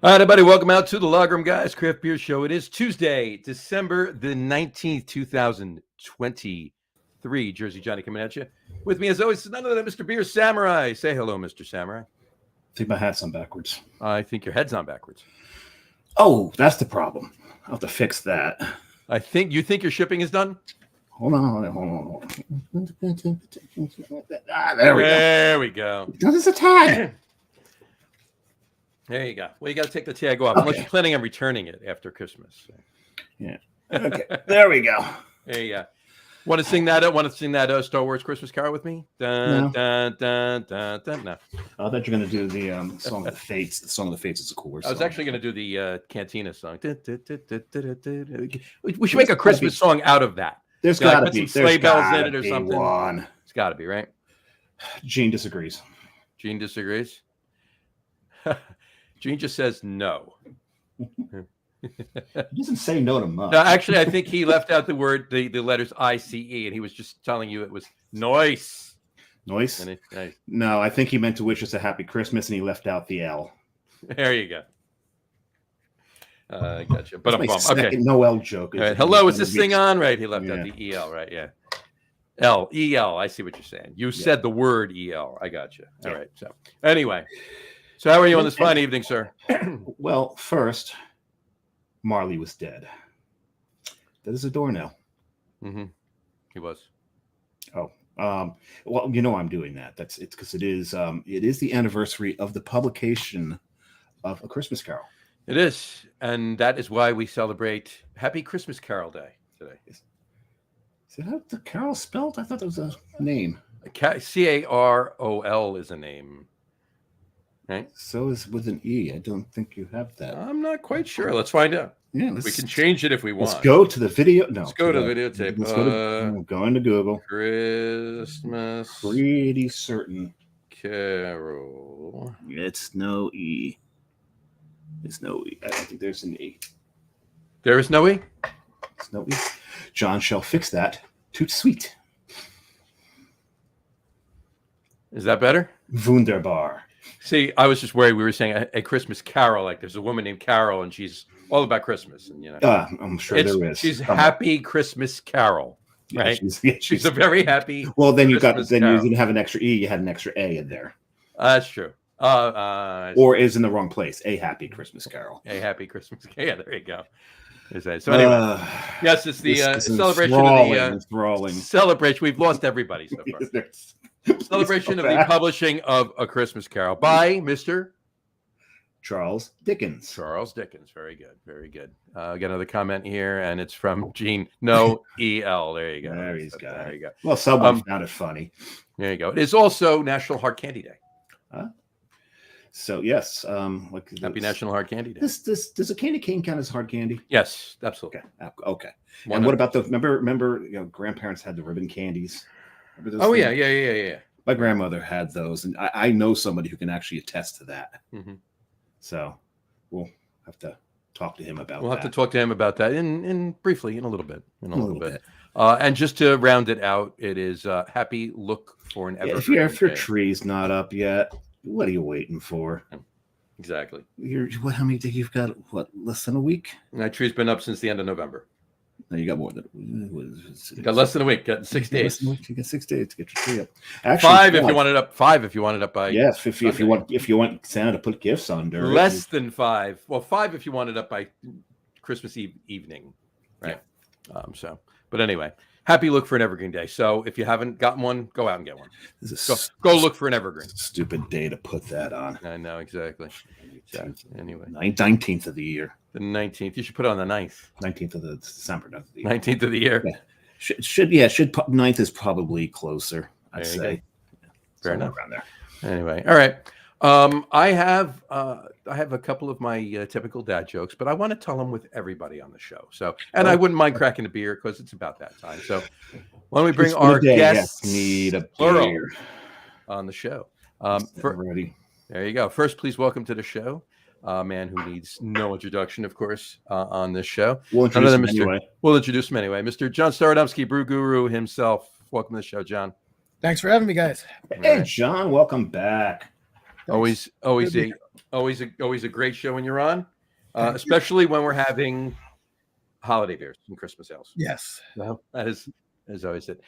All right, everybody, welcome out to the Logroom Guys Craft Beer Show. It is Tuesday, December the 19th, 2023. Jersey Johnny coming at you. With me, as always, none other than Mr. Beer Samurai. Say hello, Mr. Samurai. I think my hat's on backwards. I think your head's on backwards. Oh, that's the problem. I'll have to fix that. You think your shipping is done? Hold on. There we go. That is a tag. There you go. Well, you got to take the tag off, Okay. unless you're planning on returning it after Christmas. Yeah. Okay. There we go. There you go. Want to sing that? Star Wars Christmas Carol with me? Dun, No. dun, dun, dun, dun. No. I thought you were going to do the Song of the Fates. The Song of the Fates is a cooler song. I was actually going to do the Cantina song. We should make a Christmas song out of that. There's Like, got to put be. some sleigh bells in it or be something. one. It's got to be, right? Gene disagrees. Gene disagrees. Gene just says no. He doesn't say no to much. No, actually, I think he left out the letters ICE, and he was just telling you it was noise. Noise? And No, I think he meant to wish us a happy Christmas, and he left out the L. there you go. I gotcha. But That's I'm my bummed. Okay. second Noel joke. All right. Hello, is this thing on? Right. He left out the EL, right? Yeah. EL. I see what you're saying. You said the word EL. I got you. All right. So anyway, so how are you on this fine evening, sir? Well, first, Marley was dead. That is a doornail. Mm-hmm. He was. Oh, well, you know I'm doing that. It's because it is the anniversary of the publication of A Christmas Carol. It is, and that is why we celebrate Happy Christmas Carol Day today. Is that the Carol spelled? I thought that was a name. Carol is a name, right? So is with an E. I don't think you have that. I'm not quite sure. Let's find out. Yeah, We can change it if we want. Let's go to the video. No, Let's go to the videotape. Let's go into Google. Christmas Pretty certain Carol. it's no E. It's no E. I don't think there's an E. There is no E? It's no E. John shall fix that. Toot sweet. Is that better? Wunderbar. See, I was just worried. We were saying a Christmas Carol, like there's a woman named Carol, and she's all about Christmas, and I'm sure there is. She's Happy Christmas Carol, right? Yeah, she's a very happy. Well, then you Christmas you Carol. didn't have an extra E. You had an extra A in there. That's true. Or is in the wrong place. A happy Christmas Carol. A happy Christmas. Yeah, there you go. Is that so? Anyway, yes, it's the celebration of the enthralling. celebration. We've lost everybody so far. Celebration of the publishing of A Christmas Carol by Mr. Charles Dickens. Charles Dickens. Very good. Very good. Got another comment here, and it's from Gene. No EL. There you go. There he's got There it. you go. Well, someone found it funny. There you go. It is also National Hard Candy Day. So yes, Happy National Hard Candy Day. Does a candy cane count as hard candy? Yes, absolutely. Okay. And what about the remember grandparents had the ribbon candies? Oh things? Yeah. My grandmother had those, and I know somebody who can actually attest to that. Mm-hmm. So we'll have to talk to him about that. We'll have to talk to him about that in briefly in a little bit. And just to round it out, it is Happy Look for an Evergreen. If your tree's not up yet, what are you waiting for? Exactly. How many days you've got? What, less than a week? That tree's been up since the end of November. No, you got more than. You got less than a week. Got 6 days. You got 6 days to get your tree up. Actually, 5 if you want it up. 5 if you want it up by. Yes, if you want Santa to put gifts under. Less than 5. Well, 5 if you want it up by Christmas Eve evening, right? Yeah. But anyway, Happy Look for an Evergreen Day. So if you haven't gotten one, go out and get one. Go look for an evergreen. Stupid day to put that on. I know exactly. Anyway, 19th of the year. The 19th. You should put it on the 9th. 19th of the December. 19th of the year. Yeah. Should 9th is probably closer. I'd say. Fair enough. Around there. Anyway, all right. I have a couple of my typical dad jokes, but I want to tell them with everybody on the show. So, and I wouldn't mind cracking a beer because it's about that time. So, why don't we bring our guests? Need a beer on the show. Ready. There you go. First, please welcome to the show a man who needs no introduction, of course, on this show. We'll introduce him anyway. We'll introduce him anyway. Mr. John Staradumsky, brew guru himself. Welcome to the show, John. Thanks for having me, guys. Hey, John, welcome back. Always Always a great show when you're on, especially when we're having holiday beers and Christmas ales. Yes. No, that is always it.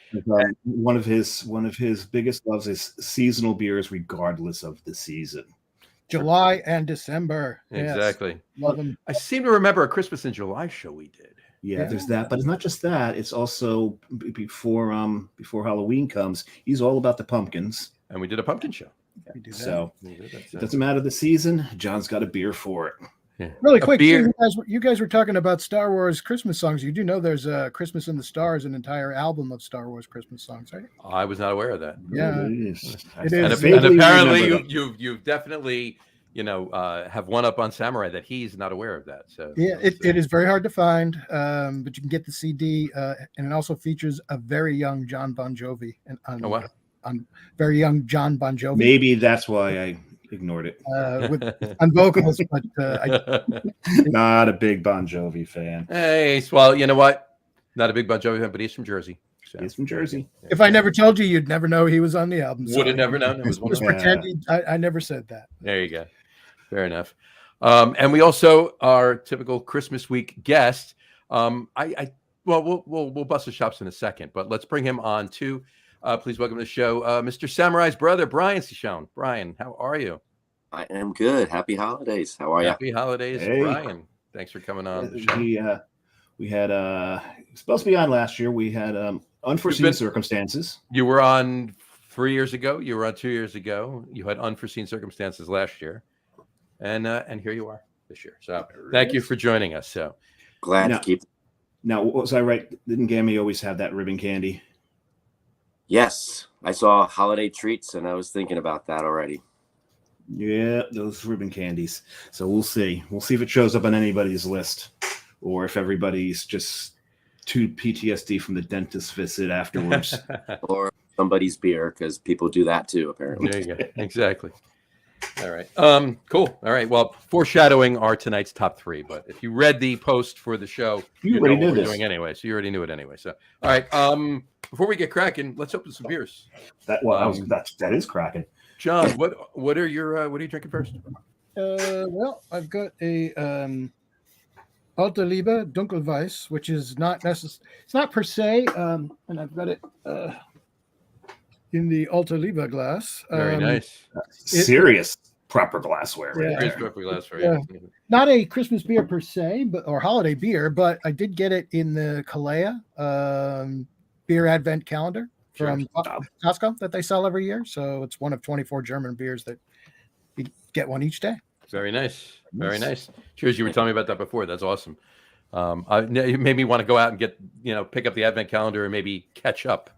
One of his biggest loves is seasonal beers, regardless of the season. July and December. Exactly. Yes. Love them. I seem to remember a Christmas in July show we did. Yeah, there's that, but it's not just that. It's also before Halloween comes. He's all about the pumpkins, and we did a pumpkin show. We do that. So it doesn't matter the season. John's got a beer for it. Yeah. Really quick, too, you guys were talking about Star Wars Christmas songs. You do know there's Christmas in the Stars, an entire album of Star Wars Christmas songs, right? I was not aware of that. Yeah, it is. It And, is. and apparently you've definitely have one up on Samurai that he's not aware of that. So yeah, it is very hard to find, but you can get the CD, and it also features a very young John Bon Jovi on very young John Bon Jovi. Maybe that's why I ignored it. On vocals, but not a big Bon Jovi fan. Hey, well, you know what? Not a big Bon Jovi fan, but he's from Jersey. So. He's from Jersey. If I never told you, you'd never know he was on the album. Would have never known. It was Just pretend I never said that. There you go. Fair enough. And we also our typical Christmas week guest. We'll bust the chops in a second, but let's bring him on too. Please welcome to the show, Mr. Samurai's brother, Bryan Cichon. Bryan, how are you? I am good. Happy holidays. How are you? Happy holidays, hey. Bryan. Thanks for coming on the show. We had supposed to be on last year. We had unforeseen circumstances. You were on 3 years ago. You were on 2 years ago. You had unforeseen circumstances last year, and here you are this year. So thank you for joining us. So glad to keep. Now, was I right? Didn't Gammy always have that ribbon candy? Yes, I saw holiday treats, and I was thinking about that already. Yeah, those ribbon candies. So we'll see. We'll see if it shows up on anybody's list, or if everybody's just too PTSD from the dentist visit afterwards, or somebody's beer, because people do that too. Apparently, there you go. Exactly. All right. Cool. All right. Well, foreshadowing our tonight's top three, but if you read the post for the show, you already knew this. Doing anyway, so you already knew it anyway. So, all right. Before we get cracking, let's open some beers. That is cracking. John, what are you drinking first? Well, I've got a Alta Liebe Dunkelweiss, which is not necessarily, it's not per se, and I've got it in the Alta Liebe glass. Very nice. Serious proper glassware. Yeah. Proper glassware. Yeah. Not a Christmas beer per se, or holiday beer, but I did get it in the Kalea beer advent calendar from Costco that they sell every year. So it's one of 24 German beers that you get one each day. Very nice. Very nice. Cheers. You were telling me about that before. That's awesome. You made me want to go out and get, pick up the advent calendar and maybe catch up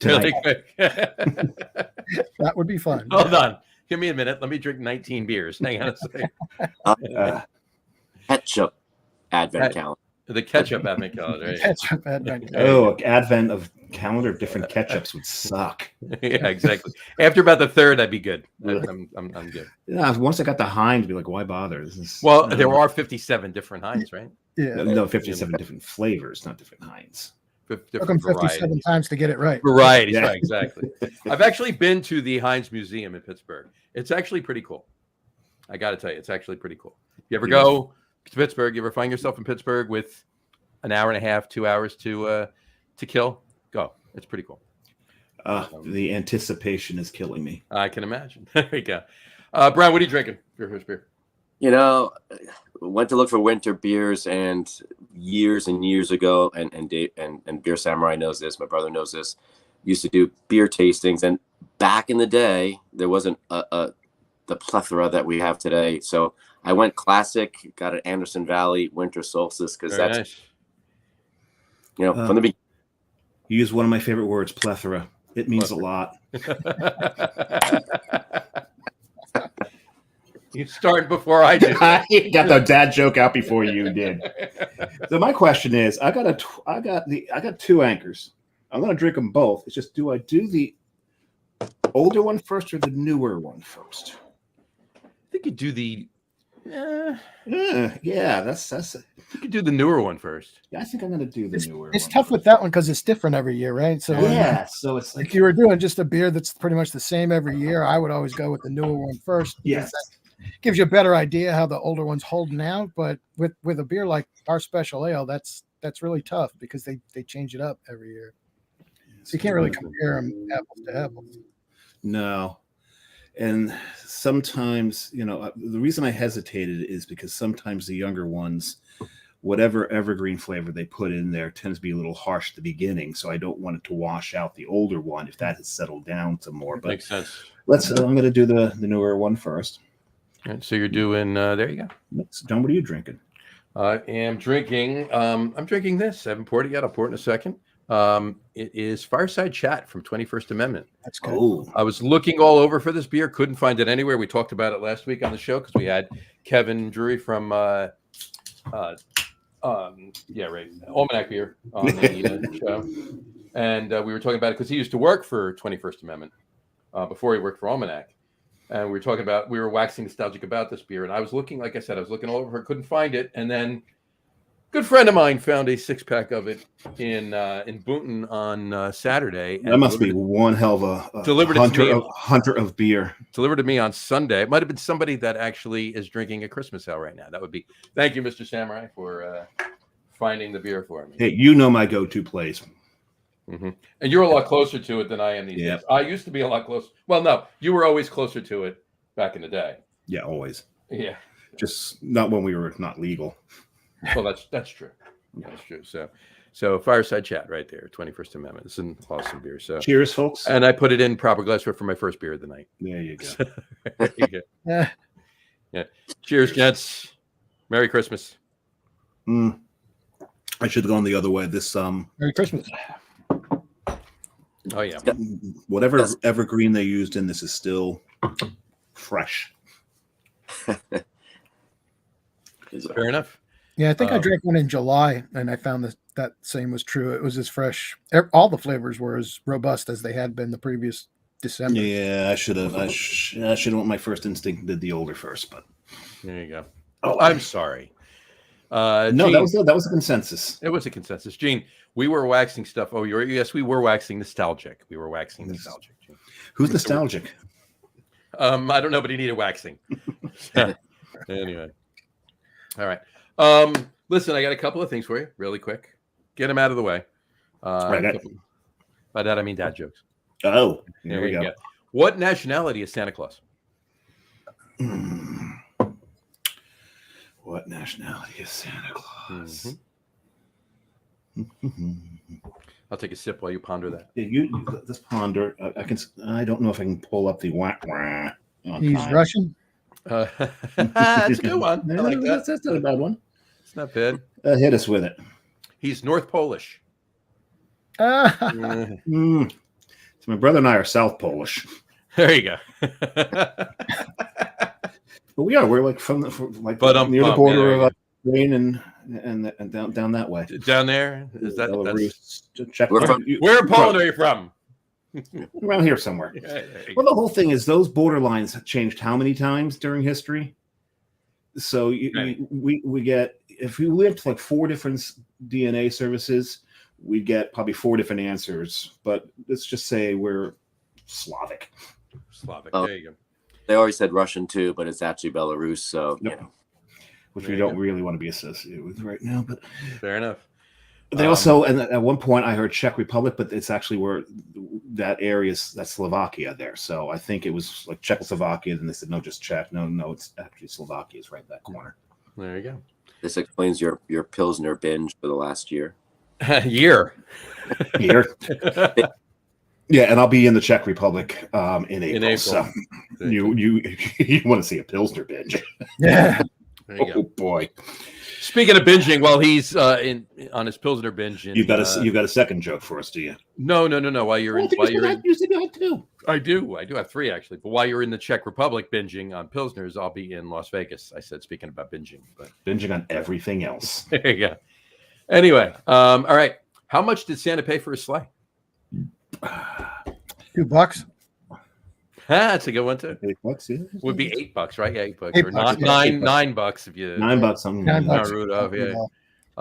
really quick. That would be fun. Hold on. Give me a minute. Let me drink 19 beers. Hang on a second. Ketchup advent calendar. The ketchup advent calendar. Right? Ketchup advent calendar. Oh, advent of calendar of different ketchups would suck. Yeah, exactly. After about the third, I'd be good. I'm good. Yeah, once I got the Heinz, I'd be like, why bother? There are 57 different Heinz, right? Yeah. No, 57 different flavors, not different Heinz. Took them 57 times to get it right. Varieties, yeah. Right, exactly. I've actually been to the Heinz Museum in Pittsburgh. It's actually pretty cool. I got to tell you, it's actually pretty cool. You ever go to Pittsburgh? You ever find yourself in Pittsburgh with an hour and a half, 2 hours to kill? Go. It's pretty cool. The anticipation is killing me. I can imagine. There you go. Bryan, what are you drinking for your first beer? Went to look for winter beers, and years ago, and Dave and Beer Samurai knows this. My brother knows this. Used to do beer tastings, and back in the day, there wasn't the plethora that we have today. So I went classic. Got an Anderson Valley Winter Solstice because that's nice. From the beginning. You use one of my favorite words, plethora. It means a lot. You started before I did. I got the dad joke out before you did. So my question is, I got two anchors. I'm going to drink them both. It's just, do I do the older one first or the newer one first? I think you do the. That's. You could do the newer one first. Yeah, I think I'm going to do the newer. It's tough with that one because it's different every year, right? So so it's like if you were doing just a beer that's pretty much the same every year, I would always go with the newer one first. Yes. gives you a better idea how the older ones holding out. But with a beer like our special ale, that's really tough because they change it up every year. So you can't really compare them apples to apples. No. And sometimes, the reason I hesitated is because sometimes the younger ones, whatever evergreen flavor they put in there tends to be a little harsh at the beginning. So I don't want it to wash out the older one if that has settled down some more. But Makes sense. I'm going to do the newer one first. All right, so you're doing, there you go. John, what are you drinking? I am drinking, I'm drinking this. I haven't poured it yet. I'll pour it in a second. It is Fireside Chat from 21st Amendment. That's good. Oh, I was looking all over for this beer, couldn't find it anywhere. We talked about it last week on the show because we had Kevin Drury from Almanac Beer on the show, and we were talking about it because he used to work for 21st Amendment before he worked for Almanac, and we were waxing nostalgic about this beer, and I was looking, like I said, I was looking all over, couldn't find it, and then a good friend of mine found a 6-pack of it in Boonton on Saturday. that must be one hell of a hunter of beer. Delivered to me on Sunday. It might have been somebody that actually is drinking a Christmas ale right now. That would be. Thank you, Mr. Samurai, for finding the beer for me. Hey, my go-to place. Mm-hmm. And you're a lot closer to it than I am these days. I used to be a lot closer. Well, no, you were always closer to it back in the day. Yeah, always. Yeah. Just not when we were not legal. Well, that's true. That's true. So Fireside Chat right there, 21st Amendment. It's an awesome beer. So cheers, folks. And I put it in proper glassware for my first beer of the night. There you go. There you go. Yeah. Cheers, gents. Merry Christmas. I should have gone the other way. This Merry Christmas. Oh yeah. Whatever evergreen they used in this is still fresh. Fair enough. Yeah, I think I drank one in July, and I found that same was true. It was as fresh. All the flavors were as robust as they had been the previous December. Yeah, I should have. I should have went my first instinct and did the older first, but there you go. Oh, I'm sorry. No, Gene, that was a consensus. It was a consensus. Gene, we were waxing stuff. Oh, yes, we were waxing nostalgic. We were waxing nostalgic. Gene. Who's nostalgic? I don't know, but he needed waxing. Anyway. All right. Listen, I got a couple of things for you, really quick. Get them out of the way. By that I mean dad jokes. Oh, there we go. What nationality is Santa Claus? What nationality is Santa Claus? I'll take a sip while you ponder that. Yeah, you let's ponder. I don't know if I can pull up the wah. He's time. Russian. That's a good one. I like that. That's not a bad one. It's not bad. Hit us with it. He's North Polish. So my brother and I are South Polish. There you go. But we are. We're like near the border of Ukraine and down that way. Down there? Is that where in Poland are you from? Around here somewhere. Well, the whole thing is those borderlines have changed how many times during history? So we get, if we went to like 4 different DNA services, we'd get probably 4 different answers. But let's just say we're Slavic. There you go. They always said Russian too, but it's actually Belarus. So which we don't really want to be associated with right now. But fair enough. They also, and at one point I heard Czech Republic, but it's actually where that area is, that's Slovakia there. So I think it was like Czechoslovakia, and they said, no, just Czech. No, it's actually Slovakia is right in that corner. There you go. This explains your Pilsner binge for the last year. Year. Yeah, and I'll be in the Czech Republic in April. In April. So you want to see a Pilsner binge. Yeah. Oh boy. Speaking of binging, while he's on his Pilsner binge, You've got a second joke for us, do you? No. While you're in, you said you had 2. I do have 3 actually. But while you're in the Czech Republic binging on Pilsners, I'll be in Las Vegas. I said, speaking about binging, but binging on everything else. There you go. Anyway, all right. How much did Santa pay for his sleigh? $2. That's a good one too. $8, yeah. Would be $8, right? Yeah, $8. $8 Or $9 $9 if you $9 something. $9. Rudolph, yeah.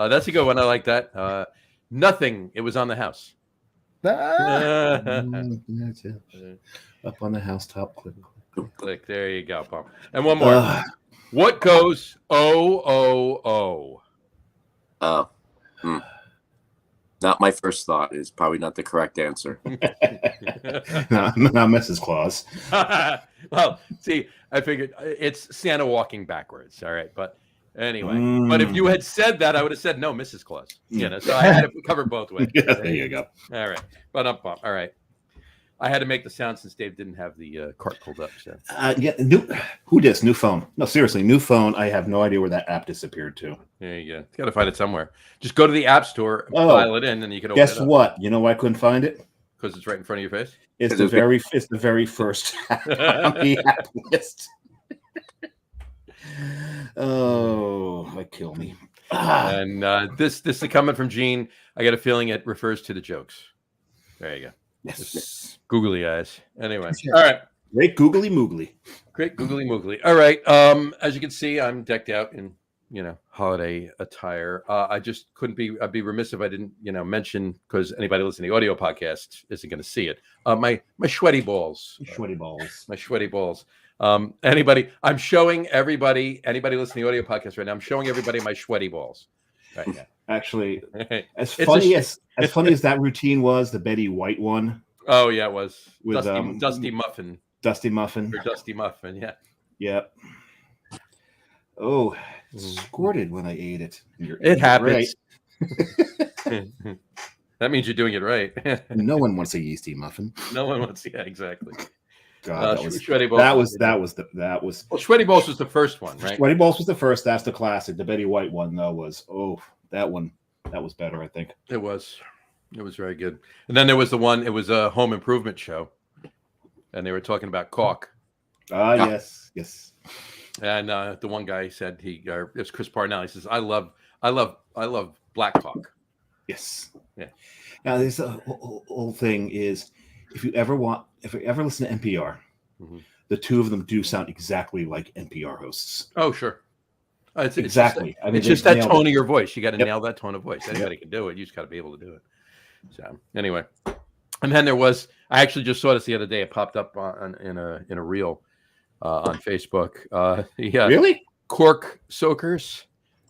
That's a good one. I like that. Nothing. It was on the house. That's it. Up on the housetop. Click. There you go, Paul. And one more. What goes O? Oh. Not my first thought. Is probably not the correct answer. No, not Mrs. Claus. Well, see, I figured it's Santa walking backwards. All right, but anyway, but if you had said that, I would have said no, Mrs. Claus. You know, so I had to cover both ways. Yeah, there you go. All right, but up. All right, I had to make the sound since Dave didn't have the cart pulled up. So Who dis? New phone. No, seriously, new phone. I have no idea where that app disappeared to. there you go. You got to find it somewhere. Just go to the App Store, dial it in, and you can open Guess it up. what? You know why I couldn't find it? Because it's right in front of your face. It's the very first app on the app list. Oh, that kill me. And this is coming from Gene. I got a feeling it refers to the jokes. There you go. Yes. Googly eyes. Anyway, Sure. all right. Great googly moogly. Great googly moogly. All right. As you can see, I'm decked out in holiday attire. I just couldn't be. I'd be remiss if I didn't mention, because anybody listening to the audio podcast isn't going to see it. My sweaty balls. Sweaty balls. My sweaty balls. I'm showing everybody. Anybody listening to the audio podcast right now, I'm showing everybody my sweaty balls. Right now. Actually, as It's funny as that routine was, the Betty White one Oh yeah, it was with Dusty Muffin. Dusty Muffin. Or Dusty Muffin, yeah. Yep. Oh, it squirted when I ate it. It happens. Right. That means you're doing it right. No one wants a yeasty muffin. No one wants. Yeah, exactly. God, Sweaty Balls. Well, Sweaty Balls was the first one, right? Sweaty Balls was the first. That's the classic. The Betty White one though was that was better, I think. It was very good. And then there was the one. It was a home improvement show, and they were talking about caulk. Yes. And the one guy said it's Chris Parnell. He says, I love black caulk. Yes. Yeah. Now this whole thing is, if you ever listen to NPR, the two of them do sound exactly like NPR hosts. Oh, sure. It's exactly. It's just that tone of your voice. You got to nail that tone of voice. Anybody can do it. You just got to be able to do it. So anyway, and then there was. I actually just saw this the other day. It popped up in a reel on Facebook. Yeah. Really? Cork soakers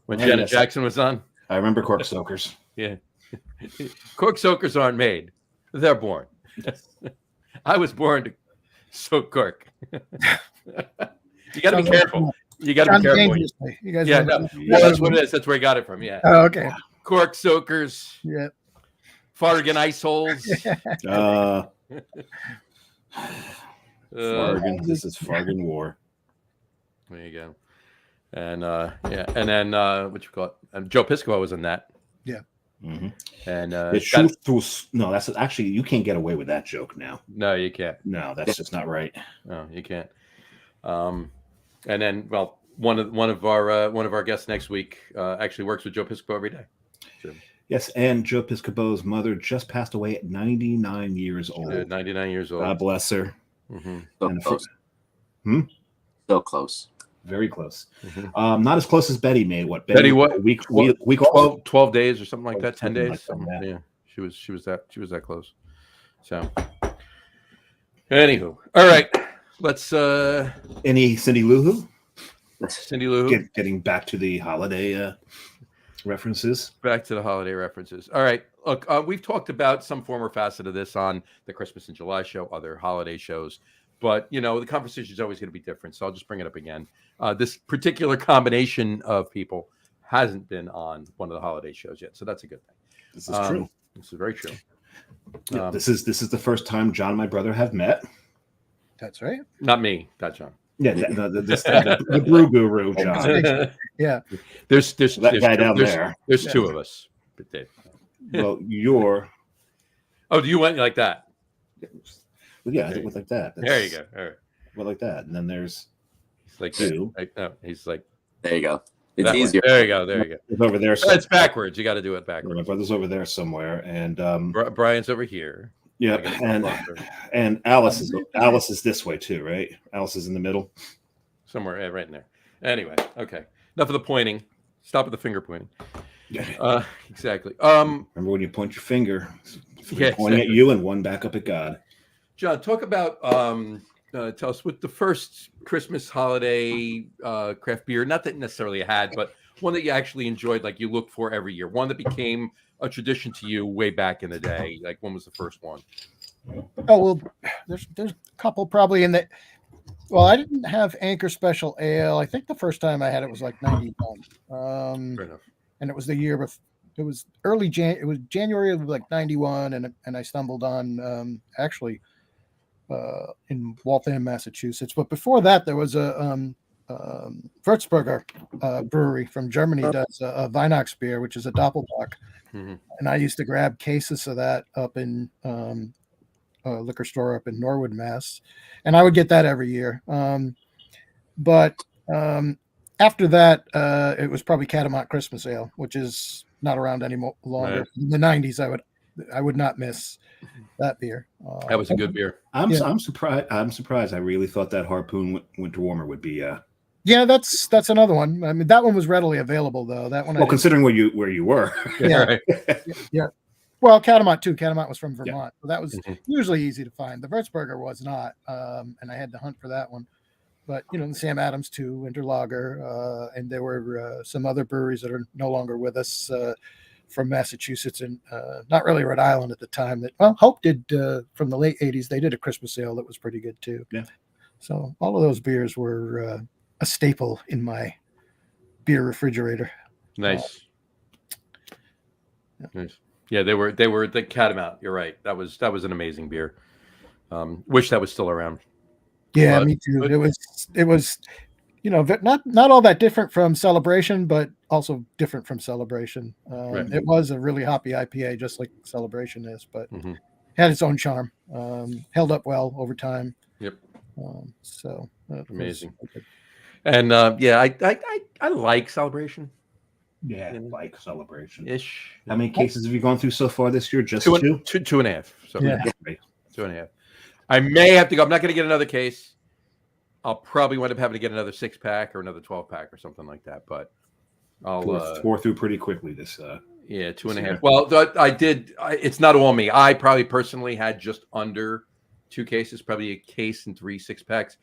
when Janet Jackson was on. I remember cork soakers. Yeah. Cork soakers aren't made. They're born. I was born to soak cork. You got to be careful. You got to be careful. You guys Well, that's what it is. That's where I got it from. Yeah. Oh, okay. Cork soakers. Yeah. Fargan ice holes. Fargan. This is Fargan War. There you go. And and then what you call it? And Joe Piscopo was in that. Yeah. Mm-hmm. And that's actually, you can't get away with that joke now. No, you can't. No, that's just not right. No, you can't. And then, well, one of our guests next week actually works with Joe Piscopo every day. So, yes, and Joe Piscopo's mother just passed away at 99 years old. 99 years old. God bless her. Mm-hmm. So close. So close. Very close. Mm-hmm. Not as close as Betty made. What Betty? What week 12 days or something like that. 10 days. Like that. Yeah, she was that close. So, anywho, all right. Let's. Any Cindy Lou Who? Cindy Lou Who? Getting back to the holiday references. Back to the holiday references. All right. Look, we've talked about some form or facet of this on the Christmas in July show, other holiday shows, but the conversation is always going to be different. So I'll just bring it up again. This particular combination of people hasn't been on one of the holiday shows yet, so that's a good thing. This is true. This is very true. Yeah, this is the first time John and my brother have met. That's right. Not me, not John. Yeah, the brew guru, John. Yeah. There's that guy down there. There's two of us. Well, you're. Oh, do you went like that? Well, yeah, it went like that. There you go. All right. Well, like that, and then there's. He's like two. He's like. There you go. It's easier. There you go. There you go. It's over there. It's backwards. You got to do it backwards. My brother's over there somewhere, and Brian's over here. Yeah, and Alice is this way too, right? Alice is in the middle, somewhere right in there. Anyway, okay. Enough of the pointing. Stop at the finger pointing. Exactly. Remember when you point your finger, pointing at you and one back up at God. John, talk about tell us what the first Christmas holiday craft beer, not that necessarily you had, but one that you actually enjoyed, like you looked for every year, one that became a tradition to you way back in the day. Like, when was the first one? Oh well, there's a couple probably in the. Well, I didn't have Anchor Special Ale. I think the first time I had it was like 91. Fair enough. And it was the year before. It was it was January of like 91, and I stumbled on actually in Waltham, Massachusetts. But before that, there was a Würzburger brewery from Germany does a Weihnachts beer, which is a Doppelbock. Mm-hmm. And I used to grab cases of that up in a liquor store up in Norwood, Mass. And I would get that every year. But after that, it was probably Catamount Christmas Ale, which is not around any longer. Right. In the 90s, I would not miss that beer. That was a good beer. I'm surprised. I'm surprised. I really thought that Harpoon Winter Warmer would be. Yeah, that's another one. I mean, that one was readily available though. That one. Well, considering where you were. Yeah. Right. Yeah. Well, Catamount too. Catamount was from Vermont, Yeah. so that was usually easy to find. The Würzburger was not, and I had to hunt for that one. But the Sam Adams too, Winter Lager, and there were some other breweries that are no longer with us from Massachusetts and not really Rhode Island at the time. That Hope did from the late '80s. They did a Christmas ale that was pretty good too. Yeah. So all of those beers were a staple in my beer refrigerator. Nice. Nice. Yeah, they were the Catamount. You're right. That was an amazing beer. Wish that was still around. Yeah, me too. It was, not all that different from Celebration, but also different from Celebration. Right. It was a really hoppy IPA, just like Celebration is, but had its own charm. Held up well over time. Yep. So Amazing. And I like Celebration Yeah, like Celebration. ish. How many cases have you gone through so far this year? Just Two two? and a half. So Yeah. 2.5. I may have to go. I'm not going to get another case. I'll probably wind up having to get another 6-pack or another 12-pack or something like that. But I'll Pour through pretty quickly this. Yeah, 2.5. Well, I did. It's not all me. I probably personally had just under 2 cases, probably a case and 3 6-packs.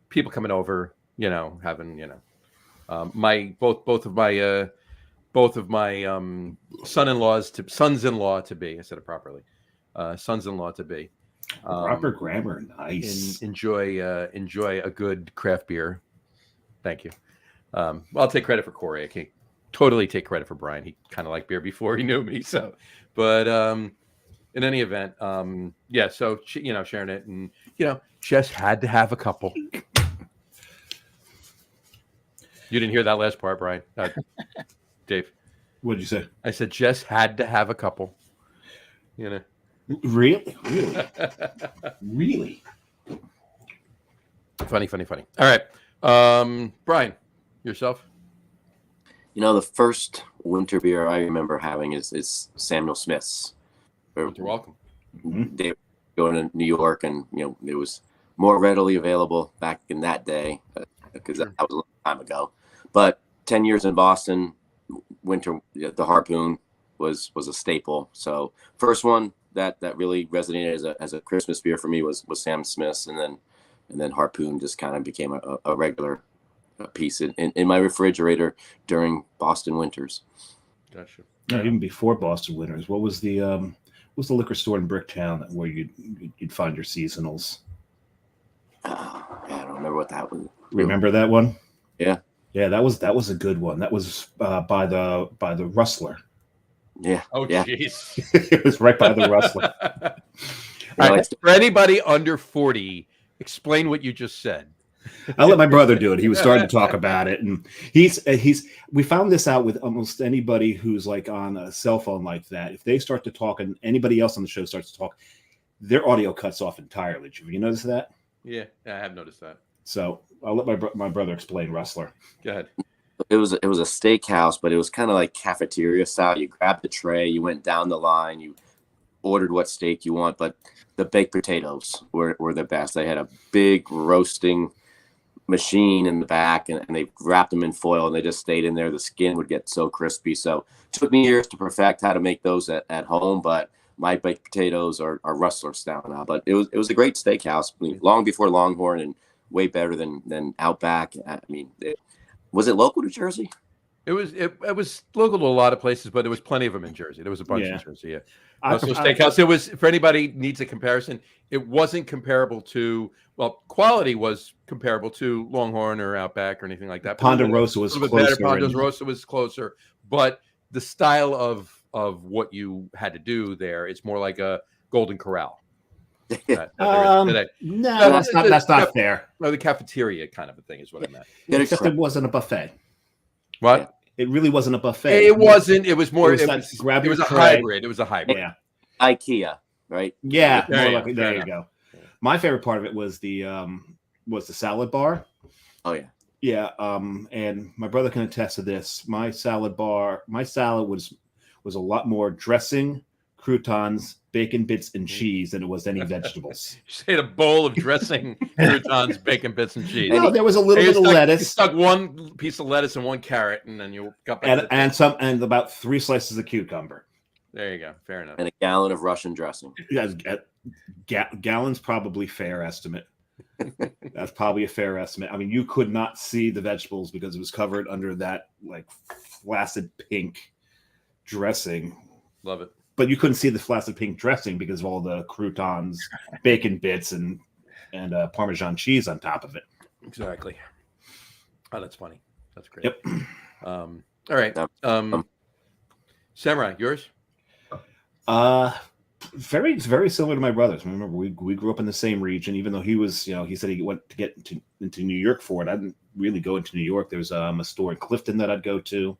People coming over, having my both of my sons-in-law to be. I said it properly. Sons-in-law to be. Proper grammar, nice. Enjoy a good craft beer. Thank you. I'll take credit for Corey. I can't totally take credit for Brian. He kind of liked beer before he knew me. So, but in any event, yeah. So sharing it, and just had to have a couple. You didn't hear that last part, Brian. Dave. What did you say? I said just had to have a couple. Really? Really? Funny. All right. Brian, yourself? The first winter beer I remember having is Samuel Smith's. You're welcome. They were going to New York, and it was more readily available back in that day because that was a long time ago. But 10 years in Boston, winter, the Harpoon was a staple. So first one that really resonated as a Christmas beer for me was Sam Smith's, and then Harpoon just kind of became a regular piece in my refrigerator during Boston winters. Gotcha. No, even before Boston winters, what was the liquor store in Bricktown where you'd find your seasonals? I don't remember what that was. Remember that one? Yeah. Yeah, that was a good one. That was by the Rustler. Yeah. Oh, yeah. jeez. It was right by the Rustler. All right, for anybody under 40, explain what you just said. I'll let my brother do it. He was starting to talk about it, and we found this out with almost anybody who's like on a cell phone like that. If they start to talk and anybody else on the show starts to talk, their audio cuts off entirely. Have you noticed that? Yeah, I have noticed that. So I'll let my brother explain Rustler. Go ahead. It was a steakhouse, but it was kind of like cafeteria style. You grabbed the tray, you went down the line, you ordered what steak you want, but the baked potatoes were the best. They had a big roasting machine in the back, and they wrapped them in foil, and they just stayed in there. The skin would get so crispy. So it took me years to perfect how to make those at home, but my baked potatoes are Rustler style now. But it was a great steakhouse, I mean, long before Longhorn, and way better than Outback. I mean, was it local to Jersey? It was local to a lot of places, but there was plenty of them in Jersey. There was a bunch in Jersey. Yeah. So steakhouse. It was, for anybody needs a comparison, it wasn't comparable to, well, quality was comparable to Longhorn or Outback or anything like that. Ponderosa was closer. Ponderosa was closer, but the style of what you had to do there, it's more like a Golden Corral. No, that's not fair. No, the cafeteria kind of a thing is what I meant. Except it wasn't a buffet. What? It really wasn't a buffet. It wasn't. It was more. It was a tray. hybrid. It was a hybrid. Yeah. IKEA, right? Yeah. There you go. My favorite part of it was the salad bar. Oh yeah. Yeah. And my brother can attest to this. My salad was a lot more dressing, croutons, bacon bits, and cheese than it was any vegetables. You said a bowl of dressing, croutons, bacon bits, and cheese. No, there was a little bit of lettuce. You stuck one piece of lettuce and one carrot, and then you got back and about 3 slices of cucumber. There you go. Fair enough. And a gallon of Russian dressing. Yeah, gallon's probably fair estimate. That's probably a fair estimate. I mean, you could not see the vegetables because it was covered under that like flaccid pink dressing. Love it. But you couldn't see the flaccid pink dressing because of all the croutons, bacon bits, and Parmesan cheese on top of it. Exactly. Oh, that's funny. That's great. Yep. All right. Samurai, yours? Very, very similar to my brothers. Remember, we grew up in the same region. Even though he was, he said he went to get into New York for it. I didn't really go into New York. There's a store in Clifton that I'd go to.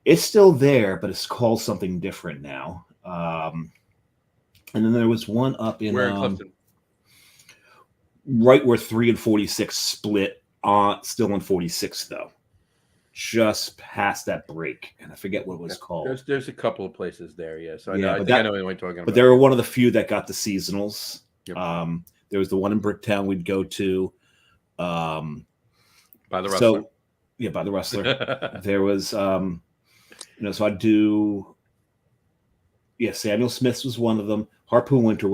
It's still there, but it's called something different now. And then there was one up in Clifton? Right where 3 and 46 split, still on 46 though, just past that break, and I forget what it was called. There's a couple of places there, yeah. So I know what you're talking about. But they were one of the few that got the seasonals. Yep. There was the one in Bricktown we'd go to. By the Rustler. By the Rustler. There was so I'd do. Yeah, Samuel Smith's was one of them. Harpoon Winter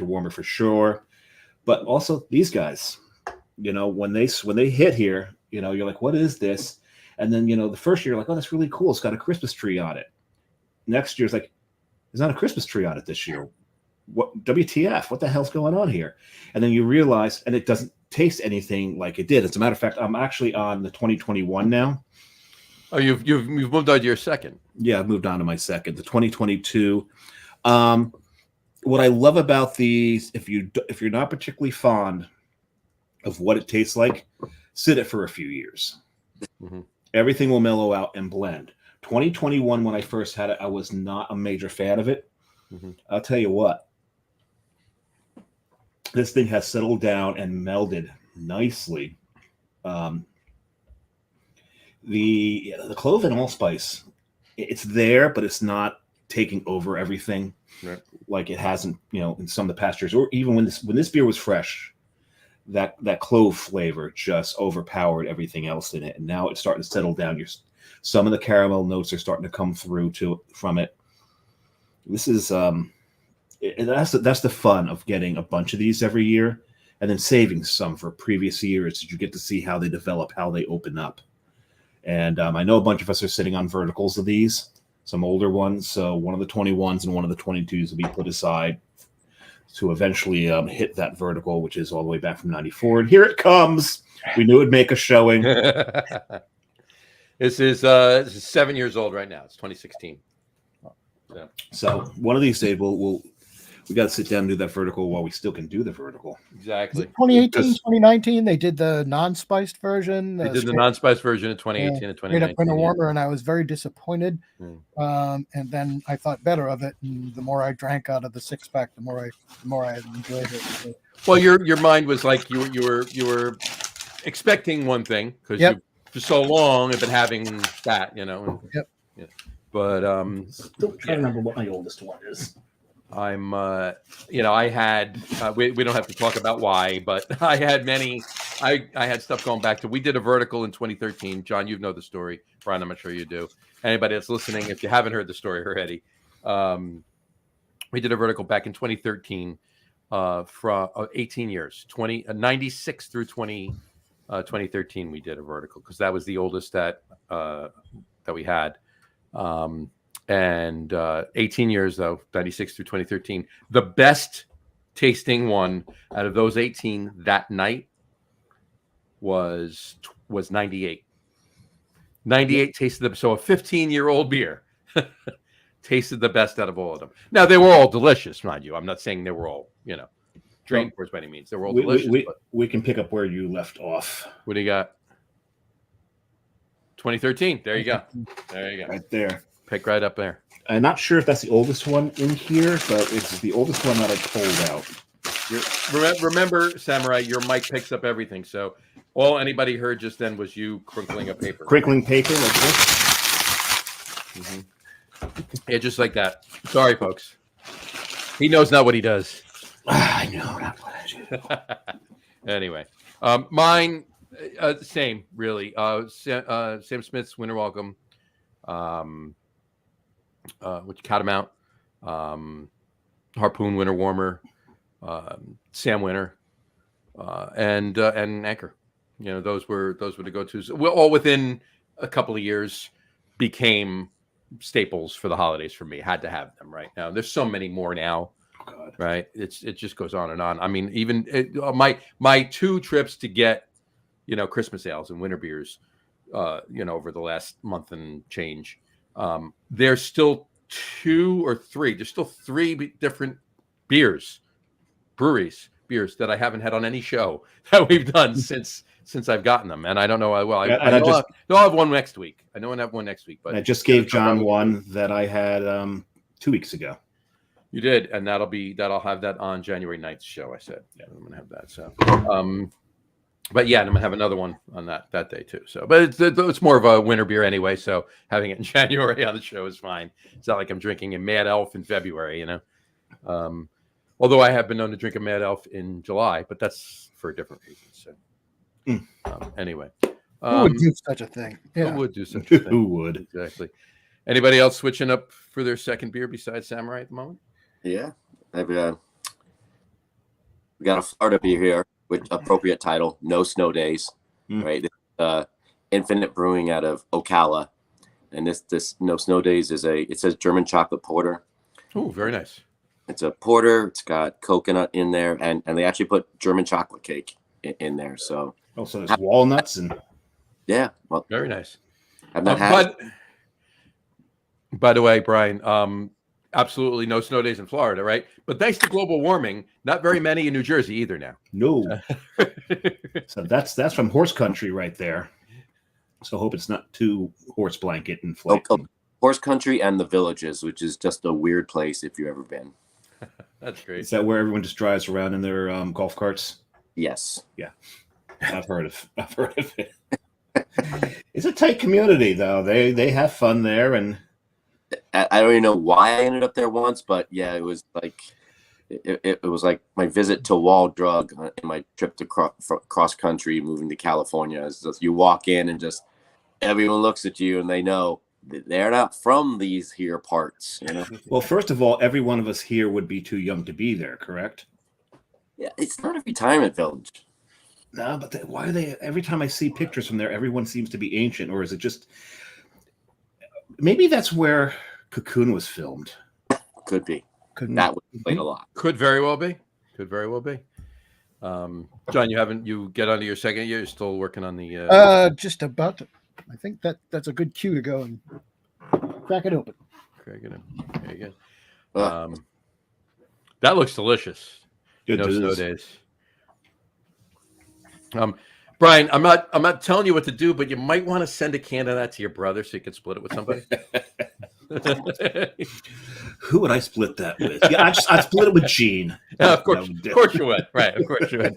Warmer for sure, but also these guys. When they hit here, you're like, what is this? And then the first year you're like, oh, that's really cool. It's got a Christmas tree on it. Next year it's like, there's not a Christmas tree on it this year. What WTF? What the hell's going on here? And then you realize, and it doesn't taste anything like it did. As a matter of fact, I'm actually on the 2021 now. Oh, you've moved on to your second. Yeah, I've moved on to my second, the 2022. What I love about these, if you're not particularly fond of what it tastes like, sit it for a few years. Mm-hmm. Everything will mellow out and blend. 2021, when I first had it, I was not a major fan of it. Mm-hmm. I'll tell you what, this thing has settled down and melded nicely. The clove and allspice, it's there, but it's not taking over everything, right, like it hasn't, in some of the past years, or even when this beer was fresh, that clove flavor just overpowered everything else in it, and now it's starting to settle down. Some of the caramel notes are starting to come through from it. This is that's the fun of getting a bunch of these every year, and then saving some for previous years that you get to see how they develop, how they open up. And I know a bunch of us are sitting on verticals of these, some older ones. So one of the 21s and one of the 22s will be put aside to eventually hit that vertical, which is all the way back from 94. And here it comes. We knew it'd make a showing. This is 7 years old right now. It's 2016. Yeah. So one of these days we got to sit down and do that vertical while we still can do the vertical. Exactly. 2018, 2019, they did the non-spiced version. They did the non-spiced version in 2018 and 2019. Winter Warmer, and I was very disappointed. And then I thought better of it, and the more I drank out of the 6-pack, the more I enjoyed it. So, well, your mind was like you were expecting one thing because you for so long have been having that, And, yep. Yeah. But still trying to remember what my oldest one is. I'm, I had, we don't have to talk about why, but I had I had stuff going back to, we did a vertical in 2013. John, you know the story. Brian, I'm not sure you do. Anybody that's listening, if you haven't heard the story already, We did a vertical back in 2013 from 18 years, 96 through 2013. We did a vertical because that was the oldest that we had. And 18 years, though, 96 through 2013. The best tasting one out of those 18 that night was 98. 98 tasted the, so a 15-year-old beer tasted the best out of all of them. Now, they were all delicious, mind you. I'm not saying they were all, drain pours by any means. They were all delicious. We can pick up where you left off. What do you got? 2013. There you go. There you go. Right there. Pick right up there. I'm not sure if that's the oldest one in here, but it's the oldest one that I pulled out. Remember, Samurai, your mic picks up everything. So all anybody heard just then was you crinkling a paper. Crinkling paper like this? Mm-hmm. Yeah, just like that. Sorry, folks. He knows not what he does. I know not what I do. Anyway, mine, same, really. Sam Smith's Winter Welcome, which Catamount, Harpoon Winter Warmer, Sam Winter, and Anchor. Those were the go-tos. Well, all within a couple of years became staples for the holidays for me. Had to have them right now. There's so many more now. God. Right? It just goes on and on. I mean, even my 2 trips to get Christmas ales and winter beers, over the last month and change. There's still 2 or 3. There's still 3 different beers that I haven't had on any show that we've done since I've gotten them, and I don't know. I'll have one next week. I know I have one next week, but I just gave John one that I had 2 weeks ago. You did, and I'll have that on January 9th show. I said, yeah, I'm gonna have that. So, but yeah, and I'm gonna have another one on that day too. So, but it's more of a winter beer anyway. So having it in January on the show is fine. It's not like I'm drinking a Mad Elf in February, Although I have been known to drink a Mad Elf in July, but that's for a different reason. So, anyway, who would do such a thing? Yeah. Who would do such a thing? Who would exactly? Anybody else switching up for their second beer besides Samurai at the moment? Yeah, we got a Florida beer here with appropriate title, No Snow Days, right? Infinite Brewing out of Ocala, and this No Snow Days it says German chocolate porter. Oh, very nice. It's a porter. It's got coconut in there, and they actually put German chocolate cake in there. So also there's walnuts and yeah, well, very nice. I've not had. By the way, Brian, absolutely no snow days in Florida, right? But thanks to global warming, not very many in New Jersey either now. No. So that's from horse country right there. So hope it's not too horse blanket and flight. Horse country and the Villages, which is just a weird place if you've ever been. That's great. Is that where everyone just drives around in their golf carts? Yes. Yeah. I've heard of it. It's a tight community though. They have fun there, and I don't even know why I ended up there once, but yeah, it was like it was like my visit to Wall Drug in my trip to cross country, moving to California. It's just, you walk in and just everyone looks at you and they know they're not from these here parts. Well, first of all, every one of us here would be too young to be there, correct? Yeah, it's not a retirement village. No, but why are they? Every time I see pictures from there, everyone seems to be ancient, or is it just? Maybe that's where Cocoon was filmed. Could be. That would explain a lot. Could very well be. John, you get onto your second year. You're still working on the. Just about to. I think that's a good cue to go and crack it open. Crack it open. There you go. That looks delicious. No snow days. Brian, I'm not telling you what to do, but you might want to send a can of that to your brother so you can split it with somebody. Who would I split that with? Yeah, I'd split it with Gene. Yeah, of course you would. Right, of course you would.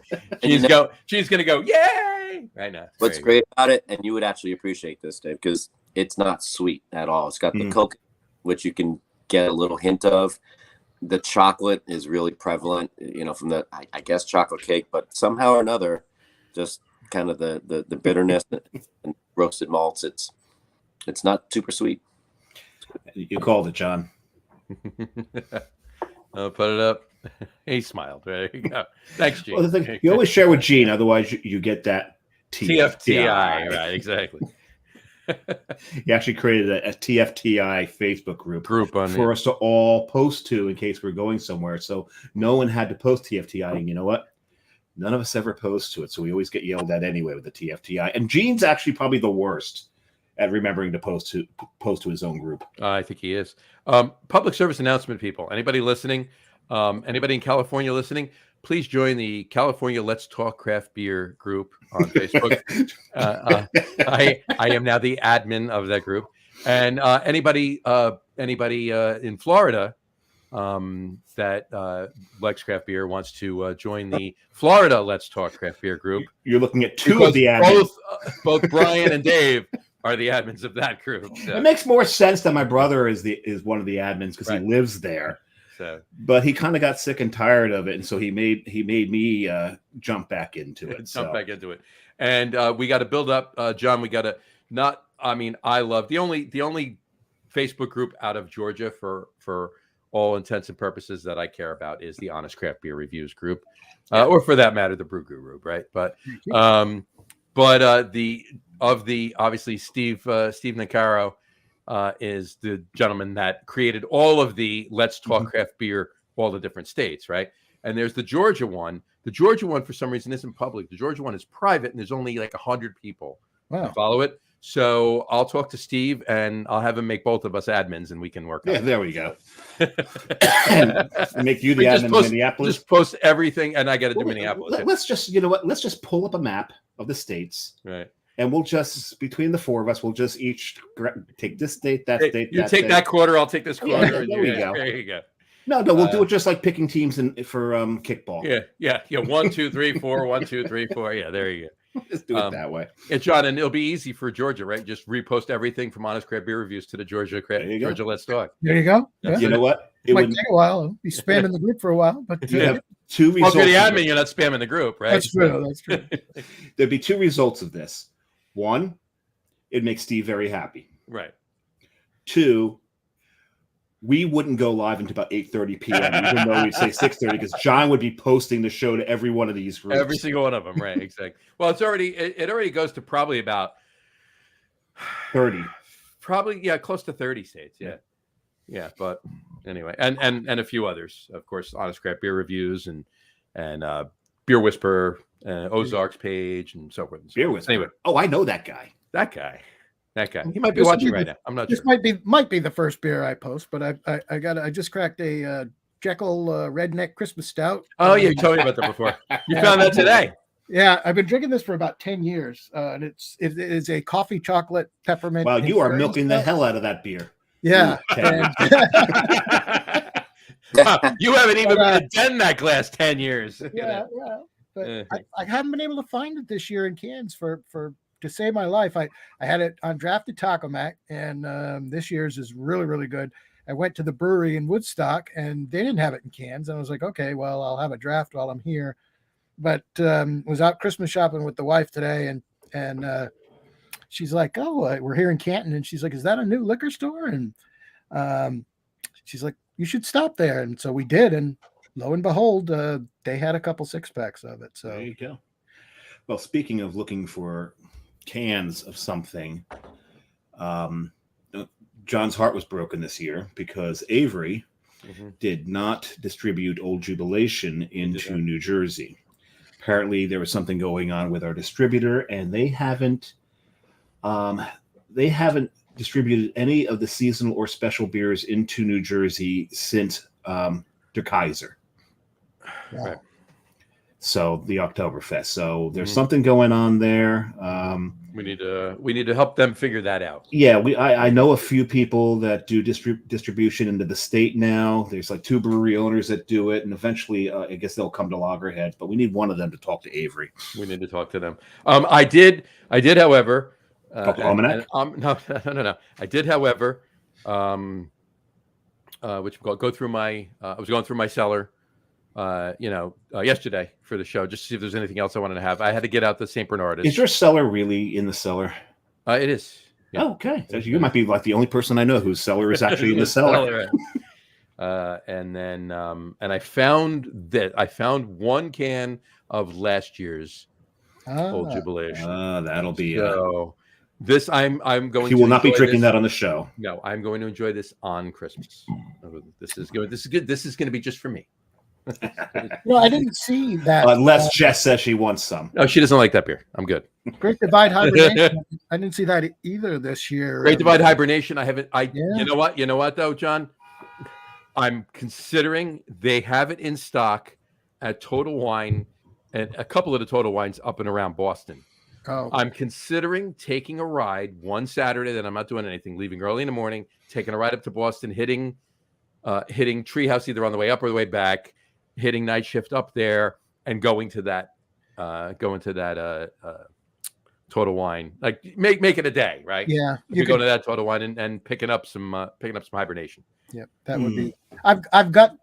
She's gonna go, yay! Right now. What's great about it, and you would actually appreciate this, Dave, because it's not sweet at all. It's got the coconut, which you can get a little hint of. The chocolate is really prevalent, from the I guess chocolate cake, but somehow or another, just kind of the bitterness and roasted malts. It's not super sweet. You called it, John. I'll put it up. He smiled. There you go. Thanks, Gene. Well, the thing, you always share with Gene, otherwise you get that TFTI. Right, exactly. He actually created a TFTI Facebook group on for us to all post to in case we're going somewhere. So no one had to post TFTI. And you know what? None of us ever post to it. So we always get yelled at anyway with the TFTI. And Gene's actually probably the worst at remembering to post to his own group. I think he is. Public service announcement, people. Anybody listening? Anybody in California listening? Please join the California Let's Talk Craft Beer group on Facebook. I am now the admin of that group. And anybody in Florida that likes craft beer wants to join the Florida Let's Talk Craft Beer group. You're looking at two of the admins. Both Brian and Dave are the admins of that group. So. It makes more sense that my brother is one of the admins because he lives there. So. But he kind of got sick and tired of it, and so he made me jump back into it. Back into it, and we got to build up, John. We got to not. I mean, I love the only Facebook group out of Georgia for all intents and purposes that I care about is the Honest Craft Beer Reviews group, or for that matter, the Brew Guru, right? But obviously Steve Nicaro is the gentleman that created all of the Let's Talk Craft Beer, all the different states, right? And there's the Georgia one. The Georgia one, for some reason, isn't public. The Georgia one is private, and there's only like 100 people who follow it. So I'll talk to Steve, and I'll have him make both of us admins, and we can work on it. There we go. Make you the admin in Minneapolis. Just post everything, and I got to do Minneapolis. Let's just, you know what? Let's just pull up a map of the states. Right. And we'll just, between the four of us, we'll just each take this state, that state, you take that quarter, I'll take this quarter. There we go. There you go. No, we'll do it just like picking teams for kickball. Yeah. 1, 2, 3, 4. 1, 2, 3, 4. Yeah, there you go. Just do it that way. And John, and it'll be easy for Georgia, right? Just repost everything from Honest Craft Beer Reviews to the Georgia Let's Talk. There you go. You know what? It might take a while. I'll be spamming the group for a while, but you have two results. Well, if you're the admin, you're not spamming the group, right? That's true. That's true. There'd be two results of this. One, it makes Steve very happy. Right. Two, we wouldn't go live until about 8:30 p.m. even though we'd say 6:30 because John would be posting the show to every one of these groups. Every single one of them, right? Exactly. Well, it already goes to probably about 30. Probably, close to 30 states. Yeah. But anyway, and a few others, of course, Honest Craft Beer Reviews and Beer Whisperer, Ozarks page, and so forth. Beer Whisperer. Anyway, I know that guy. That guy. He might be watching right now. I'm not sure. This might be the first beer I post, but I just cracked a Jekyll Redneck Christmas Stout. Oh yeah, you told me about that before. You found that today. Yeah, I've been drinking this for about 10 years, and it is a coffee chocolate peppermint. Wow, you are milking the hell out of that beer. Yeah. You haven't even been a den that glass 10 years. Yeah. But I haven't been able to find it this year in cans to save my life. I had it on drafted Taco Mac, and this year's is really, really good. I went to the brewery in Woodstock, and they didn't have it in cans. And I was like, okay, well, I'll have a draft while I'm here. But was out Christmas shopping with the wife today, and she's like, oh, we're here in Canton. And she's like, is that a new liquor store? And she's like, you should stop there. And so we did. And lo and behold, they had a couple 6-packs of it. So there you go. Well, speaking of looking for cans of something, John's heart was broken this year because Avery did not distribute Old Jubilation into New Jersey. Apparently there was something going on with our distributor, and they haven't distributed any of the seasonal or special beers into New Jersey since Der Kaiser. Right. So the Oktoberfest. So there's something going on there. We need to help them figure that out. Yeah, I know a few people that do distribution into the state now. There's like 2 brewery owners that do it, and eventually, I guess they'll come to Loggerheads. But we need one of them to talk to Avery. We need to talk to them. I did, however. Almanac? No. I did, however. Go through my. I was going through my cellar. Yesterday for the show, just to see if there's anything else I wanted to have. I had to get out the St. Bernardus. Is your cellar really in the cellar? It is. Yeah. Oh, okay. So you might be like the only person I know whose cellar is actually in the cellar. And then and I found one can of last year's Old Jubilation. That'll be. So this I'm going. He will not be drinking that on the show. No, I'm going to enjoy this on Christmas. This is good. This is good. This is going to be just for me. No, I didn't see that. Unless Jess says she wants some. No, she doesn't like that beer. I'm good. Great Divide Hibernation. I didn't see that either this year. Great Divide Hibernation. I haven't. Yeah. You know what? You know what though, John? I'm considering they have it in stock at Total Wine and a couple of the Total Wines up and around Boston. Oh. I'm considering taking a ride one Saturday that I'm not doing anything, leaving early in the morning, taking a ride up to Boston, hitting Treehouse either on the way up or the way back, hitting night shift up there, and going to that Total Wine. Like make it a day, right? Yeah, you go to that Total Wine and picking up some Hibernation. Yeah, that would be. I've got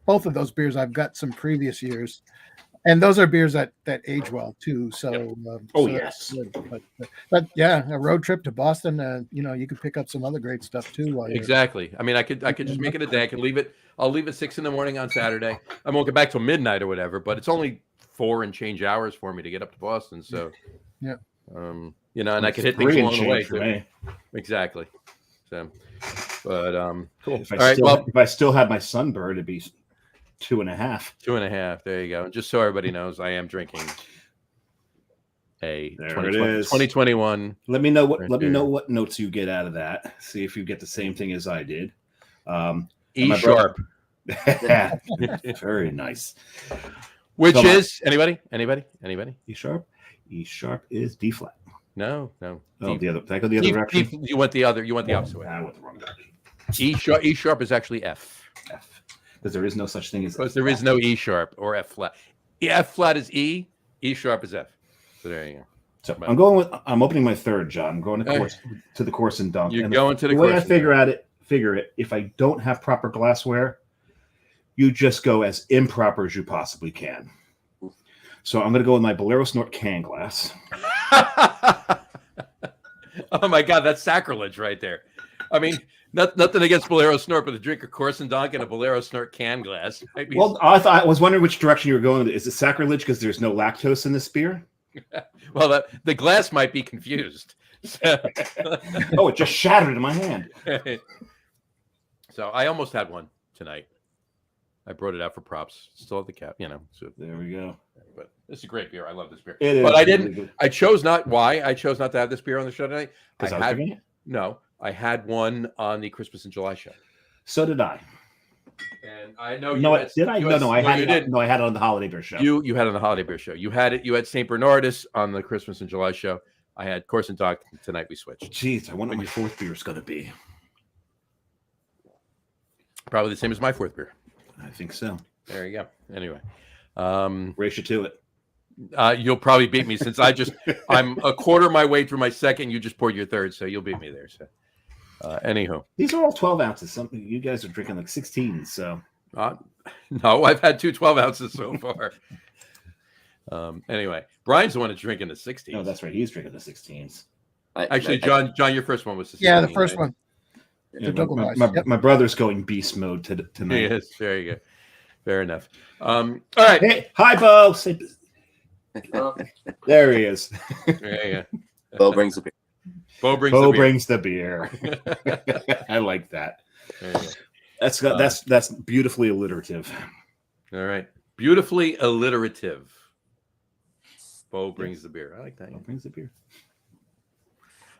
both of those beers. I've got some previous years, and those are beers that age well too. So, yes, but yeah, a road trip to Boston. You could pick up some other great stuff too. While exactly. I mean, I could just make it a day. I could leave it. I'll leave at 6 a.m. on Saturday. I won't get back till midnight or whatever. But it's only 4 and change hours for me to get up to Boston. So, yeah. And I could hit things along the way too. Exactly. So, but cool. If I still had my Sunbird, it'd be 2.5. 2.5. There you go. And just so everybody knows, I am drinking a 2021. Let me know what notes you get out of that. See if you get the same thing as I did. E sharp. Very nice. Which is anybody? E sharp. E sharp is D flat. No. Oh, the other. Did I go the other direction? You went the opposite way. I went the wrong direction. E sharp is actually F. Because there is no such thing as. Because there is no E sharp or F flat. F flat is E. E sharp is F. So there you go. So I'm opening my third, John. I'm going to the course and dunk. You're going to the way I figure it. If I don't have proper glassware, you just go as improper as you possibly can. So I'm going to go with my Bolero Snort can glass. Oh my God, that's sacrilege right there. I mean, nothing against Bolero Snort, but to drink a Course and Dunk in a Bolero Snort can glass. Well, I was wondering which direction you were going. Is it sacrilege because there's no lactose in this beer? Well, the glass might be confused. Oh, it just shattered in my hand. So I almost had one tonight. I brought it out for props. Still at the cap, So there we go. But this is a great beer. I love this beer. It is. But I didn't. Really I chose not. Why? I chose not to have this beer on the show tonight. I had one on the Christmas in July show. So did I. And I know. Did I? No, I had it. No, I had it on the Holiday Beer show. You had it on the Holiday Beer show. You had it. You had St. Bernardus on the Christmas in July show. I had Course and Dunk. Tonight we switched. Jeez, I wonder what my fourth beer is going to be. Probably the same as my fourth beer. I think so. There you go. Anyway, race you to it. You'll probably beat me since I'm a quarter of my way through my second. You just poured your third, so you'll beat me there. So, anywho, these are all 12 ounces. Something you guys are drinking like 16. So, no, I've had 2 12 ounces so far. Anyway, Brian's the one that's drinking the 16s. No, that's right. He's drinking the 16s. Actually, John, your first one was the 16. Yeah, the first one. Yeah, my brother's going beast mode tonight. Yes, there you go. Fair enough. All right. Hey, hi, Bo. There he is. There you go. Bo brings the beer. Bo brings the beer. I like that. That's beautifully alliterative. All right. Beautifully alliterative. Bo brings the beer. I like that. Bo brings the beer.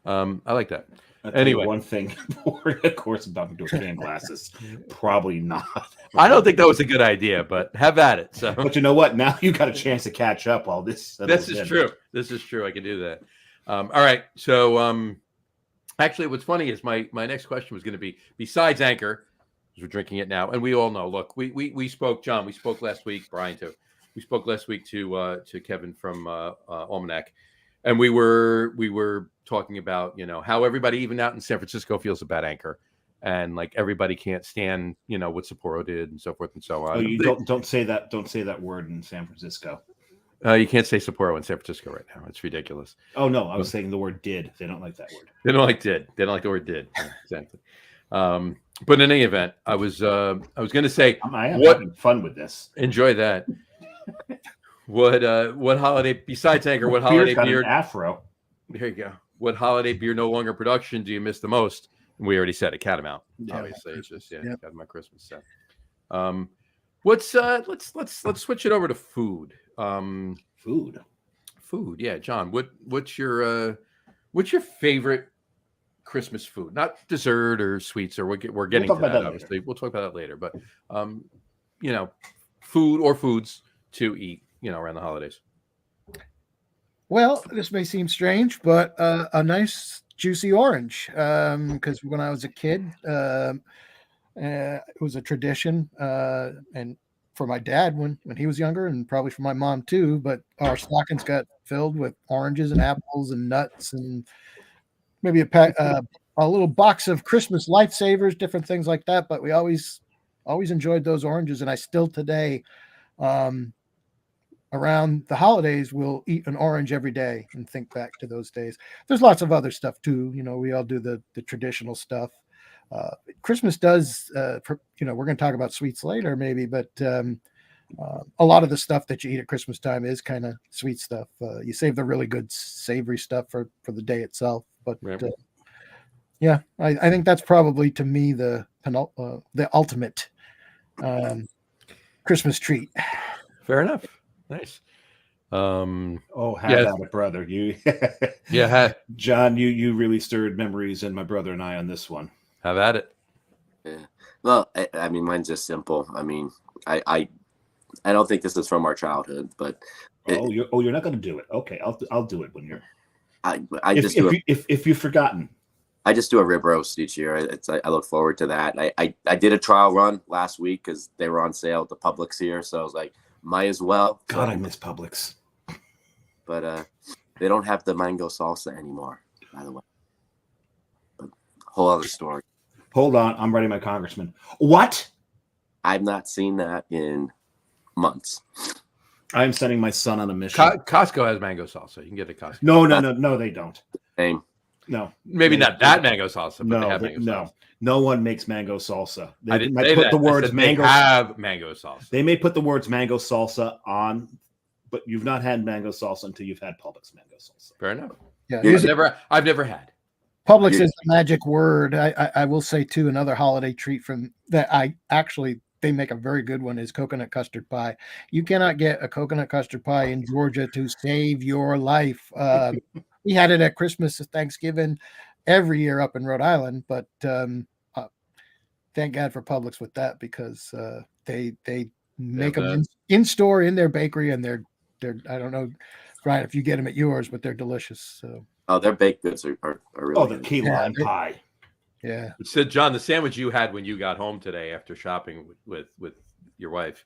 I like that. Anyway, one thing, of course, about doing can glasses, probably not. I don't think that was a good idea, but have at it. So, but you know what? Now you got a chance to catch up. All this. This is true. This is true. I can do that. All right. So, actually, what's funny is my next question was going to be besides Anchor, because we're drinking it now, and we all know. Look, we spoke, John. We spoke last week, Brian too. We spoke last week to Kevin from Almanac. And we were talking about, how everybody, even out in San Francisco, feels about Anchor, and like everybody can't stand, what Sapporo did and so forth and so on. Oh, you don't say that. Don't say that word in San Francisco. You can't say Sapporo in San Francisco right now. It's ridiculous. Oh no, I was saying the word "did." They don't like that word. They don't like "did." They don't like the word "did." Yeah, exactly. But in any event, I was going to say, I am what having fun with this. enjoy that. What holiday besides Anchor? What Beer's holiday got an beer? afro. There you go. What holiday beer no longer production do you miss the most? We already said it, Catamount. Yeah. Obviously, it's just Yep. Catamount Christmas. So, let's switch it over to food. Food. Yeah, John. What's your favorite Christmas food? Not dessert or sweets, or we're getting talk to about that. that Obviously, we'll talk about that later. But food or foods to eat, around the holidays. Well, this may seem strange, but a nice juicy orange. Because when I was a kid, it was a tradition, and for my dad when he was younger, and probably for my mom too. But our stockings got filled with oranges and apples and nuts, and maybe a little box of Christmas lifesavers, different things like that. But we always enjoyed those oranges, and I still today. Around the holidays, we'll eat an orange every day and think back to those days. There's lots of other stuff too. We all do the traditional stuff. Christmas does, we're going to talk about sweets later maybe, but a lot of the stuff that you eat at Christmas time is kind of sweet stuff. You save the really good savory stuff for the day itself. But Right. Yeah, I think that's probably to me the ultimate Christmas treat. Fair enough. Nice. Have yes. at it, brother. You, Yeah, John, you really stirred memories in my brother and I on this one. have at it. Yeah. Well, I mean, mine's just simple. I mean, I don't think this is from our childhood, but you're not going to do it. Okay, I'll do it when you're. If you've forgotten. I just do a rib roast each year. I look forward to that. I did a trial run last week because they were on sale at the Publix here, so I was like, might as well. God, I miss Publix. But they don't have the mango salsa anymore, by the way. But whole other story. Hold on, I'm writing my congressman. What? I've not seen that in months. I'm sending my son on a mission. Costco has mango salsa. You can get it at Costco. No, they don't. Same. No, maybe not that mango salsa, but they have mango no. salsa. No one makes mango salsa. I didn't might say put that. the words mango. They have mango salsa. They may put the words mango salsa on, but you've not had mango salsa until you've had Publix mango salsa. Fair enough. Yeah, I've never had. Publix is the magic word. I will say too, another holiday treat from that they make a very good one is coconut custard pie. You cannot get a coconut custard pie in Georgia to save your life. We had it at Christmas, Thanksgiving, every year up in Rhode Island, but thank God for Publix with that because they make them in store in their bakery, and they're I don't know, Brian, if you get them at yours, but they're delicious. So. Oh, their baked goods are really the good. key lime pie. Yeah. So, John, the sandwich you had when you got home today after shopping with your wife.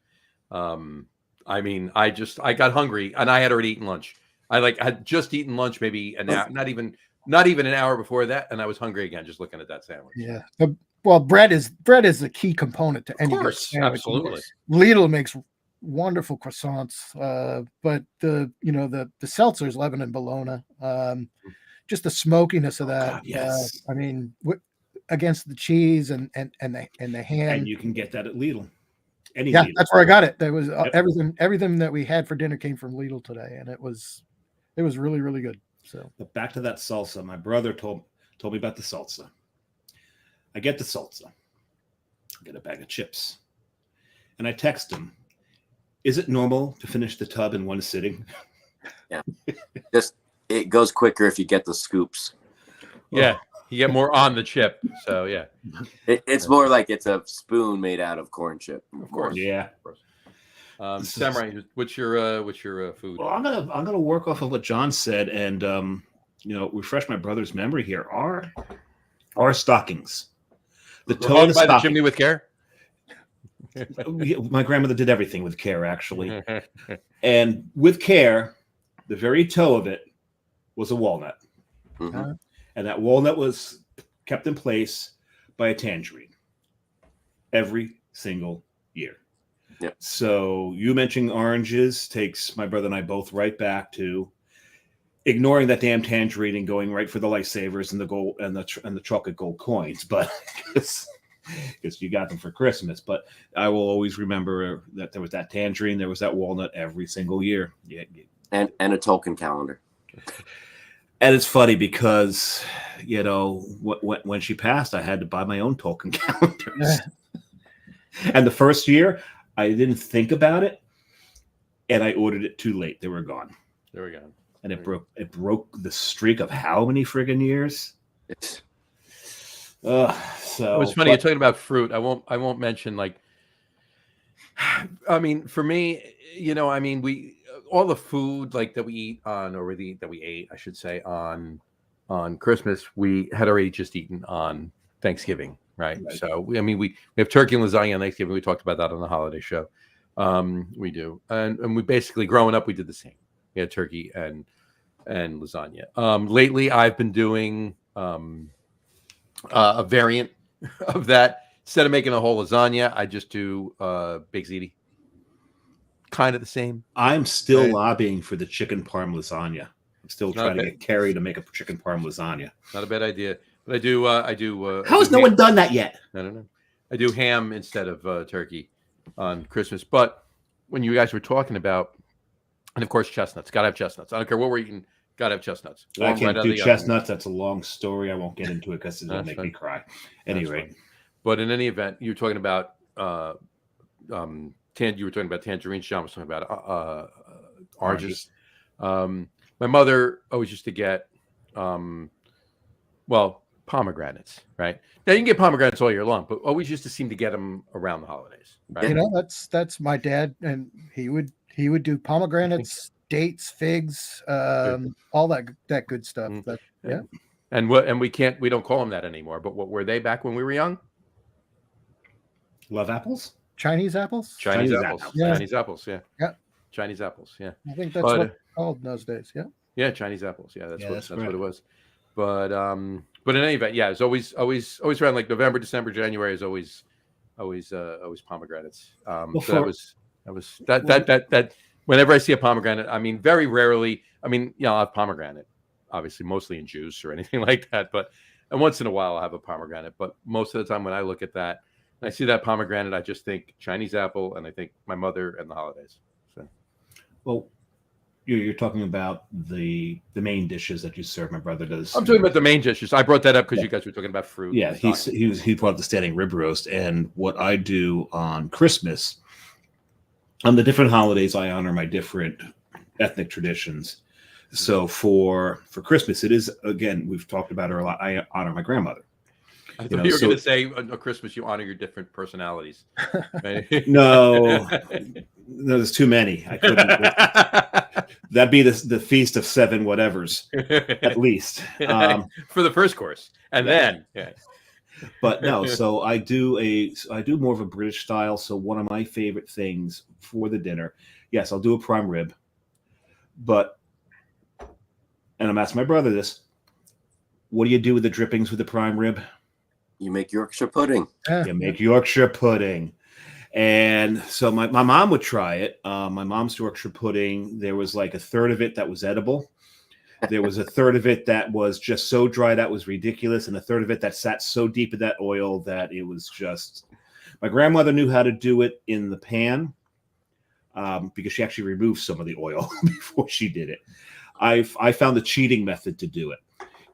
I mean, I got hungry and I had already eaten lunch. I had just eaten lunch, maybe an hour, not even an hour before that, and I was hungry again just looking at that sandwich. Yeah. Well, bread is the key component to any good sandwich. Absolutely. Lidl makes wonderful croissants, but the seltzers, Lebanon Bologna, just the smokiness of that. God, yes. I mean, against the cheese and the ham. And you can get that at Lidl. Lidl. That's where I got it. There was everything that we had for dinner came from Lidl today, and it was really, really good. So, but back to that salsa. My brother told me about the salsa. I get the salsa. I get a bag of chips, and I text him. Is it normal to finish the tub in one sitting? Yeah, it goes quicker if you get the scoops. Yeah, you get more on the chip. So yeah, it's more like it's a spoon made out of corn chip. Of course, yeah. Of course. Samurai, what's your food? Well, I'm gonna work off of what John said and refresh my brother's memory here. Our stockings, the toe of the by stocking. the chimney with care. My grandmother did everything with care, actually, and with care, the very toe of it was a walnut, Mm-hmm. and that walnut was kept in place by a tangerine every single year. Yep. So you mentioning oranges takes my brother and I both right back to ignoring that damn tangerine and going right for the lifesavers and the gold and the chocolate gold coins. But because you got them for Christmas. But I will always remember that there was that tangerine, there was that walnut every single year. Yeah, And a Tolkien calendar. and it's funny because when she passed, I had to buy my own Tolkien calendars. And the first year, I didn't think about it, and I ordered it too late. They were gone. There we go. And it broke the streak of how many friggin' years? So it's funny, you're talking about fruit. I won't mention, like, I mean, for me, we all the food like that we eat on, or that we ate, I should say, on Christmas, we had already just eaten on Thanksgiving, right? So we have turkey and latsagne on Thanksgiving. We talked about that on the holiday show. We do, and we basically, growing up, we did the same. We had turkey and lasagna. Lately, I've been doing a variant of that. Instead of making a whole lasagna, I just do baked ziti. Kind of the same. I'm still lobbying for the chicken parm lasagna. I'm still trying to get Carrie to make a chicken parm lasagna. Not a bad idea, but I do. How has no one done that yet? I don't know. I do ham instead of turkey on Christmas. But when you guys were talking about, and of course chestnuts, gotta have chestnuts. I don't care what we're eating, gotta have chestnuts. I can't do chestnuts. That's a long story. I won't get into it because it'll make me cry. Anyway, but in any event, you were talking about you were talking about tangerines. John was talking about oranges. My mother always used to get pomegranates, right? Now you can get pomegranates all year long, but always used to seem to get them around the holidays, right? That's my dad, and he would do pomegranates, dates, figs, all that good stuff. And we don't call them that anymore. But what were they back when we were young? Love apples? Chinese apples? Chinese apples. Yeah. Chinese apples, yeah. Yeah. Chinese apples, yeah. I think that's what it's called in those days, yeah. Yeah, Chinese apples. Yeah, that's what it was. But in any event, yeah, it's always around like November, December, January is always pomegranates. So that whenever I see a pomegranate, I mean, very rarely, I'll have pomegranate, obviously, mostly in juice or anything like that. And once in a while I'll have a pomegranate. But most of the time when I look at that, and I see that pomegranate, I just think Chinese apple, and I think my mother and the holidays. So, well, you're talking about the main dishes that you serve. My brother does. I'm talking about the main dishes. I brought that up because you guys were talking about fruit. Yeah, he brought up the standing rib roast, and what I do on Christmas, on the different holidays, I honor my different ethnic traditions. So for Christmas, it is, again, we've talked about her a lot. I honor my grandmother. I thought you were going to say on Christmas you honor your different personalities. Right? No, there's too many. I couldn't. That'd be the feast of seven whatevers, at least. For the first course, and then. But no, so I do more of a British style. So one of my favorite things for the dinner, yes, I'll do a prime rib, and I'm asking my brother this: what do you do with the drippings with the prime rib? You make Yorkshire pudding. You make Yorkshire pudding. And so my mom would try it. My mom's Yorkshire pudding, there was like a third of it that was edible. There was a third of it that was just so dry that was ridiculous. And a third of it that sat so deep in that oil that it was just... My grandmother knew how to do it in the pan because she actually removed some of the oil before she did it. I found the cheating method to do it.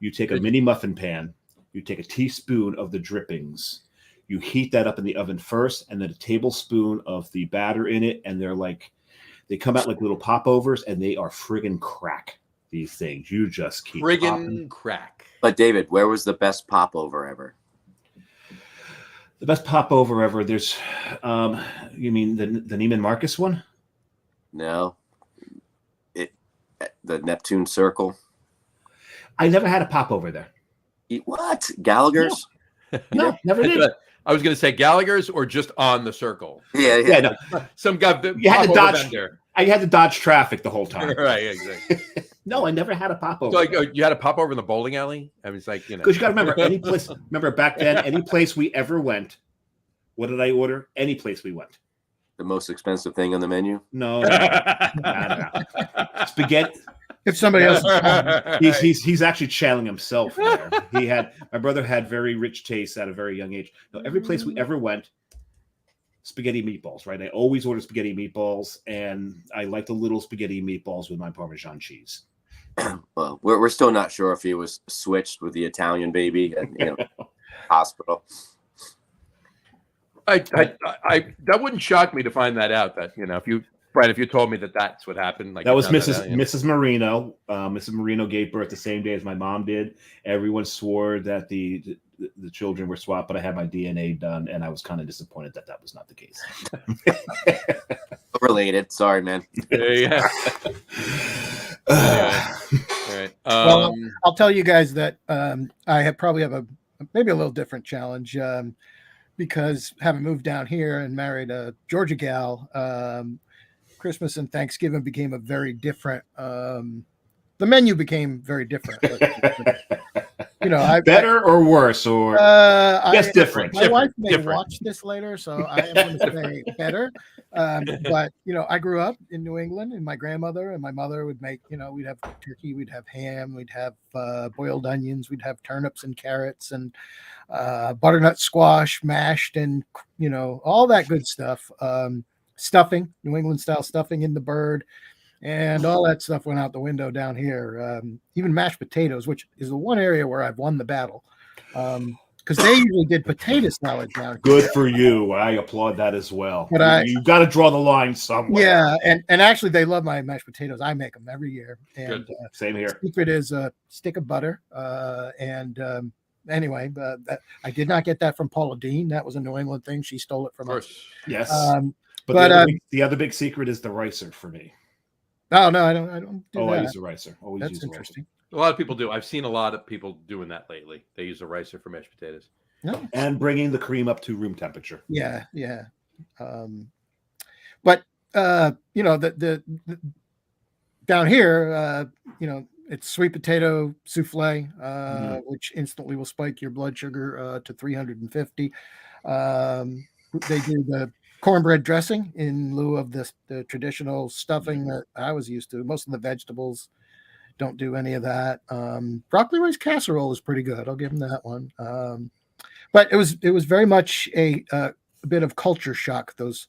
You take a mini muffin pan, you take a teaspoon of the drippings, you heat that up in the oven first, and then a tablespoon of the batter in it, and they come out like little popovers, and they are friggin' crack, these things. You just keep friggin' crack. But David, where was the best popover ever? The best popover ever, there's, you mean the Neiman Marcus one? No. The Neptune Circle? I never had a popover there. What? Gallagher's? No, never did. I was going to say Gallagher's or just on the circle. Yeah. No. Some guy. You had to dodge. I had to dodge traffic the whole time. Right, exactly. No, I never had a popover. So, like, you had a popover in the bowling alley? I was like, because you got to remember, any place. Remember back then, any place we ever went, what did I order? Any place we went. The most expensive thing on the menu? No. Spaghetti. If somebody else is He's actually channeling himself there. My brother had very rich tastes at a very young age. Every place we ever went, spaghetti meatballs, right? I always order spaghetti meatballs, and I like the little spaghetti meatballs with my Parmesan cheese. Well, we're still not sure if he was switched with the Italian baby and hospital. I that wouldn't shock me to find that out. That if you told me that that's what happened, like that was Mrs. Marino. Mrs. Marino gave birth the same day as my mom did. Everyone swore that the children were swapped, but I had my DNA done, and I was kind of disappointed that was not the case. Related. Sorry, man. Yeah. All right. Well, I'll tell you guys that I probably have maybe a little different challenge because having moved down here and married a Georgia gal, Christmas and Thanksgiving became a very different. The menu became very different. Better or worse, or just different. My wife may watch this later, so I am going to say better. But I grew up in New England, and my grandmother and my mother would make. We'd have turkey, we'd have ham, we'd have boiled onions, we'd have turnips and carrots and butternut squash mashed, and all that good stuff. Stuffing, New England style stuffing in the bird. And all that stuff went out the window down here. Even mashed potatoes, which is the one area where I've won the battle. Because they usually did potato salad down here. Good for you. I applaud that as well. But you've got to draw the line somewhere. Yeah, and actually they love my mashed potatoes. I make them every year. And same here. The secret is a stick of butter. Anyway, I did not get that from Paula Dean. That was a New England thing. She stole it from us. Yes. But the other big secret is the ricer for me. Oh no, I don't do that. I use the ricer. Always That's use interesting. A lot of people do. I've seen a lot of people doing that lately. They use a ricer for mashed potatoes. No. And bringing the cream up to room temperature. Yeah. But the down here, it's sweet potato souffle, which instantly will spike your blood sugar to 350. They do the cornbread dressing in lieu of the traditional stuffing that I was used to. Most of the vegetables don't do any of that. Broccoli rice casserole is pretty good. I'll give them that one. But it was very much a bit of culture shock those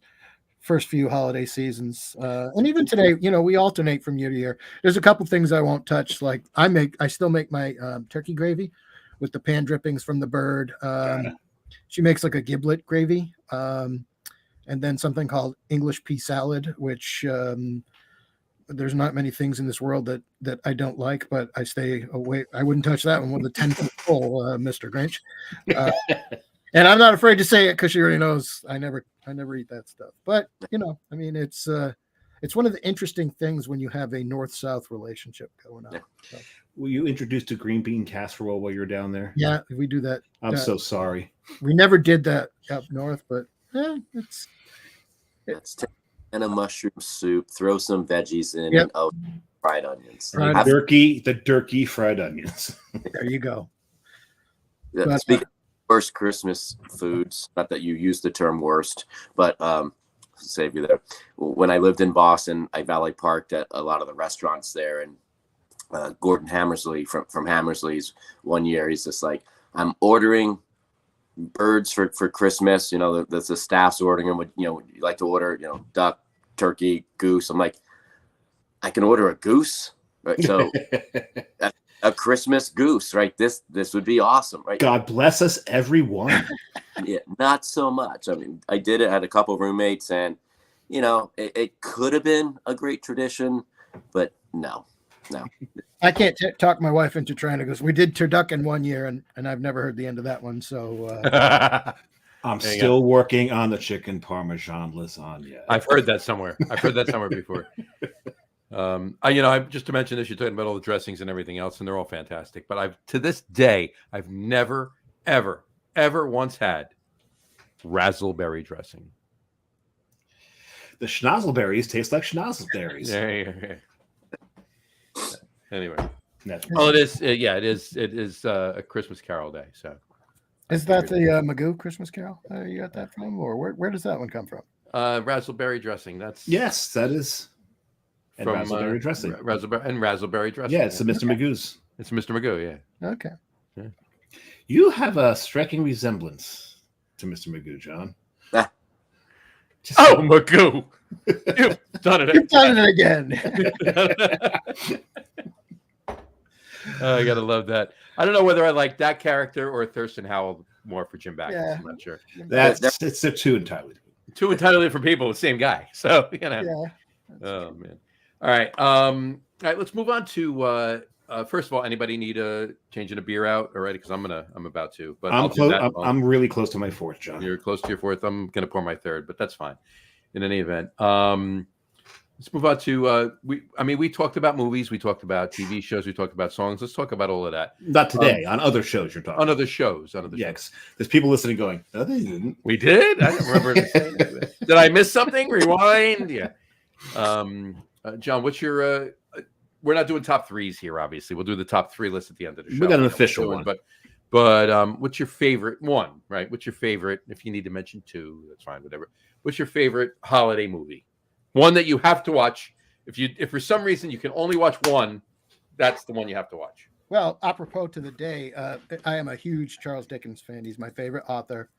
first few holiday seasons. And even today, we alternate from year to year. There's a couple things I won't touch. Like I still make my turkey gravy with the pan drippings from the bird. She makes like a giblet gravy. And then something called English pea salad, which there's not many things in this world that I don't like, but I stay away. I wouldn't touch that one with a 10-foot pole, Mr. Grinch. And I'm not afraid to say it because she already knows I never eat that stuff. But it's one of the interesting things when you have a north-south relationship going on. So. Were you introduced to green bean casserole while you're down there? Yeah, we do that. I'm so sorry. We never did that up north, but it's and a mushroom soup. Throw some veggies in. Yep. And fried onions. The turkey fried onions. There you go. Speaking of worst Christmas foods, not that you use the term worst, but save you there. When I lived in Boston, I valet parked at a lot of the restaurants there, and Gordon Hammersley from Hammersley's one year, he's just like, I'm ordering birds for Christmas. The staff's ordering them. You like to order, duck, turkey, goose. I'm like, I can order a goose, right? So a Christmas goose, right? This would be awesome, right? God bless us, everyone. Yeah, not so much. I mean, I did it. I had a couple of roommates, and it could have been a great tradition, but no. I can't talk my wife into trying to go. We did turducken one year, and I've never heard the end of that one. So I'm still working on the chicken parmesan lasagna. I've heard that somewhere. Before. I just to mention this, you're talking about all the dressings and everything else, and they're all fantastic. But to this day, I've never, ever once had razzleberry dressing. The schnozzleberries taste like schnozzleberries. Yeah. Anyway, well, it is. It is a Christmas Carol day. So, is that the Magoo Christmas Carol? You got that from, or where does that one come from? Razzleberry dressing. Yes, that is And raspberry dressing. Raspberry dressing. Yeah, it's the Mr. Magoo's. It's Mr. Magoo. Yeah. Okay. You have a striking resemblance to Mr. Magoo, John. Ah. Oh, Magoo! You've done it. You've done it again. I gotta love that. I don't know whether I like that character or Thurston Howell more for Jim Backus. Yeah. I'm not sure. It's they're two entirely. Two entirely different people, the same guy. So you know. Yeah. Oh man. All right. All right. Let's move on to. First of all, anybody need a changing a beer out already? Because I'm about to. But I'm close. I'm really close to my fourth, John. You're close to your fourth. I'm gonna pour my third, but that's fine. In any event, let's move on to we talked about movies, we talked about TV shows, we talked about songs. Let's talk about all of that. Not today. On other shows, you're talking. On other shows. Yes. There's people listening going, no, they didn't. We did. I don't remember. Did I miss something? Rewind. Yeah. John, what's your? We're not doing top threes here. Obviously, we'll do the top three list at the end of the show. We got an official one, but what's your favorite one? Right. What's your favorite? If you need to mention two, that's fine. Whatever. What's your favorite holiday movie? One that you have to watch. If for some reason you can only watch one, that's the one you have to watch. Well, apropos to the day, I am a huge Charles Dickens fan. He's my favorite author.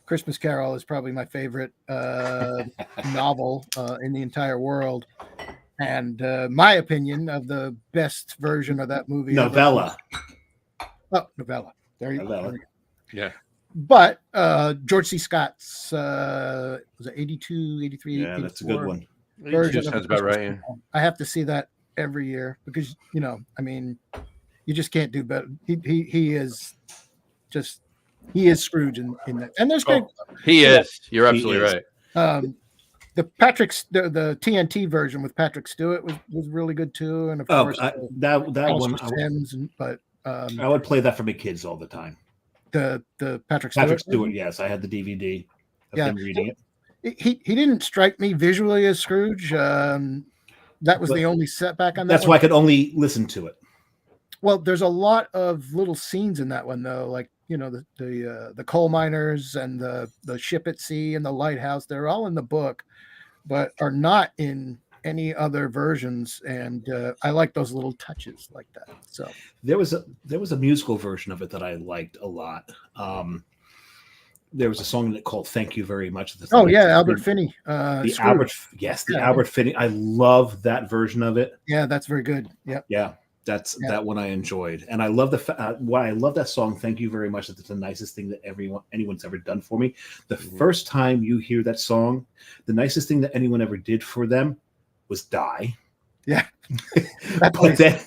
Christmas Carol is probably my favorite novel in the entire world. And my opinion of the best version of that movie. Novella. Novella. There you go. Yeah. But George C. Scott's was it 82, 83, Yeah, 84 that's a good one. version Sounds of about right. Yeah. I have to see that every year because you just can't do better. He is Scrooge in that, and there's great. He is. You're absolutely is. right. The TNT version with Patrick Stewart was really good too, and of course that one. Sims, but I would play that for my kids all the time. The Patrick Stewart. Yes, I had the DVD of Yeah. him reading it. He didn't strike me visually as Scrooge. That was the only setback on that. That's why I could only listen to it. Well, there's a lot of little scenes in that one though, like the coal miners and the ship at sea and the lighthouse. They're all in the book, but are not in any other versions. And I like those little touches like that. So there was a musical version of it that I liked a lot. There was a song called "Thank You Very Much." Albert Finney. Albert Finney. I love that version of it. Yeah, that's very good. Yeah. That one I enjoyed, and I love why I love that song. Thank you very much. That's the nicest thing that anyone's ever done for me. The first time you hear that song, the nicest thing that anyone ever did for them was die. Yeah, but then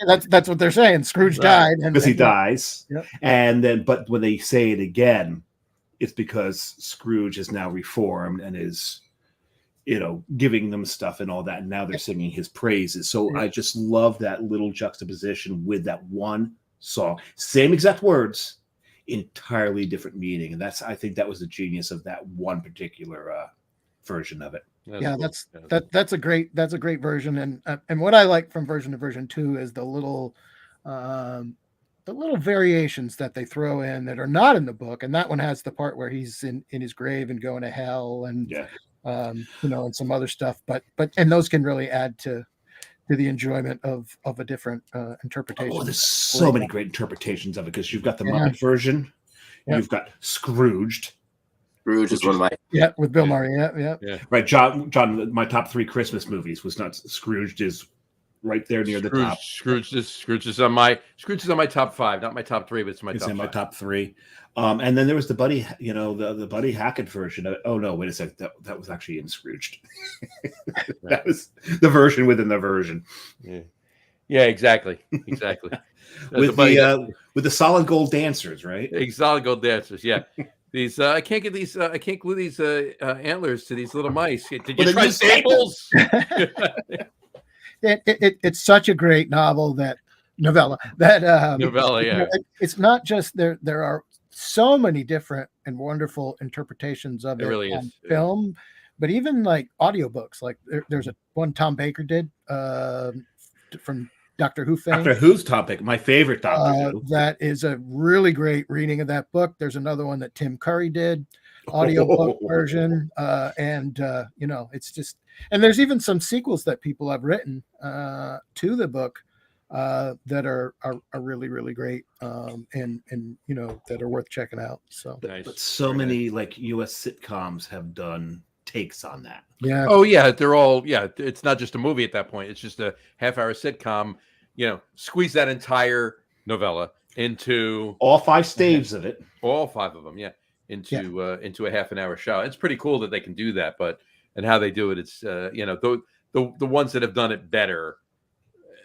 that's what they're saying. Scrooge died because he dies, yep. And then but when they say it again, it's because Scrooge is now reformed and is, giving them stuff and all that. And now they're singing his praises. So I just love that little juxtaposition with that one song. Same exact words, entirely different meaning. And I think that was the genius of that one particular version of it. That's a great version. And what I like from version to version 2 is the little variations that they throw in that are not in the book. And that one has the part where he's in his grave and going to hell and and some other stuff, but those can really add to the enjoyment of a different interpretation. Oh, there's so many great interpretations of it because you've got the Muppet version, you've got Scrooged. Scrooge is one of my with Bill Murray. Yeah. Right, John. My top 3 Christmas movies was not Scrooged is right there near the top. Scrooge is on my top 5, not my top 3, but it's my top 5. My top 3. And then there was the Buddy, the Buddy Hackett version of it. Oh no, wait a sec. That was actually in Scrooged. That was the version within the version. Yeah, exactly. With the solid gold dancers, right? Solid gold dancers, yeah. These I can't glue these antlers to these little mice. Did you try staples? It's such a great novella. Yeah. It's not just there are so many different and wonderful interpretations of it really on is. film, but even like audiobooks. Like there's one Tom Baker did from Doctor Who fame. Doctor Who's topic, my favorite Doctor Who. That is a really great reading of that book. There's another one that Tim Curry did, audiobook version. It's just And there's even some sequels that people have written to the book that are really, really great, and that are worth checking out. So, Nice. But so Very many nice. like U.S. sitcoms have done takes on that. yeah. Oh yeah, they're all it's not just a movie at that point. It's just a half-hour sitcom. Squeeze that entire novella into All 5 staves of it. all 5 of them, into a half an hour show. It's pretty cool that they can do that, and how they do it, it's the ones that have done it better,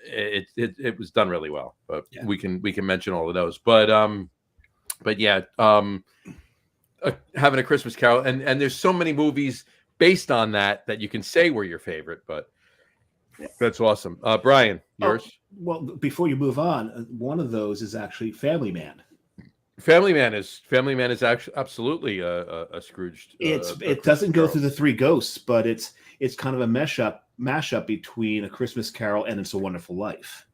it was done really well. But we can mention all of those. But having a Christmas Carol, and there's so many movies based on that you can say were your favorite, but that's awesome. Brian, yours? Well, before you move on, one of those is actually Family Man. Family Man is actually absolutely a Scrooged. It doesn't go through the 3 ghosts, but it's kind of a mashup between A Christmas Carol and It's a Wonderful Life.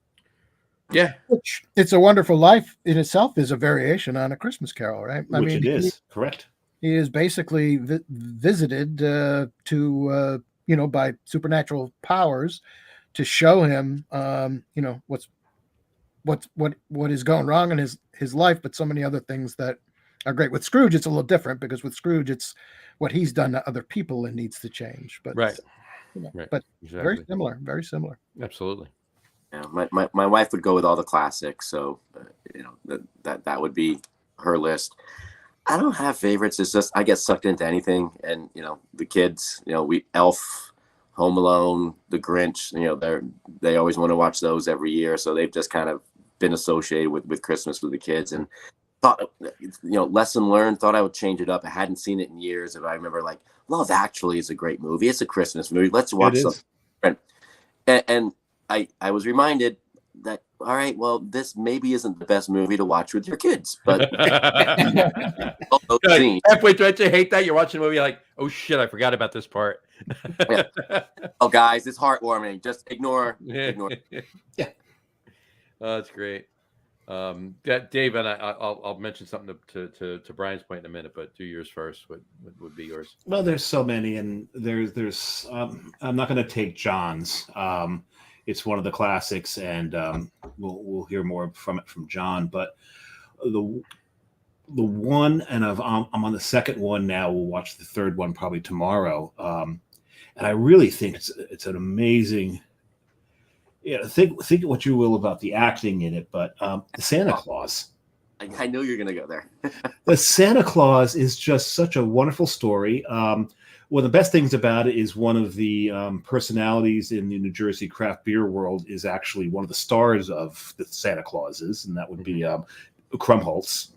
Yeah, Which It's a Wonderful Life in itself is a variation on A Christmas Carol, right? It is, correct. He is basically visited to by supernatural powers to show him what is going wrong in his life, but so many other things that are great. With Scrooge, it's a little different because with Scrooge, it's what he's done to other people and needs to change. But right. But Exactly. very similar. Absolutely. Yeah, my wife would go with all the classics, so that would be her list. I don't have favorites. It's just I get sucked into anything, and the kids, we Elf, Home Alone, The Grinch. They always want to watch those every year, so they've just kind of been associated with Christmas with the kids. And thought, lesson learned. Thought I would change it up. I hadn't seen it in years, and I remember like Love Actually is a great movie. It's a Christmas movie. Let's watch something different. And I was reminded that, all right, well, this maybe isn't the best movie to watch with your kids, but halfway through, I hate that you're watching a movie, you're like, oh shit, I forgot about this part. Oh, guys, it's heartwarming. Just ignore. Yeah. Oh, that's great. Dave, and I'll mention something to Brian's point in a minute, but do yours first. What would be yours? Well, there's so many, and there's I'm not going to take John's. It's one of the classics, and we'll hear more from John. But the one, and I'm on the second one now. We'll watch the third one probably tomorrow. And I really think it's an amazing. Think what you will about the acting in it, but the Santa Claus. I knew you're going to go there. The Santa Claus is just such a wonderful story. One of the best things about it is one of the personalities in the New Jersey craft beer world is actually one of the stars of the Santa Clauses, and that would be Krumholtz.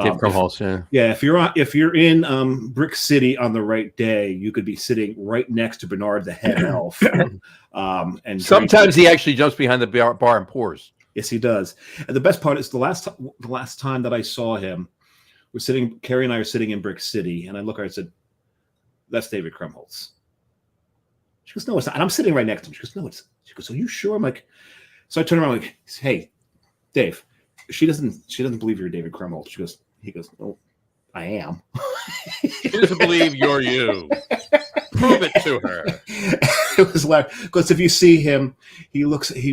Dave Krumholtz, yeah. If you're in Brick City on the right day, you could be sitting right next to Bernard the head elf. And sometimes he actually jumps behind the bar and pours. Yes, he does. And the best part is the last time that I saw him, Carrie and I are sitting in Brick City, and I look at her and said, "That's David Krumholtz." She goes, "No, it's not." And I'm sitting right next to him. She goes, "No, it's." She goes, "Are you sure?" I'm like, so I turn around, like, "Hey, Dave." She doesn't believe you're David Krumholtz. He goes, "Oh, I am." She doesn't believe you're you. Prove it to her. It was like, because if you see him, he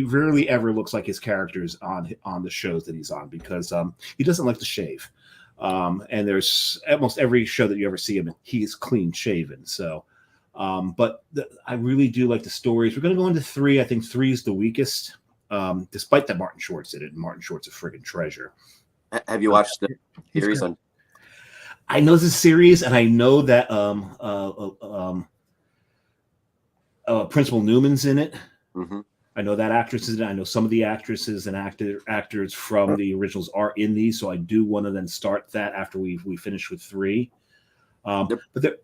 rarely ever looks like his characters on the shows that he's on, because he doesn't like to shave. And there's almost every show that you ever see him in, he is clean shaven. So, but I really do like the stories. We're going to go into 3. I think 3 is the weakest. Despite that Martin Short's in it, and Martin Short's a friggin' treasure. Have you watched the series on? I know the series, and I know that Principal Newman's in it. Mm-hmm. I know that actress is in it. I know some of the actresses and actors from the originals are in these, so I do want to then start that after we finish with 3. But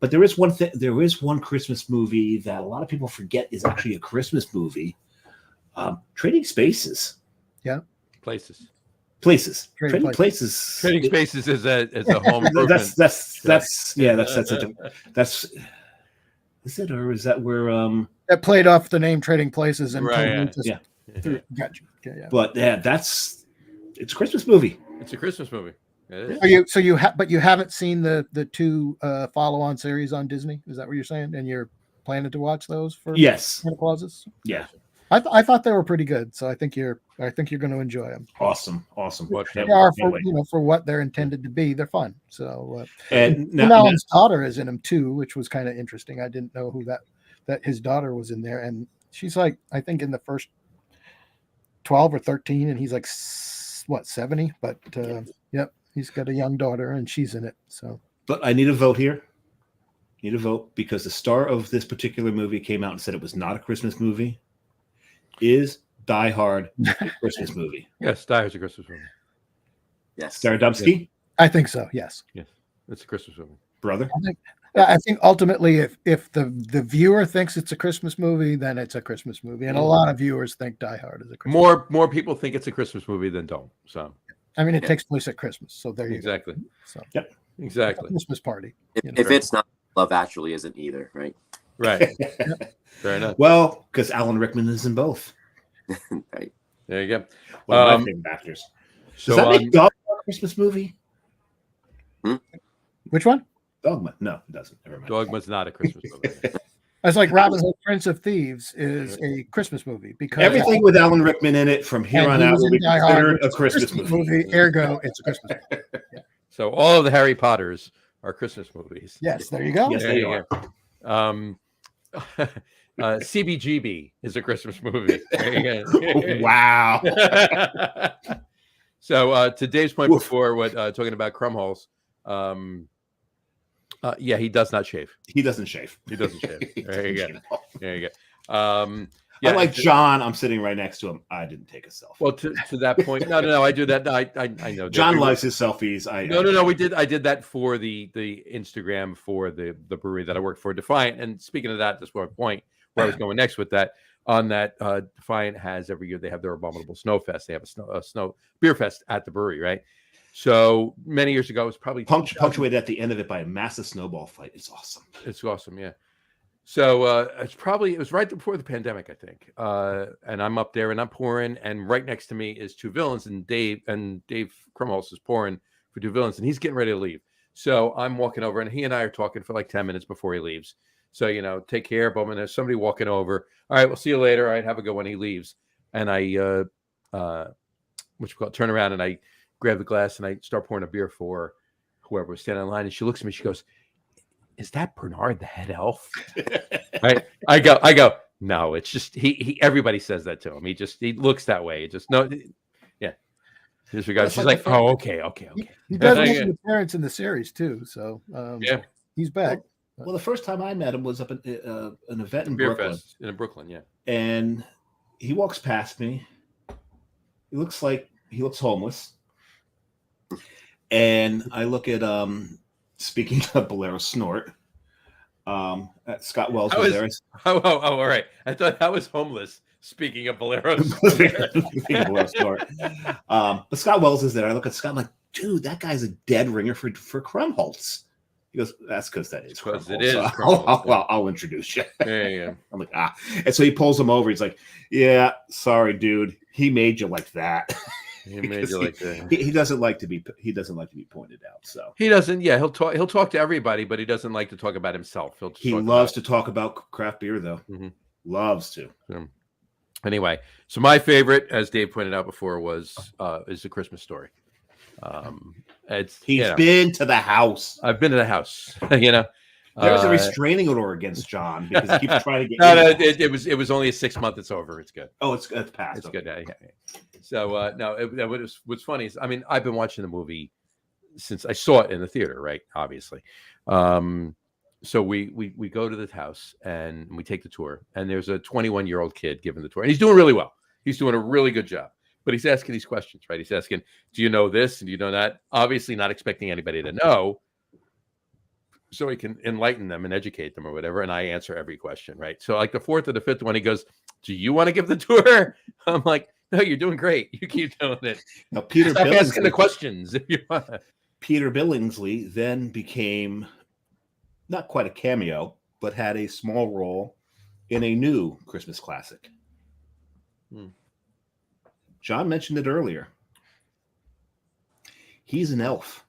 there is one thing. There is one Christmas movie that a lot of people forget is actually a Christmas movie. Trading Spaces. Yeah. Places. Trading Places. Trading Spaces is a home improvement. That's is it, or is that where that played off the name Trading Places and right, yeah. Gotcha. Yeah. But it's a Christmas movie. It's a Christmas movie. It is. But you haven't seen the 2 follow-on series on Disney? Is that what you're saying? And you're planning to watch those for Yes. Santa Clauses? Yeah. I thought they were pretty good, so I think you're going to enjoy them. Awesome. Watch They them. are Can't for wait. for what they're intended to be. They're fun. So And Tim Allen's daughter is in them too, which was kind of interesting. I didn't know who that his daughter was in there, and she's like I think in the first 12 or 13, and he's like what 70. But yep, he's got a young daughter, and she's in it. So, but I need a vote here. Need a vote because the star of this particular movie came out and said it was not a Christmas movie. Is Die Hard a Christmas movie? Yes, Die Hard's a Christmas movie. Yes. Staradumsky, I think so. Yes. Yes, it's a Christmas movie. brother. I think ultimately, if the viewer thinks it's a Christmas movie, then it's a Christmas movie, and a lot of viewers think Die Hard is a Christmas. More people think it's a Christmas movie than don't. So I mean, it takes place at Christmas, so there you exactly, go. So exactly, Christmas party. If it's not, Love Actually isn't either, right? right. Fair enough. Well, because Alan Rickman is in both. Right. There you go. One of my favorite actors. So Does that make Dogma a Christmas movie? Which one? Dogma. No, it doesn't. Never mind. Dogma's not a Christmas movie. It's like Robin Hood, Prince of Thieves is a Christmas movie because Everything with Alan Rickman in it from here and on he out was will in be Die Hard, considered which a is Christmas movie. Ergo, it's a Christmas movie. So all of the Harry Potters are Christmas movies. Yes, there you go. Yes, There they you are. go. CBGB is a Christmas movie. There you go. Wow. So to Dave's point Oof. before, what talking about crumholes, yeah, he does not shave. He doesn't shave. He doesn't shave. There you go. There you go. Yeah, Yeah, like John, I'm sitting right next to him. I didn't take a selfie. well, to that point, no, I do that. No, I know. John We- likes his selfies. No. I did that for the Instagram for the brewery that I worked for, Defiant. And speaking of that, that's one point where I was going next with that. On that, Defiant has every year they have their abominable snow fest. They have a snow beer fest at the brewery, right? So many years ago, it was probably punctuated at the end of it by a massive snowball fight. It's awesome. It's awesome, yeah. So it was right before the pandemic, I think. And I'm up there and I'm pouring, and right next to me is two villains, and Dave Krumholz is pouring for two villains, and he's getting ready to leave. So I'm walking over, and he and I are talking for like 10 minutes before he leaves. So, take care, Bowman. There's somebody walking over. All right, we'll see you later. All right, have a good one. He leaves. And I turn around and I grab the glass and I start pouring a beer for whoever was standing in line. And she looks at me, she goes, "Is that Bernard the head elf?" Right? I go, no, it's just he everybody says that to him. He looks that way. It just yeah. Disregard. She's like, "Oh, okay. He does make an appearance in the series too, so Yeah. he's back. Well, the first time I met him was up at an event in Beer Brooklyn. fest in Brooklyn, yeah. And he walks past me. He looks homeless. And I look at speaking of Bolero Snort, Scott Wells was there. Oh, all right. I thought that was homeless. Speaking of Bolero Speaking of Bolero Snort. But Scott Wells is there. I look at Scott, I'm like, dude, that guy's a dead ringer for Krumholtz. He goes, that's because that is because Krumholtz. it is. So I'll introduce you. There you go. I'm like, And so he pulls him over. He's like, yeah, sorry, dude. He made you like that. He made you like that. He doesn't like to be pointed out. So He doesn't. Yeah, he'll talk to everybody, but he doesn't like to talk about himself. He loves to talk about craft beer, though. Mm-hmm. Loves to. Anyway, so my favorite, as Dave pointed out before, is The Christmas Story. He's been to the house. I've been to the house. There's a restraining order against John because he keeps trying to get. No, it was only a 6 month. It's over. It's good. Oh, it's passed. It's good. Yeah. So what's funny is, I mean, I've been watching the movie since I saw it in the theater, right? Obviously. So we go to the house and we take the tour, and there's a 21-year-old kid giving the tour, and he's doing really well. He's doing a really good job. But he's asking these questions, right? He's asking, do you know this and do you know that? Obviously not expecting anybody to know, so he can enlighten them and educate them or whatever. And I answer every question, right? So like the fourth or the fifth one, he goes, do you want to give the tour? I'm like, no, you're doing great. You keep doing it. Now, Stop asking the questions if you want. Peter Billingsley then became not quite a cameo, but had a small role in a new Christmas classic. John mentioned it earlier. He's an elf.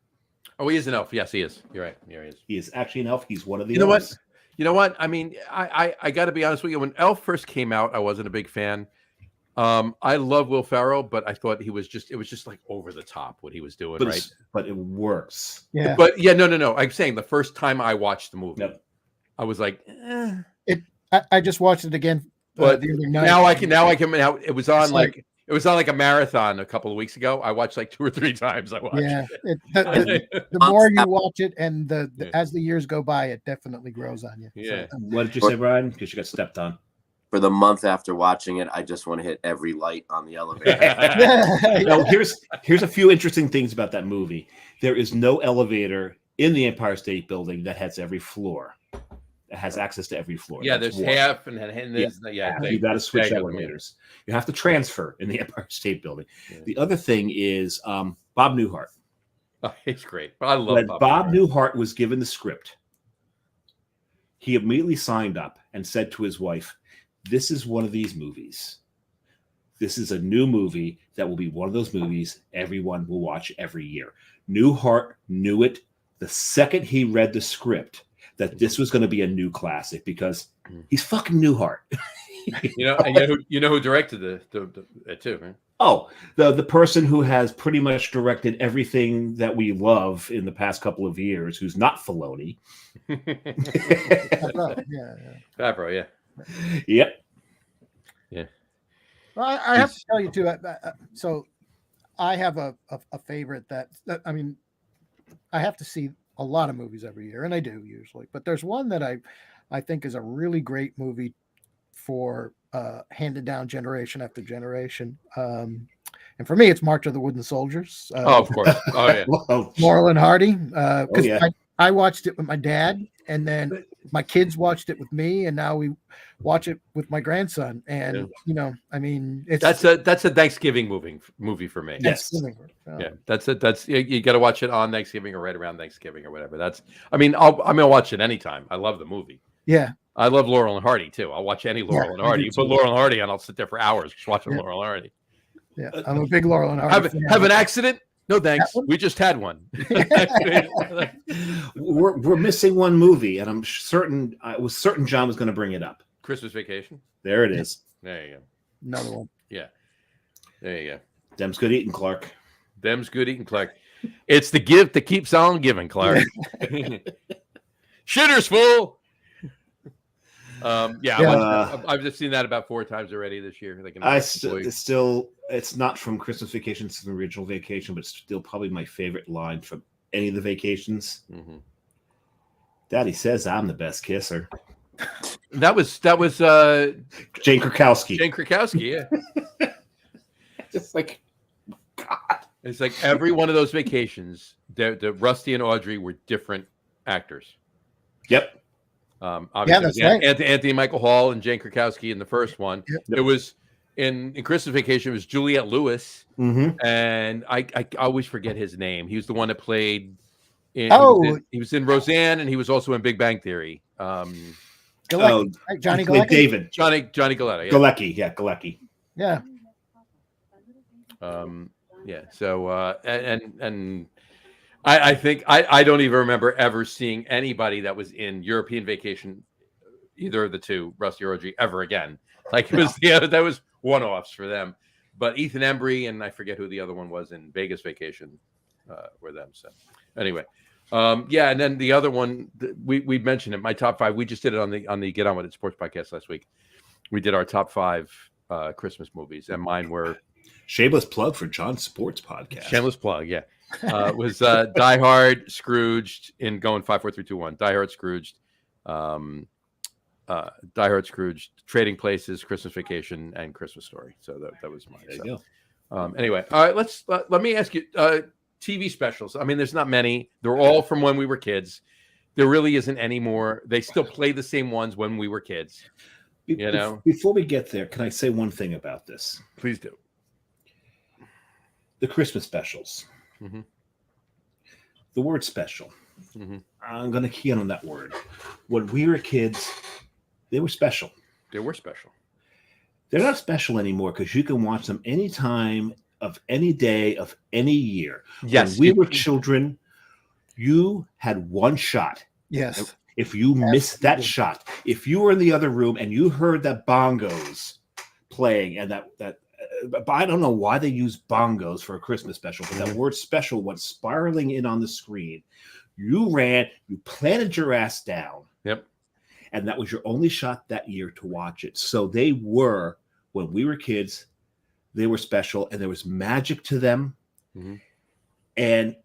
Oh, he is an elf. Yes, he is. You're right. Here he is. He is actually an elf. He's one of the elves. You know what? I mean, I got to be honest with you. When Elf first came out, I wasn't a big fan. I love Will Ferrell, but I thought it was just like over the top what he was doing, But right? but it works. Yeah. But yeah, no. I'm saying the first time I watched the movie, Yep. I was like, I just watched it again but the other night. now I can now it was on It's like it was on like a marathon a couple of weeks ago. I watched like 2 or 3 times. I watched. Yeah, it. the more you watch it, and as the years go by, it definitely grows on you. Yeah. So, What did you say, Brian? Because you got stepped on. For the month after watching it, I just want to hit every light on the elevator. Now, here's a few interesting things about that movie. There is no elevator in the Empire State Building that has every floor. That has access to every floor. Yeah, That's there's one. half and there's You got to switch stagger them. elevators. You have to transfer in the Empire State Building. Yeah. The other thing is Bob Newhart. Oh, he's great. I love When Bob Newhart. Newhart was given the script, he immediately signed up and said to his wife, "This is one of these movies. This is a new movie that will be one of those movies everyone will watch every year." Newhart knew it the second he read the script that this was going to be a new classic because he's fucking Newhart. And you know who directed it too, right? Oh, the person who has pretty much directed everything that we love in the past couple of years, who's not Filoni. yeah. Favreau, yeah. Yep. Well, I have to tell you too. So, I have a favorite that I mean, I have to see a lot of movies every year, and I do usually. But there's one that I think is a really great movie for handed down generation after generation. And for me, it's March of the Wooden Soldiers. Of course. Oh yeah. Well, Laurel and Hardy. Because yeah. I watched it with my dad, and then my kids watched it with me, and now we watch it with my grandson. And I mean, That's a Thanksgiving movie for me. Yes. Yeah, that's you got to watch it on Thanksgiving or right around Thanksgiving or whatever. I'm gonna watch it anytime. I love the movie. Yeah. I love Laurel and Hardy too. I'll watch any Laurel and Hardy. You put Laurel and Hardy on, I'll sit there for hours just watching Laurel and Hardy. Yeah, I'm a big Laurel and Hardy fan. Have an accident? No thanks. We just had one. we're missing one movie, and I was certain John was going to bring it up. Christmas Vacation. There it is. There you go. Another one. Yeah. There you go. Them's good eating, Clark. Them's good eating, Clark. It's the gift that keeps on giving, Clark. Shitter's full. I've just seen that about 4 times already this year. It's not from Christmas Vacation, it's an original Vacation, but it's still probably my favorite line from any of the vacations. Mm-hmm. Daddy says I'm the best kisser. That was Jane Krakowski. Jane Krakowski, yeah. Just like God. It's like every one of those vacations, the Rusty and Audrey were different actors. Yep. Obviously, that's right. Anthony Michael Hall and Jane Krakowski in the first one. Yep. It was in Christmas Vacation. It was Juliette Lewis, and I always forget his name. He was the one that played. He was in Roseanne, and he was also in Big Bang Theory. Johnny David. Johnny Galecki. Yeah. Galecki, yeah, Galecki. Yeah. Yeah. So and I think I don't even remember ever seeing anybody that was in European Vacation, either of the two, Rusty or Audrey, ever again. Like it was that was one-offs for them. But Ethan Embry and I forget who the other one was in Vegas Vacation were them. So anyway, and then the other one we mentioned it. My top 5. We just did it on the Get On With It Sports podcast last week. We did our top 5 Christmas movies, and mine were shameless plug for John's sports podcast. Shameless plug, yeah. Was Die Hard, Scrooged, in going 5, 4, 3, 2, 1. Die Hard, Scrooged, Die Hard, Scrooged, Trading Places, Christmas Vacation, and Christmas Story. So that was mine. There you go. Anyway, all right. Let me ask you. TV specials. I mean, there's not many. They're all from when we were kids. There really isn't any more. They still play the same ones when we were kids. Before we get there, can I say one thing about this? Please do. The Christmas specials. Mm-hmm. The word special. Mm-hmm. I'm going to key in on that word. When we were kids, they were special. They were special. They're not special anymore because you can watch them anytime of any day of any year. Yes. When we were children, you had one shot. Yes. If you missed that Absolutely. shot, if you were in the other room and you heard that bongos playing and that I don't know why they use bongos for a Christmas special, but that word special went spiraling in on the screen. You ran, you planted your ass down. Yep. And that was your only shot that year to watch it. So they were, when we were kids, they were special and there was magic to them. Mm-hmm. And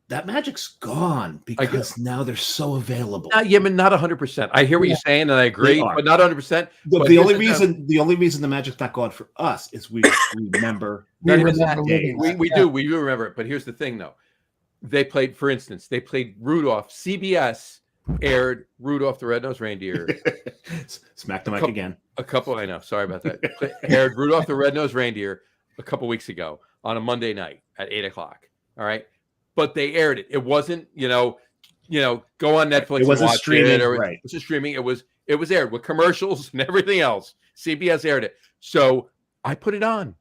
that magic's gone because now they're so available. Yeah, but not 100%. I hear what you're saying, and I agree, but not 100%. The only reason the magic's not gone for us is we remember. We do remember it. But here's the thing, though. They played, for instance, Rudolph. CBS aired Rudolph the Red-Nosed Reindeer. Smack the mic again. I know. Sorry about that. Aired Rudolph the Red-Nosed Reindeer a couple weeks ago on a Monday night at 8:00. All right. But they aired it. It wasn't, go on Netflix. It wasn't and watch streaming, it, right? It was streaming. It was aired with commercials and everything else. CBS aired it, so I put it on.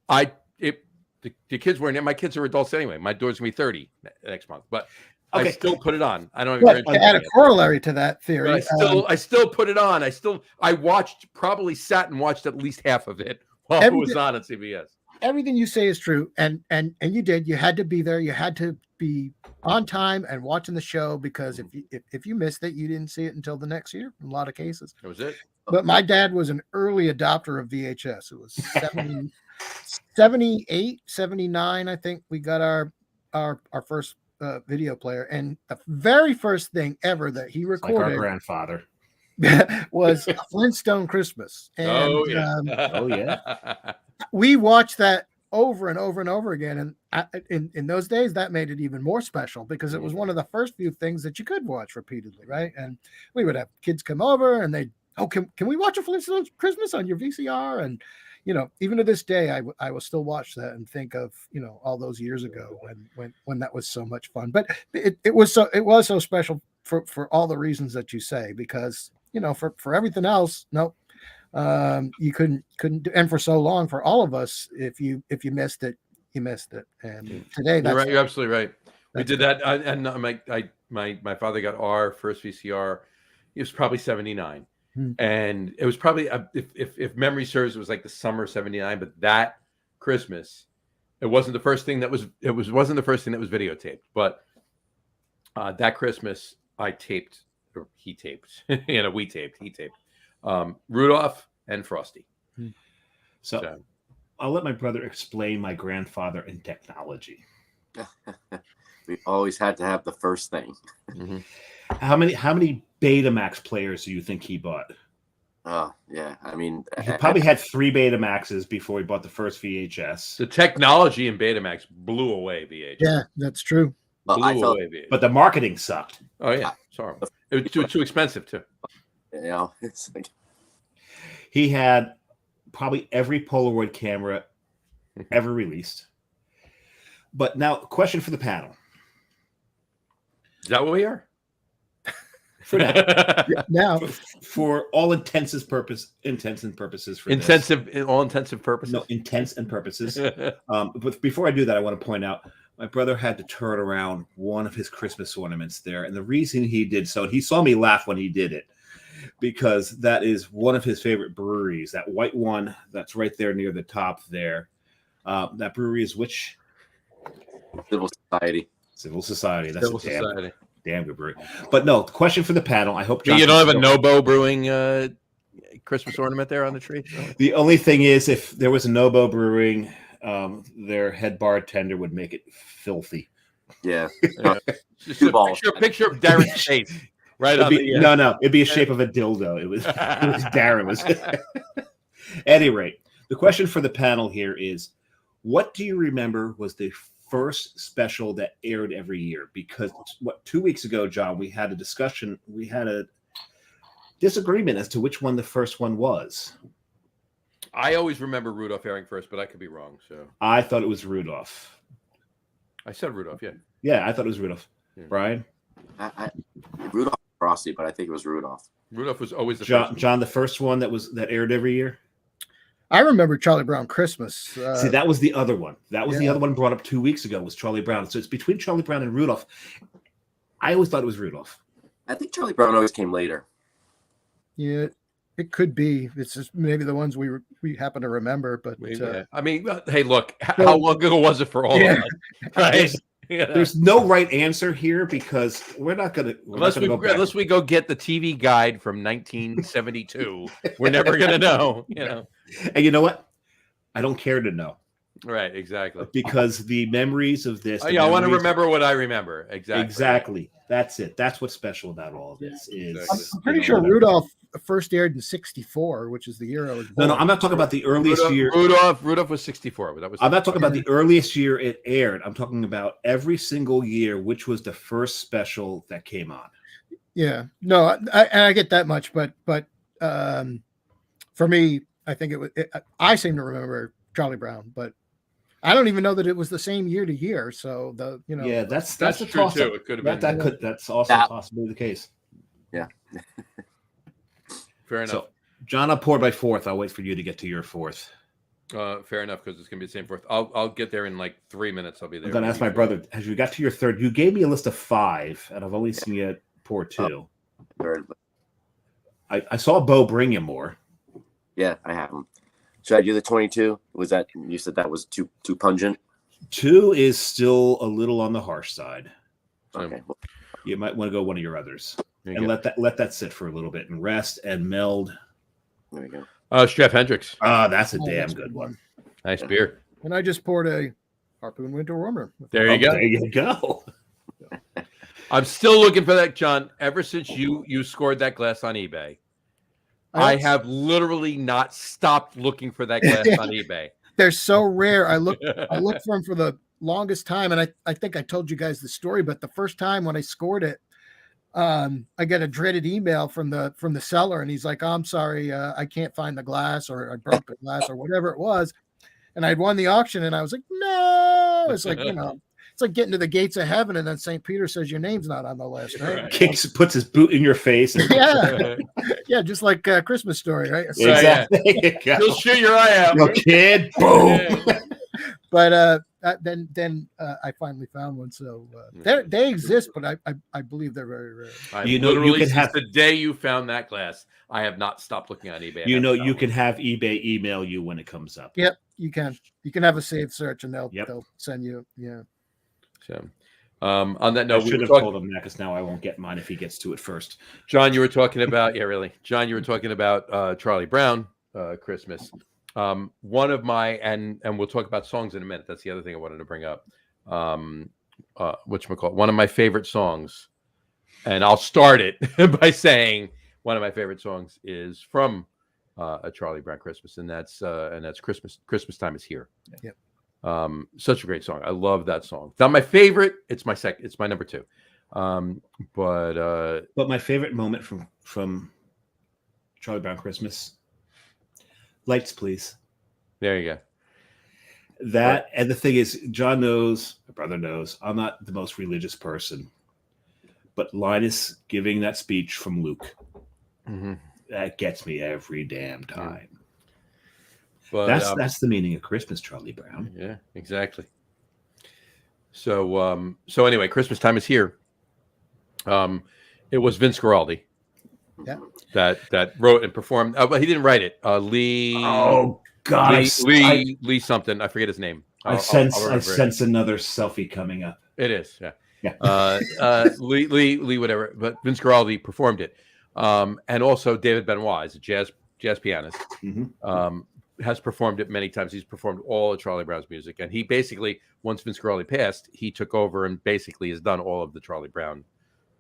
The kids weren't. My kids are adults anyway. My daughter's gonna be 30 next month, but I still put it on. I don't even to add a corollary to that theory. I still put it on. I sat and watched at least half of it while it was on at CBS. Everything you say is true, and you did. You had to be there. You had to be on time and watching the show because if you missed it, you didn't see it until the next year. In a lot of cases, that was it. But my dad was an early adopter of VHS. It was 78, 79. I think we got our first video player, and the very first thing ever that he recorded, like our grandfather, was Flintstone Christmas. And, oh yeah. We watched that over and over and over again, and in those days that made it even more special because it was one of the first few things that you could watch repeatedly, right? And we would have kids come over and they'd, can we watch a Flintstones Christmas on your VCR? And even to this day, I will still watch that and think of all those years ago when that was so much fun. But it was so special for all the reasons that you say, because for everything else, nope. You couldn't do, and for so long for all of us, if you missed it, you missed it. And today, you're right. You're absolutely right. We did that, and my father got our first VCR. It was probably 79, and it was probably if memory serves, it was like the summer of 79. But that Christmas, it wasn't the first thing that was videotaped. But that Christmas, I taped, or he taped, we taped, he taped. Rudolph and Frosty. So I'll let my brother explain my grandfather and technology. We always had to have the first thing. Mm-hmm. How many Betamax players do you think he bought? Oh yeah, I mean, he probably had 3 Betamaxes before he bought the first VHS. The technology in Betamax blew away VHS. Yeah, that's true. But the marketing sucked. Oh yeah, sorry, it was too expensive too. It's like he had probably every Polaroid camera ever released. But now, question for the panel. Is that what we are? For now. Now, for all intents and purposes. For all intensive purposes. No, intents and purposes. But before I do that, I want to point out my brother had to turn around one of his Christmas ornaments there, and the reason he did so, and he saw me laugh when he did it, because that is one of his favorite breweries. That white one that's right there near the top there. That brewery is which? Civil Society. Civil Society. That's Civil Society. Damn good brewery. But no, the question for the panel. I hope you don't have a Nobo Brewing Christmas ornament there on the tree. The only thing is, if there was a Nobo Brewing, their head bartender would make it filthy. Yeah. Just a picture of Darren's face. Right on No, it'd be a shape of a dildo. It was Darren was. At any rate, the question for the panel here is, what do you remember was the first special that aired every year? Because 2 weeks ago, John, we had a discussion. We had a disagreement as to which one the first one was. I always remember Rudolph airing first, but I could be wrong. So I thought it was Rudolph. I said Rudolph, yeah. Yeah, I thought it was Rudolph. Yeah. Brian? Rudolph Frosty, but I think it was Rudolph. Rudolph was always the first one. John, the first one that aired every year? I remember Charlie Brown Christmas. See, that was the other one. That was the other one brought up 2 weeks ago was Charlie Brown. So it's between Charlie Brown and Rudolph. I always thought it was Rudolph. I think Charlie Brown always came later. Yeah, it could be. It's just maybe the ones we happen to remember. But Yeah. I mean, hey, look, how long ago was it for all of us? Right? There's no right answer here because we're not gonna unless we go get the TV guide from 1972. We're never gonna know. And you know what? I don't care to know. Right, exactly. Because the memories of this. I want to remember what I remember. Exactly. That's it. That's what's special about all of this. I'm pretty sure Rudolph first aired in '64, which is the year I was born. No, I'm not talking about the earliest year. Rudolph was 64. I'm not talking about the earliest year it aired. I'm talking about every single year, which was the first special that came on. Yeah. No, I get that much, but for me, I think I seem to remember Charlie Brown, but I don't even know that it was the same year to year. So yeah, that's true too. It could have been that's also possibly the case. Yeah. Fair enough. So, John, I'll pour my fourth. I'll wait for you to get to your fourth. Fair enough, because it's gonna be the same fourth. I'll get there in like 3 minutes. I'll be there. I'm gonna ask my brother. As you got to your third, you gave me a list of 5, and I've only seen you pour 2. I saw Bo bring you more. Yeah, I have them. Should I do the 22? Was that you said that was too pungent? 2 is still a little on the harsh side. Okay. You might want to go one of your others and go. let that sit for a little bit and rest and meld. There we go. Chef Hendricks. That's a damn good one. Nice beer. And I just poured a Harpoon Winter Warmer. There you go. There you go. I'm still looking for that, John. Ever since you scored that glass on eBay, I have literally not stopped looking for that glass on eBay. They're so rare. I looked for them for the longest time, and I think I told you guys the story. But the first time when I scored it, I got a dreaded email from the seller, and he's like, "Oh, I'm sorry, I can't find the glass, or I broke the glass, or whatever it was." And I'd won the auction, and I was like, "No!" It's like it's like getting to the gates of heaven, and then St. Peter says your name's not on the list, right? Puts his boot in your face. Yeah, just like Christmas Story, right? So, exactly. You'll shoot your eye out. No kid. Boom. But then I finally found one. So they exist, but I believe they're very rare. You can have the day you found that glass. I have not stopped looking on eBay. You can have eBay email you when it comes up. Yep, you can. You can have a saved search, and they'll send you. Yeah. So, on that note, I should have told him that because now I won't get mine if he gets to it first. John, you were talking about John, you were talking about Charlie Brown Christmas. One of my and we'll talk about songs in a minute. That's the other thing I wanted to bring up. Whatchamacallit, one of my favorite songs, and I'll start it by saying one of my favorite songs is from a Charlie Brown Christmas, and that's Christmas Time Is Here. Yep. Such a great song. I love that song. Not my favorite. It's my second. It's my number 2. But my favorite moment from Charlie Brown Christmas, Lights Please. There you go. That and the thing is, John knows, my brother knows, I'm not the most religious person, but Linus giving that speech from Luke, that gets me every damn time. But that's the meaning of Christmas, Charlie Brown. Yeah, exactly. So anyway, Christmas Time Is Here. It was Vince Guaraldi. Yeah. That wrote and performed. But he didn't write it. Lee. Oh God, Lee something. I forget his name. I sense another selfie coming up. It is. Yeah. Yeah. Lee, whatever. But Vince Guaraldi performed it. And also David Benoit is a jazz pianist. Has performed it many times. He's performed all of Charlie Brown's music, and he basically, once Vince Guaraldi passed, he took over and basically has done all of the Charlie Brown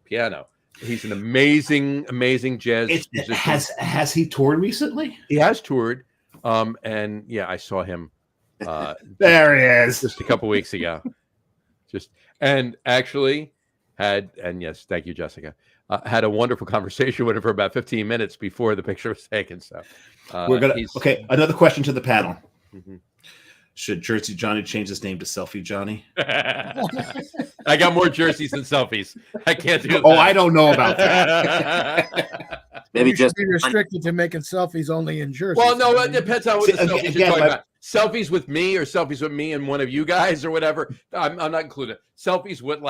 piano. He's an amazing jazz musician. Has he toured recently? He has toured, and yeah, I saw him. There he is, just a couple weeks ago. Yes, thank you, Jessica. Had a wonderful conversation with him for about 15 minutes before the picture was taken. So we're gonna another question to the panel. Should Jersey Johnny change his name to Selfie Johnny? I got more jerseys than selfies. I can't do that. Oh, I don't know about that. Maybe you just be restricted to making selfies only in Jersey. Well, no, it depends on what the selfies you're talking about. Selfies with me or selfies with me and one of you guys or whatever. I'm not included. Selfies with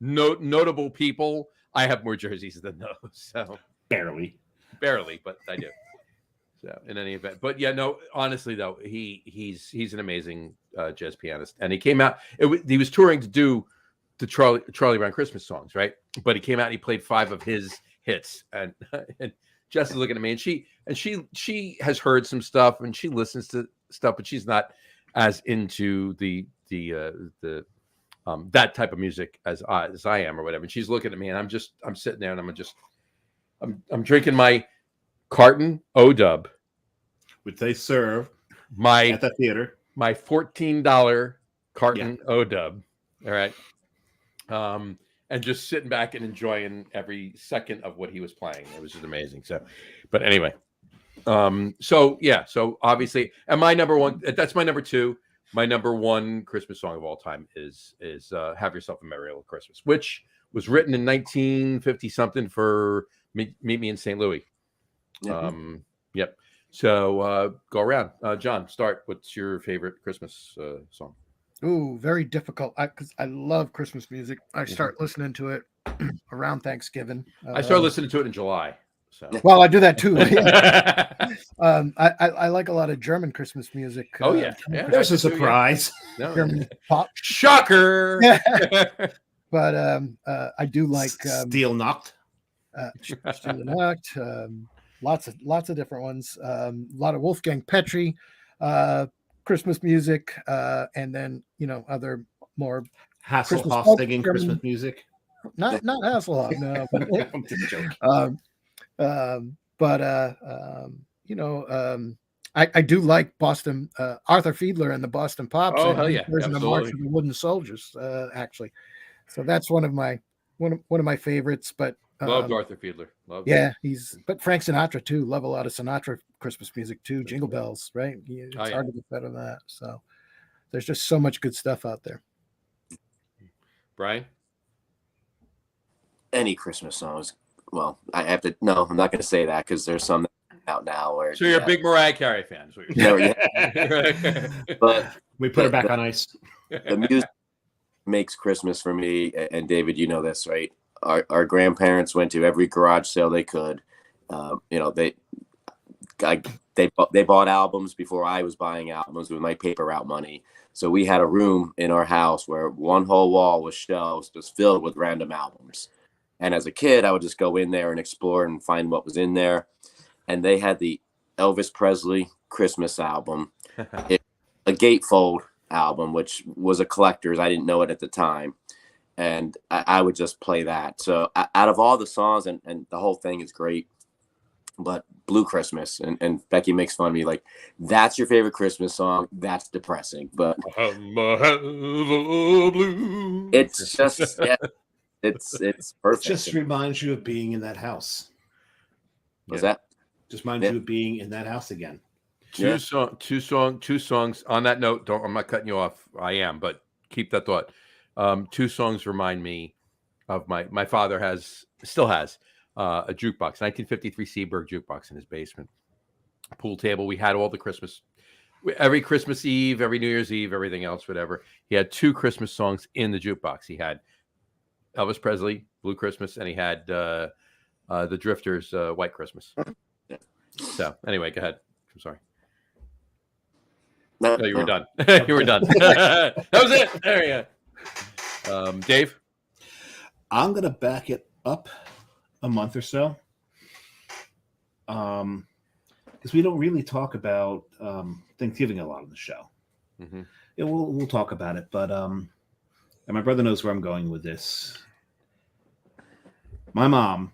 notable people. I have more jerseys than those, so Barely. but I do. So in any event, but yeah, no, honestly though, he's an amazing jazz pianist, and he came out. He was touring to do the Charlie Brown Christmas songs, right? But he came out and he played 5 of his hits, and Jess is looking at me, and she has heard some stuff and she listens to stuff, but she's not as into the that type of music as I am or whatever. And she's looking at me, and I'm sitting there, and I'm drinking my Carton O-Dub, Which they serve my at the theater. my $14 Carton O-Dub. All right. And just sitting back and enjoying every second of what he was playing. It was just amazing. So, but anyway, so obviously, and my number one, that's my number 2. My number 1 Christmas song of all time is "Have Yourself a Merry Little Christmas," which was written in 1950 something for Meet Me in St. Louis. Yep. So go around, John. Start. What's your favorite Christmas song? Ooh, very difficult. Because I love Christmas music. I start listening to it around Thanksgiving. I started listening to it in July. So. Well, I do that too. I like a lot of German Christmas music. Oh yeah, There's a surprise. No. German pop. Shocker. But I do like Steel Knocked. Stille Nacht, lots of different ones. A lot of Wolfgang Petri Christmas music, and then other more Hasselhoff singing German, Christmas music. Not Hasselhoff, no. I'm just joking. I do like Boston Arthur Fiedler and the Boston Pops. Oh hell yeah, version of March of the Wooden Soldiers, actually. So that's one of my favorites. But loved Arthur Fiedler. Yeah, but Frank Sinatra too. Love a lot of Sinatra Christmas music too. Jingle Bells, right? It's hard to get better than that. So there's just so much good stuff out there. Brian? Any Christmas songs. Well, I have to. No, I'm not going to say that because there's some out now where. So you're a big Mariah Carey fan, is what you're saying. But we put her back on ice. The music makes Christmas for me, and David, you know this, right? Our grandparents went to every garage sale they could. They bought albums before I was buying albums with my paper route money. So we had a room in our house where one whole wall was shelves just filled with random albums. And as a kid, I would just go in there and explore and find what was in there. And they had the Elvis Presley Christmas album, a gatefold album, which was a collector's. I didn't know it at the time. And I would just play that. So out of all the songs, and the whole thing is great, but Blue Christmas, and Becky makes fun of me, like, that's your favorite Christmas song. That's depressing. But it's just, it's perfect. It just reminds you of being in that house. Was that? Just reminds you of being in that house again. Two songs. On that note, I'm not cutting you off. I am, but keep that thought. 2 songs remind me of my father still has a jukebox, 1953 Seaberg jukebox in his basement. Pool table. We had all the every Christmas Eve, every New Year's Eve, everything else, whatever. He had 2 Christmas songs in the jukebox. He had Elvis Presley, Blue Christmas, and he had the Drifters, White Christmas. So anyway, go ahead. I'm sorry. No, you were done. You were done. That was it. There you go. Dave? I'm going to back it up a month or so. Because we don't really talk about Thanksgiving a lot on the show. Mm-hmm. Yeah, we'll talk about it. But and my brother knows where I'm going with this. My mom,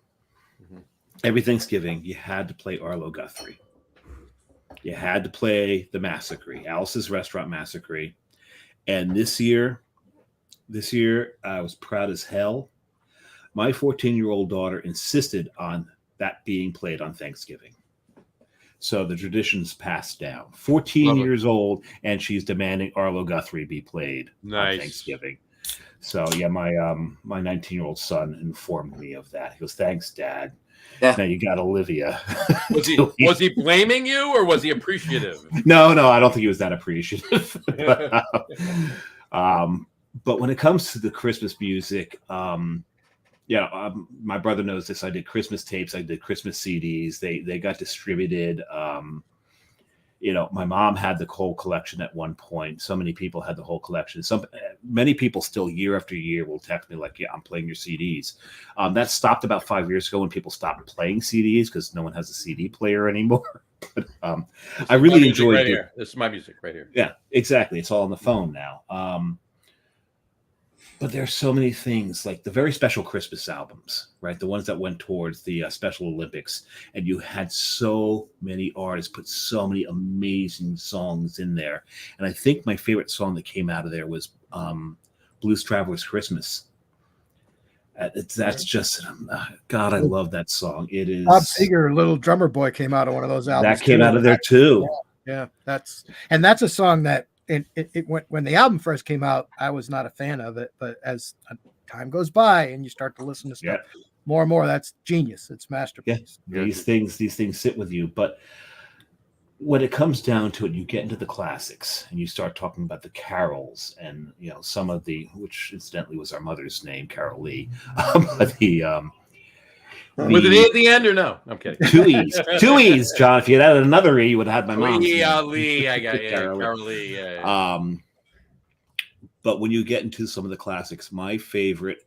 every Thanksgiving, you had to play Arlo Guthrie. You had to play the Massacre, Alice's Restaurant Massacre. And this year, I was proud as hell. My 14-year-old daughter insisted on that being played on Thanksgiving. So the tradition's passed down. 14 years old, and she's demanding Arlo Guthrie be played on Thanksgiving. So yeah, my 19-year-old son informed me of that. He goes, "Thanks, Dad." Yeah. Now you got Olivia. Was he blaming you, or was he appreciative? No, I don't think he was that appreciative. But when it comes to the Christmas music, Yeah, my brother knows this. I did Christmas tapes. I did Christmas CDs. They got distributed. My mom had the whole collection at one point. So many people had the whole collection. Many people still year after year will text me like, "Yeah, I'm playing your CDs." That stopped about 5 years ago when people stopped playing CDs because no one has a CD player anymore. But I really enjoyed right here. This is my music right here. Yeah, exactly. It's all on the phone now. But there's so many things, like the very special Christmas albums, right? The ones that went towards the Special Olympics. And you had so many artists put so many amazing songs in there. And I think my favorite song that came out of there was Blues Traveler's Christmas. That's just, God, I love that song. It is. Bob Seger, Little Drummer Boy, came out of one of those albums. That came out of there too. Yeah, that's a song that when the album first came out, I was not a fan of it, but as time goes by and you start to listen to stuff more and more, that's genius. It's masterpiece. Yeah, these things sit with you. But when it comes down to it, you get into the classics and you start talking about the carols and some of which incidentally was our mother's name, Carol Lee. With an E at the end or no? I'm kidding. Two E's, John. If you had added another E, you would have had my mom's name. Lee, I got Carol Lee. Yeah. But when you get into some of the classics, my favorite,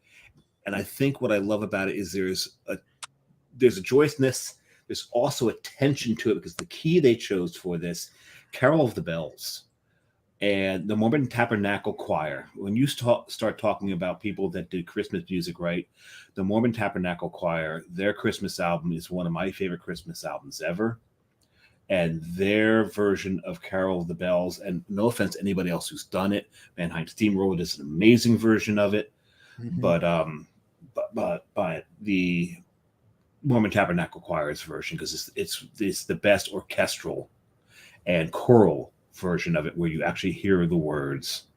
and I think what I love about it is there's a joyousness. There's also a tension to it because the key they chose for this, Carol of the Bells, and the Mormon Tabernacle Choir. When you start talking about people that did Christmas music, right? The Mormon Tabernacle Choir, their Christmas album is one of my favorite Christmas albums ever. And their version of Carol of the Bells, and no offense to anybody else who's done it, Mannheim Steamroller does an amazing version of it. Mm-hmm. But the Mormon Tabernacle Choir's version, because it's the best orchestral and choral version of it where you actually hear the words.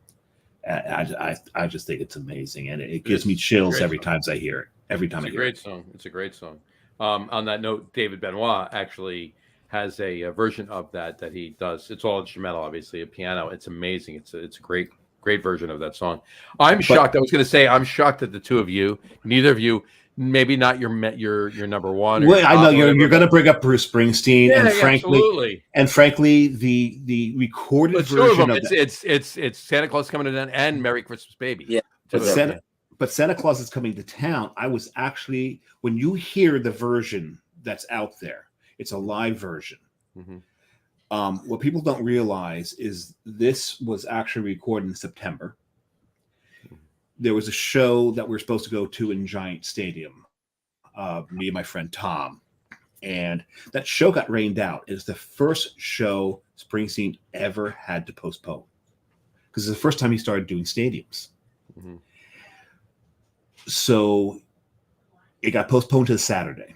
I just think it's amazing, and it gives me chills every time I hear it. It's a great song. On that note, David Benoit actually has a version of that he does. It's all instrumental, obviously, a piano. It's amazing. It's a great version of that song. I'm shocked. I was going to say I'm shocked that the two of you, neither of you, maybe not your number one. Well, I know you're going to bring up Bruce Springsteen, and frankly, the recorded version of it's Santa Claus Coming to Town and Merry Christmas Baby. Yeah, but Santa Claus is Coming to Town. I was actually, when you hear the version that's out there, it's a live version. Mm-hmm. What people don't realize is this was actually recorded in September. There was a show that we were supposed to go to in Giant Stadium, me and my friend Tom, and that show got rained out. It's the first show Springsteen ever had to postpone because it's the first time he started doing stadiums. Mm-hmm. So it got postponed to Saturday.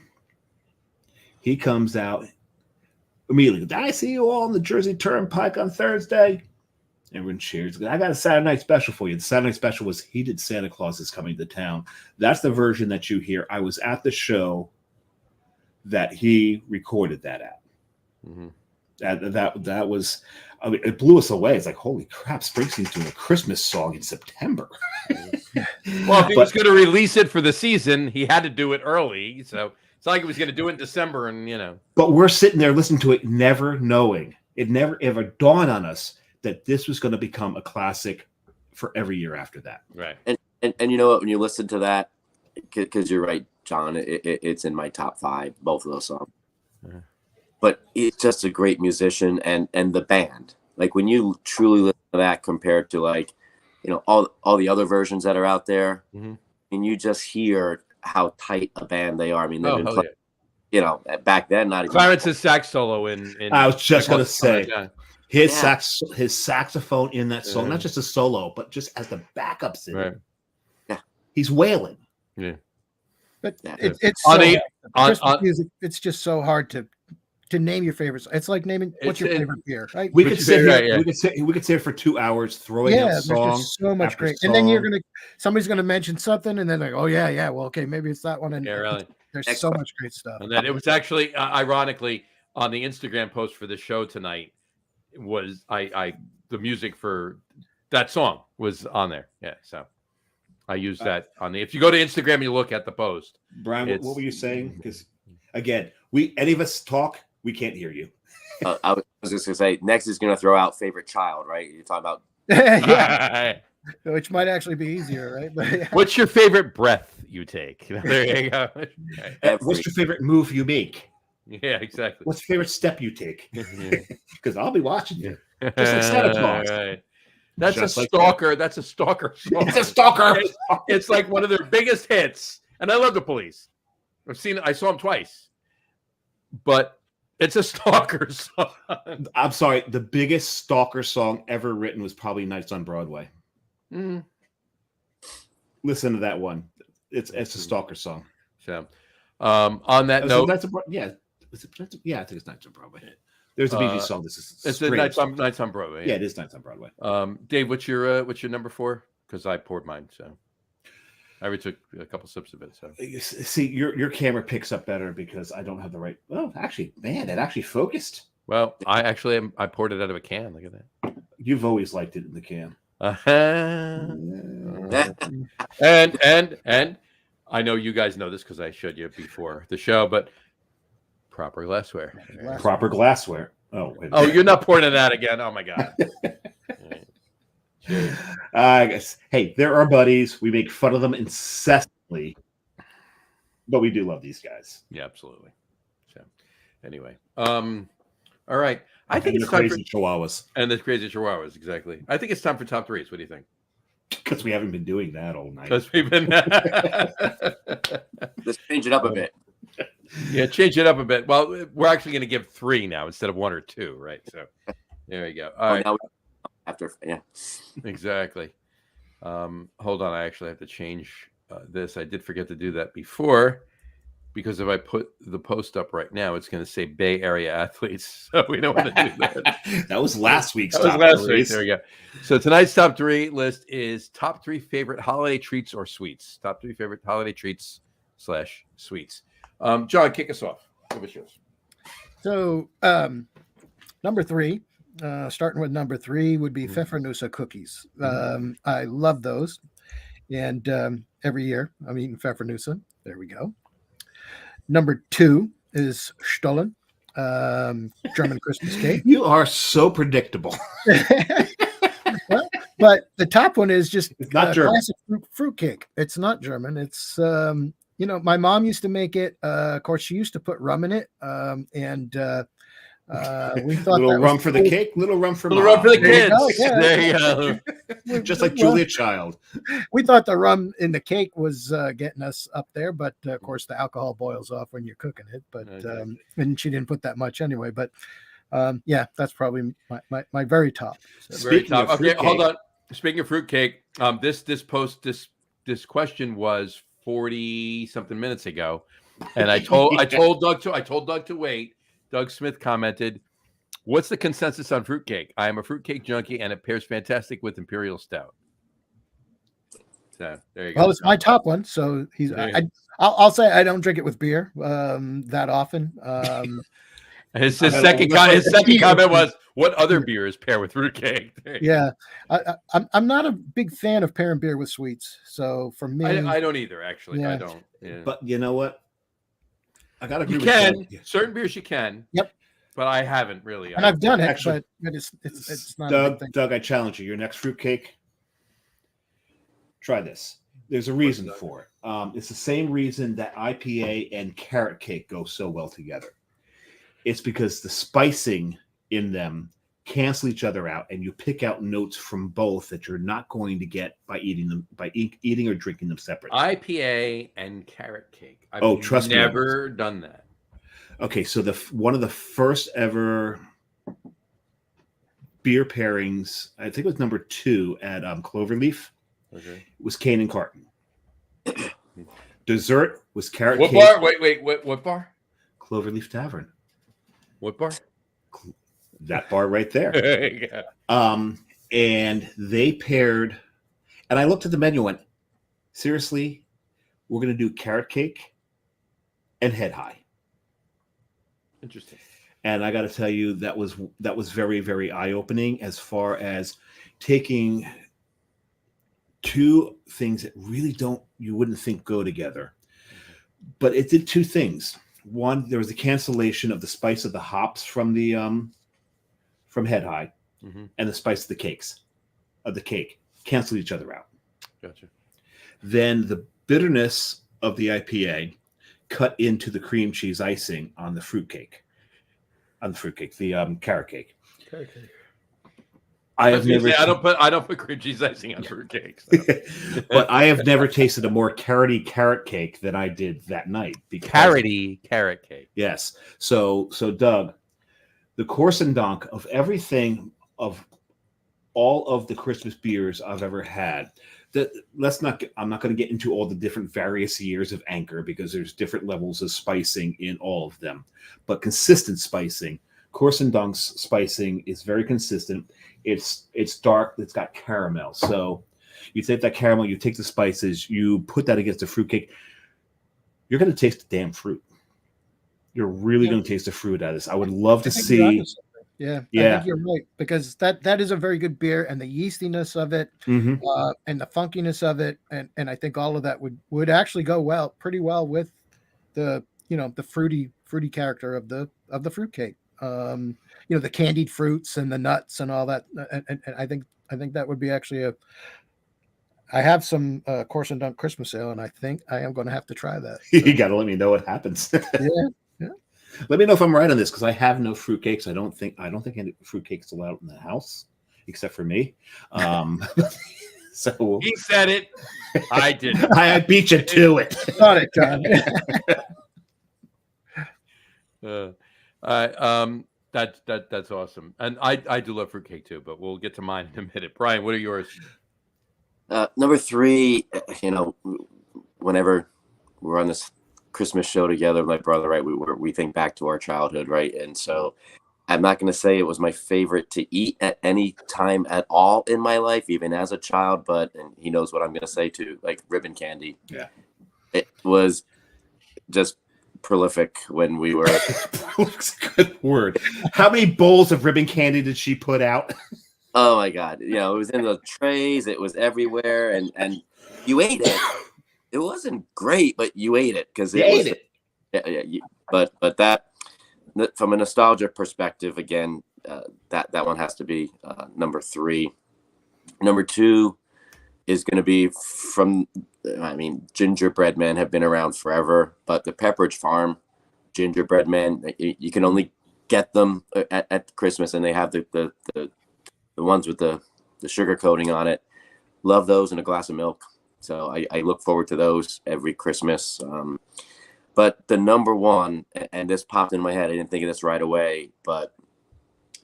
He comes out immediately. Did I see you all on the Jersey Turnpike on Thursday? Everyone cheers. I got a Saturday night special for you. The Saturday night special was he did Santa Claus is Coming to Town. That's the version that you hear. I was at the show that he recorded that at. Mm-hmm. That was, I mean, it blew us away. It's like, holy crap, Springsteen's doing a Christmas song in September. Well, if he was going to release it for the season, he had to do it early. So it's not like he was going to do it in December and, But we're sitting there listening to it, never knowing. It never ever dawned on us that this was going to become a classic for every year after that. Right. And you know what, when you listen to that, because you're right, John, it's in my top 5, both of those songs. Mm-hmm. But it's just a great musician and the band. Like when you truly listen to that compared to all the other versions that are out there, mm-hmm. and you just hear how tight a band they are. I mean, they've been playing, back then, not even Clarence's sax solo in I was just going to say his saxophone in that song, not just a solo, but just as the backups in it. Yeah. He's wailing. Yeah. But it's Christmas music. It's just so hard to name your favorites. It's like naming what's your favorite beer, right? We could sit here. We could sit here for 2 hours throwing out song. There's so much great. And then somebody's gonna mention something, and then like, oh yeah, well, okay, maybe it's that one. And really. There's so much great stuff. And then it was actually, ironically, on the Instagram post for the show tonight was the music for that song was on there. Yeah, so I use that on the. If you go to Instagram, you look at the post. Brian, It's- what were you saying? Because again, any of us talk, we can't hear you. I was just gonna say, next is gonna throw out favorite child, right? You're talking about Yeah, which might actually be easier, right? But yeah. What's your favorite breath you take? There you go. What's your favorite move you make? Yeah, exactly. What's your favorite step you take? Yeah. Because I'll be watching you. Just like Santa Claus. Right. That's Just a like stalker. That's a stalker. Song. It's a stalker. It's like one of their biggest hits, and I love the Police. I saw them twice, but it's a stalker song. I'm sorry. The biggest stalker song ever written was probably Nights on Broadway. Mm. Listen to that one. It's a stalker song. So, on that note, Yeah, I think it's Nights on Broadway. There's a BG song. This is it's the Nights on Broadway. Yeah, it is Nights on Broadway. Dave, what's your number 4? Because I poured mine, so I already took a couple sips of it. So See, your camera picks up better because I don't have the right. Well, actually, man, it actually focused. well, I poured it out of a can. Look at that. You've always liked it in the can. And I know you guys know this because I showed you before the show, but proper glassware. Proper glassware. Oh, wait a Oh, minute. you're not pouring it out again. Oh my god. Cheers. I guess. Hey, they're our buddies. We make fun of them incessantly, but we do love these guys. Yeah, absolutely. So, anyway, all right. I think And it's they're time crazy chihuahuas and the crazy chihuahuas. Exactly. I think it's time for top threes. What do you think? because we haven't been doing that all night. Because we've been let's change it up a bit. yeah, change it up a bit. Well, we're actually going to give 3 now instead of 1 or 2, right? So there you go. All right. Now after Exactly. Hold on. I actually have to change this. I did forget to do that before because if I put the post up right now, it's going to say Bay Area athletes. So we don't want to do that. That was last week's That was top last week. threes. There we go. So tonight's top 3 list is top 3 favorite holiday treats or sweets. Top 3 favorite holiday treats / sweets. John, kick us off. Give us yours. So number 3, starting with number 3 would be Pfeffernusse cookies. I love those, and every year I'm eating Pfeffernusse. There we go. Number 2 is Stollen, German Christmas cake. You are so predictable. Well, but the top one is just It's not German. classic fruit cake. It's not German. It's my mom used to make it. Of course, she used to put rum in it, and we thought Little that rum was for the cool. cake, little rum for Little mom. run for the There you kids. go, yeah. There you go. Just like Well, Julia Child. we thought the rum in the cake was getting us up there, but of course the alcohol boils off when you're cooking it. But Okay. and she didn't put that much anyway. But yeah, that's probably my very top. So, Very Speaking top. of Okay, hold fruitcake. on. Speaking of fruitcake, this question was 40 something minutes ago, and I told Doug to wait. Doug Smith commented, "What's the consensus on fruitcake? I am a fruitcake junkie, and it pairs fantastic with imperial stout." So there you go. well, it's my top one. So he's. Yeah. I'll say I don't drink it with beer that often. His I don't second know. his second comment was, "What other beers pair with fruitcake?" There you Yeah, I'm not a big fan of pairing beer with sweets. So for me, go. I don't either. Actually, I Yeah. don't. Yeah. But you know what? I got to agree You with can Doug. certain beers you can. Yep. But I haven't really. and I've done it, Actually, but it's not a big thing. Doug, I challenge you. Your next fruitcake, try this. There's a reason for it. It's the same reason that IPA and carrot cake go so well together. It's because the spicing in them cancel each other out, and you pick out notes from both that you're not going to get by eating them eating or drinking them separately. IPA and carrot cake. I've Trust me on never done that. Okay, so one of the first ever beer pairings, I think it was number 2 at Cloverleaf, Okay. was Cane and Carton. Dessert was carrot What cake. bar? Wait. What bar? Cloverleaf Tavern. What bar? That bar right there. Yeah. And they paired, and I looked at the menu and went, seriously, we're going to do carrot cake and head high. Interesting. And I got to tell you, that was very, very eye-opening as far as taking two things that really you wouldn't think go together. But it did two things. One, there was a cancellation of the spice of the hops from the from Head High, and the spice of the cake canceled each other out. Gotcha. Then the bitterness of the IPA cut into the cream cheese icing on the fruitcake. The carrot cake. Okay. I don't put cream cheese icing on fruitcake. So. But I have never tasted a more carroty carrot cake than I did that night. Carroty carrot cake. Yes. So Doug, the Course and Donk of everything, of all of the Christmas beers I've ever had. I'm not going to get into all the different various years of Anchor, because there's different levels of spicing in all of them. But consistent spicing, Course and Donk's spicing is very consistent. It's dark. It's got caramel. So you take that caramel, you take the spices, you put that against the fruitcake. You're going to taste the damn fruit. You're really going to taste the fruit out of this. I would love to see. Yeah, I think you're right, because that is a very good beer, and the yeastiness of it, and the funkiness of it, and I think all of that would actually go pretty well with the the fruity character of the fruitcake. The candied fruits and the nuts and all that, and I think that would be actually I have some Course and Dunk Christmas ale, and I think I am going to have to try that. So. You got to let me know what happens. Yeah. Let me know if I'm right on this, because I have no fruitcakes. I don't think any fruitcakes allowed in the house, except for me. So he said it. I didn't. I beat you to it. Got it, John. That's awesome, and I do love fruitcake too. But we'll get to mine in a minute. Brian, what are yours? Number 3. Whenever we're on this Christmas show together, my brother, right, we think back to our childhood, right? And so I'm not going to say it was my favorite to eat at any time at all in my life, even as a child, and he knows what I'm going to say too, like ribbon candy. Yeah. It was just prolific when we were. That's a good word. How many bowls of ribbon candy did she put out? Oh my God. It was in the trays, it was everywhere, and you ate it. It wasn't great, but you ate it because ate it. Yeah. But that, from a nostalgia perspective, again, that one has to be number 3. Number 2 is going to be Gingerbread Men have been around forever, but the Pepperidge Farm Gingerbread Men, you can only get them at Christmas, and they have the ones with the sugar coating on it. Love those in a glass of milk. So I look forward to those every Christmas. But the number 1, and this popped in my head, I didn't think of this right away,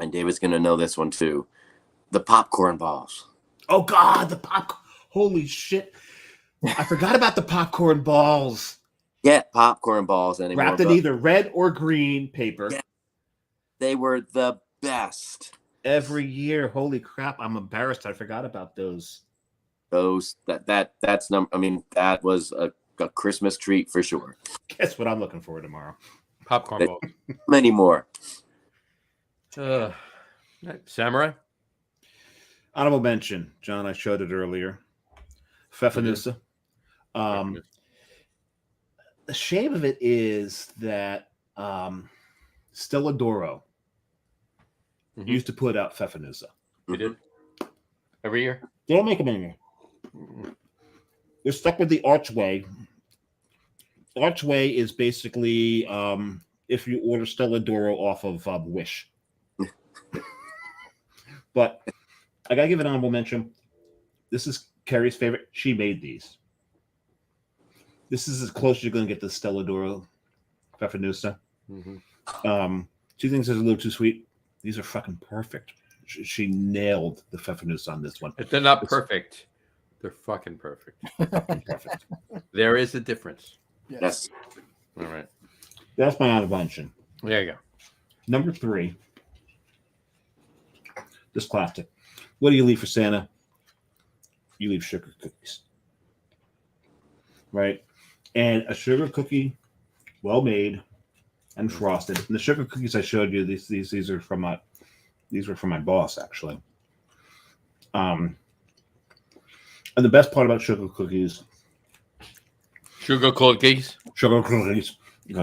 and David's going to know this one too, the popcorn balls. Oh God, the popcorn. Holy shit. I forgot about the popcorn balls. Yeah, popcorn balls anymore. Wrapped in either red or green paper. Yeah, they were the best. Every year. Holy crap. I'm embarrassed. I forgot about those. That was a Christmas treat for sure. Guess what I'm looking for tomorrow? Popcorn balls. Many more. Samurai. Honorable mention, John. I showed it earlier. Pfeffernusse. The shame of it is that Stella D'Oro used to put out Pfeffernusse. We did every year. They don't make them anymore. They're stuck with the Archway. Archway is basically if you order Stella D'Oro off of Wish. But I gotta give an honorable mention. This is Carrie's favorite. She made these. This is as close as you're going to get to Stella D'Oro Pfeffernusse. She thinks it's a little too sweet. These are fucking perfect. She nailed the Pfeffernusse on this one. If they're not perfect, they're fucking perfect. Perfect. There is a difference. Yes. All right. That's my honorable mention. There you go. Number 3. This classic. What do you leave for Santa? You leave sugar cookies. Right? And a sugar cookie, well made and frosted. And the sugar cookies I showed you, these are from my boss, actually. And the best part about sugar cookies, because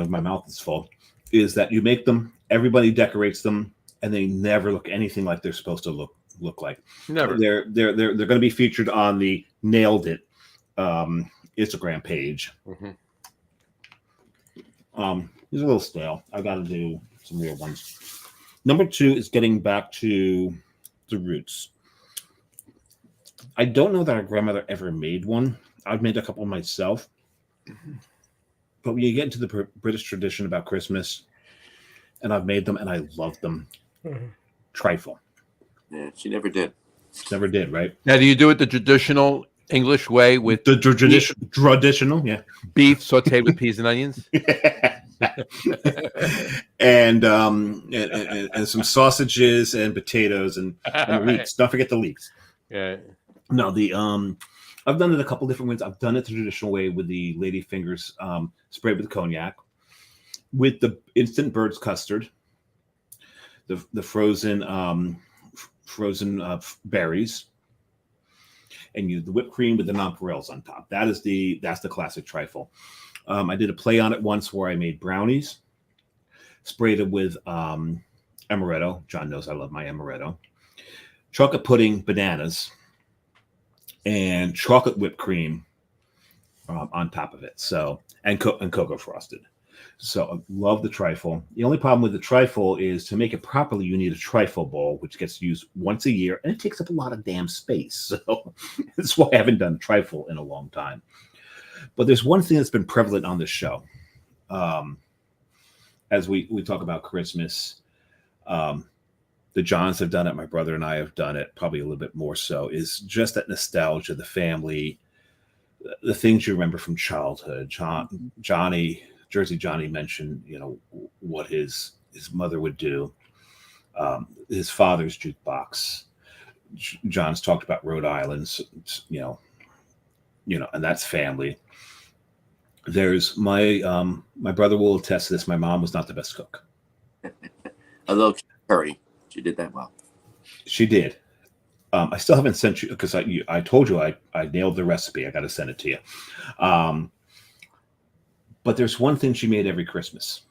my mouth is full, is that you make them, everybody decorates them, and they never look anything like they're supposed to look like. Never. They're going to be featured on the Nailed It Instagram page. Mm-hmm. These are a little stale. I got to do some real ones. Number 2 is getting back to the roots. I don't know that our grandmother ever made one. I've made a couple myself. But when you get into the British tradition about Christmas, and I've made them and I love them. Trifle. Yeah, she never did. Never did, right? Now, do you do it the traditional English way with The traditional, yeah. beef sautéed with peas and onions? and some sausages and potatoes and leeks. Don't forget the leeks. Yeah. No, I've done it a couple different ways. I've done it the traditional way with the lady fingers sprayed with cognac, with the instant bird's custard, the frozen berries, and the whipped cream with the nonpareils on top. That's the classic trifle. I did a play on it once where I made brownies, sprayed it with amaretto. John knows I love my amaretto. Chocolate pudding, bananas, and chocolate whipped cream on top of it. So and cocoa frosted. So I love the trifle. The only problem with the trifle is to make it properly, you need a trifle bowl, which gets used once a year, and it takes up a lot of damn space. So that's why I haven't done trifle in a long time. But there's one thing that's been prevalent on this show. As we talk about Christmas, the Johns have done it. My brother and I have done it, probably a little bit more so, is just that nostalgia, the family, the things you remember from childhood. Jersey Johnny mentioned, what his mother would do. His father's jukebox. John's talked about Rhode Island, and that's family. There's my brother will attest to this. My mom was not the best cook. Although Curry, she did that well. She did. I still haven't sent you because I told you I nailed the recipe. I got to send it to you. But there's one thing she made every Christmas,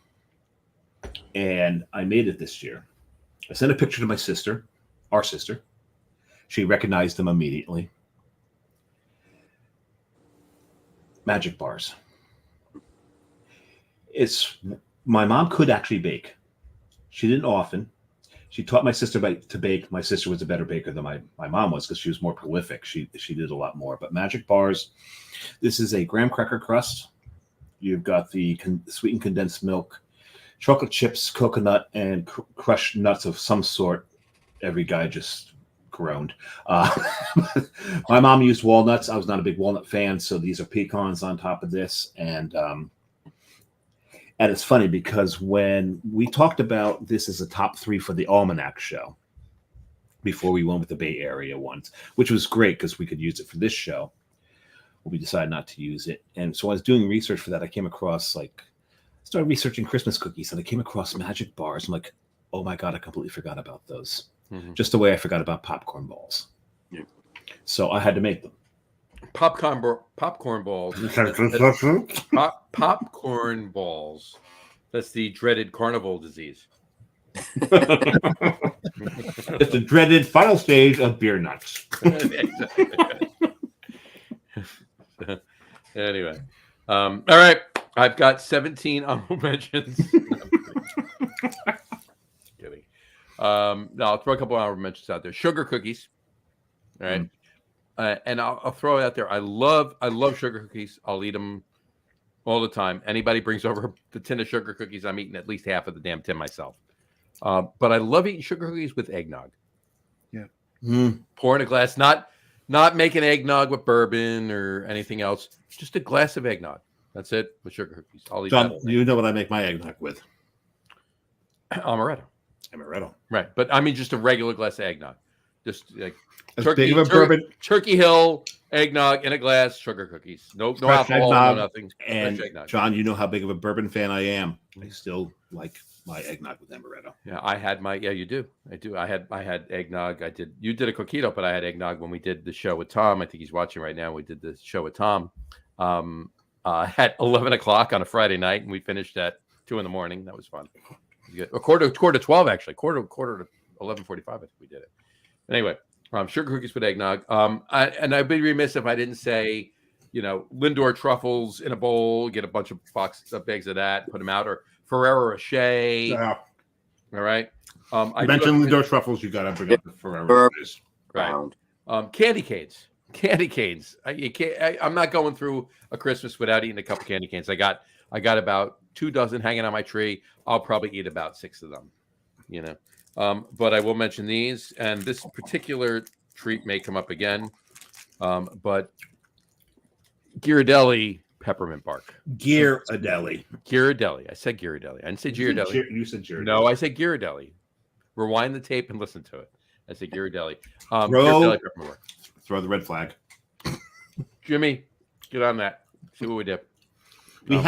and I made it this year. I sent a picture to my sister, our sister. She recognized them immediately. Magic bars. My mom could actually bake. She didn't often. She taught my sister to bake. My sister was a better baker than my mom was because she was more prolific. She did a lot more. But magic bars, this is a graham cracker crust. You've got the sweetened condensed milk, chocolate chips, coconut, and crushed nuts of some sort. Every guy just groaned. My mom used walnuts. I was not a big walnut fan, so these are pecans on top of this. And it's funny because when we talked about this as a top 3 for the Almanac show, before we went with the Bay Area ones, which was great because we could use it for this show, we decided not to use it. And so I was doing research for that. I came across started researching Christmas cookies, and I came across magic bars. I'm like, oh my God, I completely forgot about those. Mm-hmm. Just the way I forgot about popcorn balls. Yeah. So I had to make them. Popcorn balls. Popcorn balls. That's the dreaded carnival disease. It's the dreaded final stage of beer nuts. Anyway, all right. I've got 17 honorable mentions. Kidding. No, I'll throw a couple honorable mentions out there. Sugar cookies. All right. And I'll throw it out there. I love sugar cookies. I'll eat them all the time. Anybody brings over the tin of sugar cookies, I'm eating at least half of the damn tin myself. But I love eating sugar cookies with eggnog. Yeah. Pour in a glass, not making eggnog with bourbon or anything else. Just a glass of eggnog. That's it with sugar cookies. I'll eat John, that. you know what I make my eggnog with? Amaretto. Right. But I mean just a regular glass of eggnog. Just like big of a bourbon. Turkey Hill Eggnog in a glass, sugar cookies. No Fresh alcohol, eggnog, no nothing. And Fresh eggnog. John, you know how big of a bourbon fan I am. I still like my eggnog with amaretto. Yeah, I had my. Yeah, you do. I do. I had eggnog. You did a coquito, but I had eggnog when we did the show with Tom. I think he's watching right now. We did the show with Tom at 11 o'clock on a Friday night, and we finished at 2 a.m. That was fun. A quarter to 12 actually. Quarter to 11:45. I think we did it. Anyway, sugar cookies with eggnog. I'd be remiss if I didn't say, Lindor truffles in a bowl. Get a bunch of bags of that. Put them out, or Ferrero Rocher. Yeah. All right. I mentioned Lindor truffles. You got to bring up the Ferrero Rochers. Right. Candy canes. Candy canes. I'm not going through a Christmas without eating a couple candy canes. I got about 2 dozen hanging on my tree. I'll probably eat about 6 of them. But I will mention these, and this particular treat may come up again. But Ghirardelli peppermint bark. Ghirardelli. I said Ghirardelli. I didn't say Ghirardelli. You said Ghirardelli. No, I said Ghirardelli. Rewind the tape and listen to it. I said Ghirardelli. Throw Ghirardelli peppermint bark. Throw the red flag. Jimmy, get on that. See what we did. We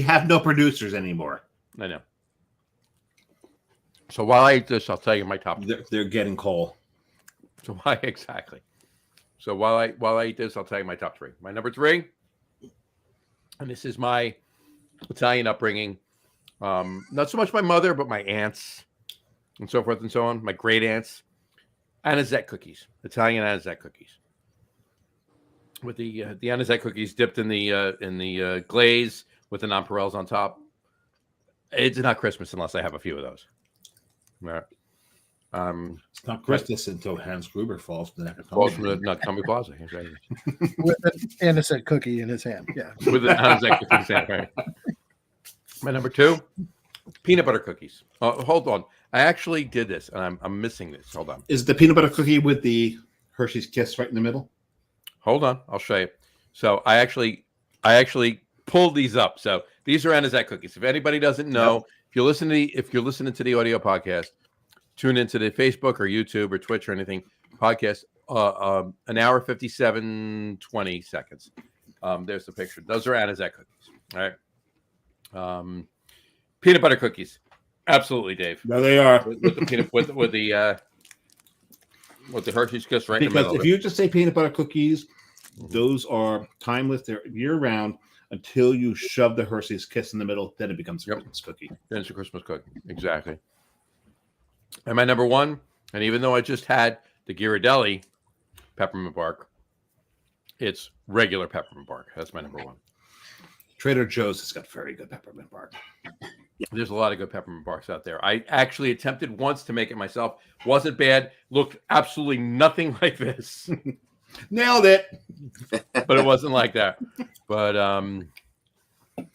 have no producers anymore. I know. So while I eat this, I'll tell you my top. They're getting coal. So why exactly? So while I eat this, I'll tell you my top 3. My number 3, and this is my Italian upbringing. Not so much my mother, but my aunts, and so forth and so on. My great aunts, Anisette cookies, Italian Anisette cookies, with the Anisette cookies dipped in the glaze with the nonpareils on top. It's not Christmas unless I have a few of those. All right. It's not Christmas until Hans Gruber falls from the Nakatomi Plaza. Exactly. With an innocent cookie in his hand. Yeah. With an Anisette cookie in his hand. Right. My number 2, peanut butter cookies. Hold on. I actually did this, and I'm missing this. Hold on. Is the peanut butter cookie with the Hershey's Kiss right in the middle? Hold on. I'll show you. So I actually pulled these up. So these are Anisette cookies. If anybody doesn't know, if you're listening to the audio podcast, tune into the Facebook or YouTube or Twitch or anything podcast. An hour 57:20 seconds. There's the picture. Those are Anisette cookies. All right. Peanut butter cookies. Absolutely, Dave. No, they are. With the peanut with the Hershey's Kiss right in the middle. Because if you just say peanut butter cookies, those are timeless. They're year round until you shove the Hershey's Kiss in the middle. Then it becomes a Christmas cookie. Then it's a Christmas cookie. Exactly. And my number 1, and even though I just had the Ghirardelli peppermint bark, it's regular peppermint bark. That's my number 1. Trader Joe's has got very good peppermint bark. There's a lot of good peppermint barks out there. I actually attempted once to make it myself. Wasn't bad. Looked absolutely nothing like this. Nailed it. But it wasn't like that. But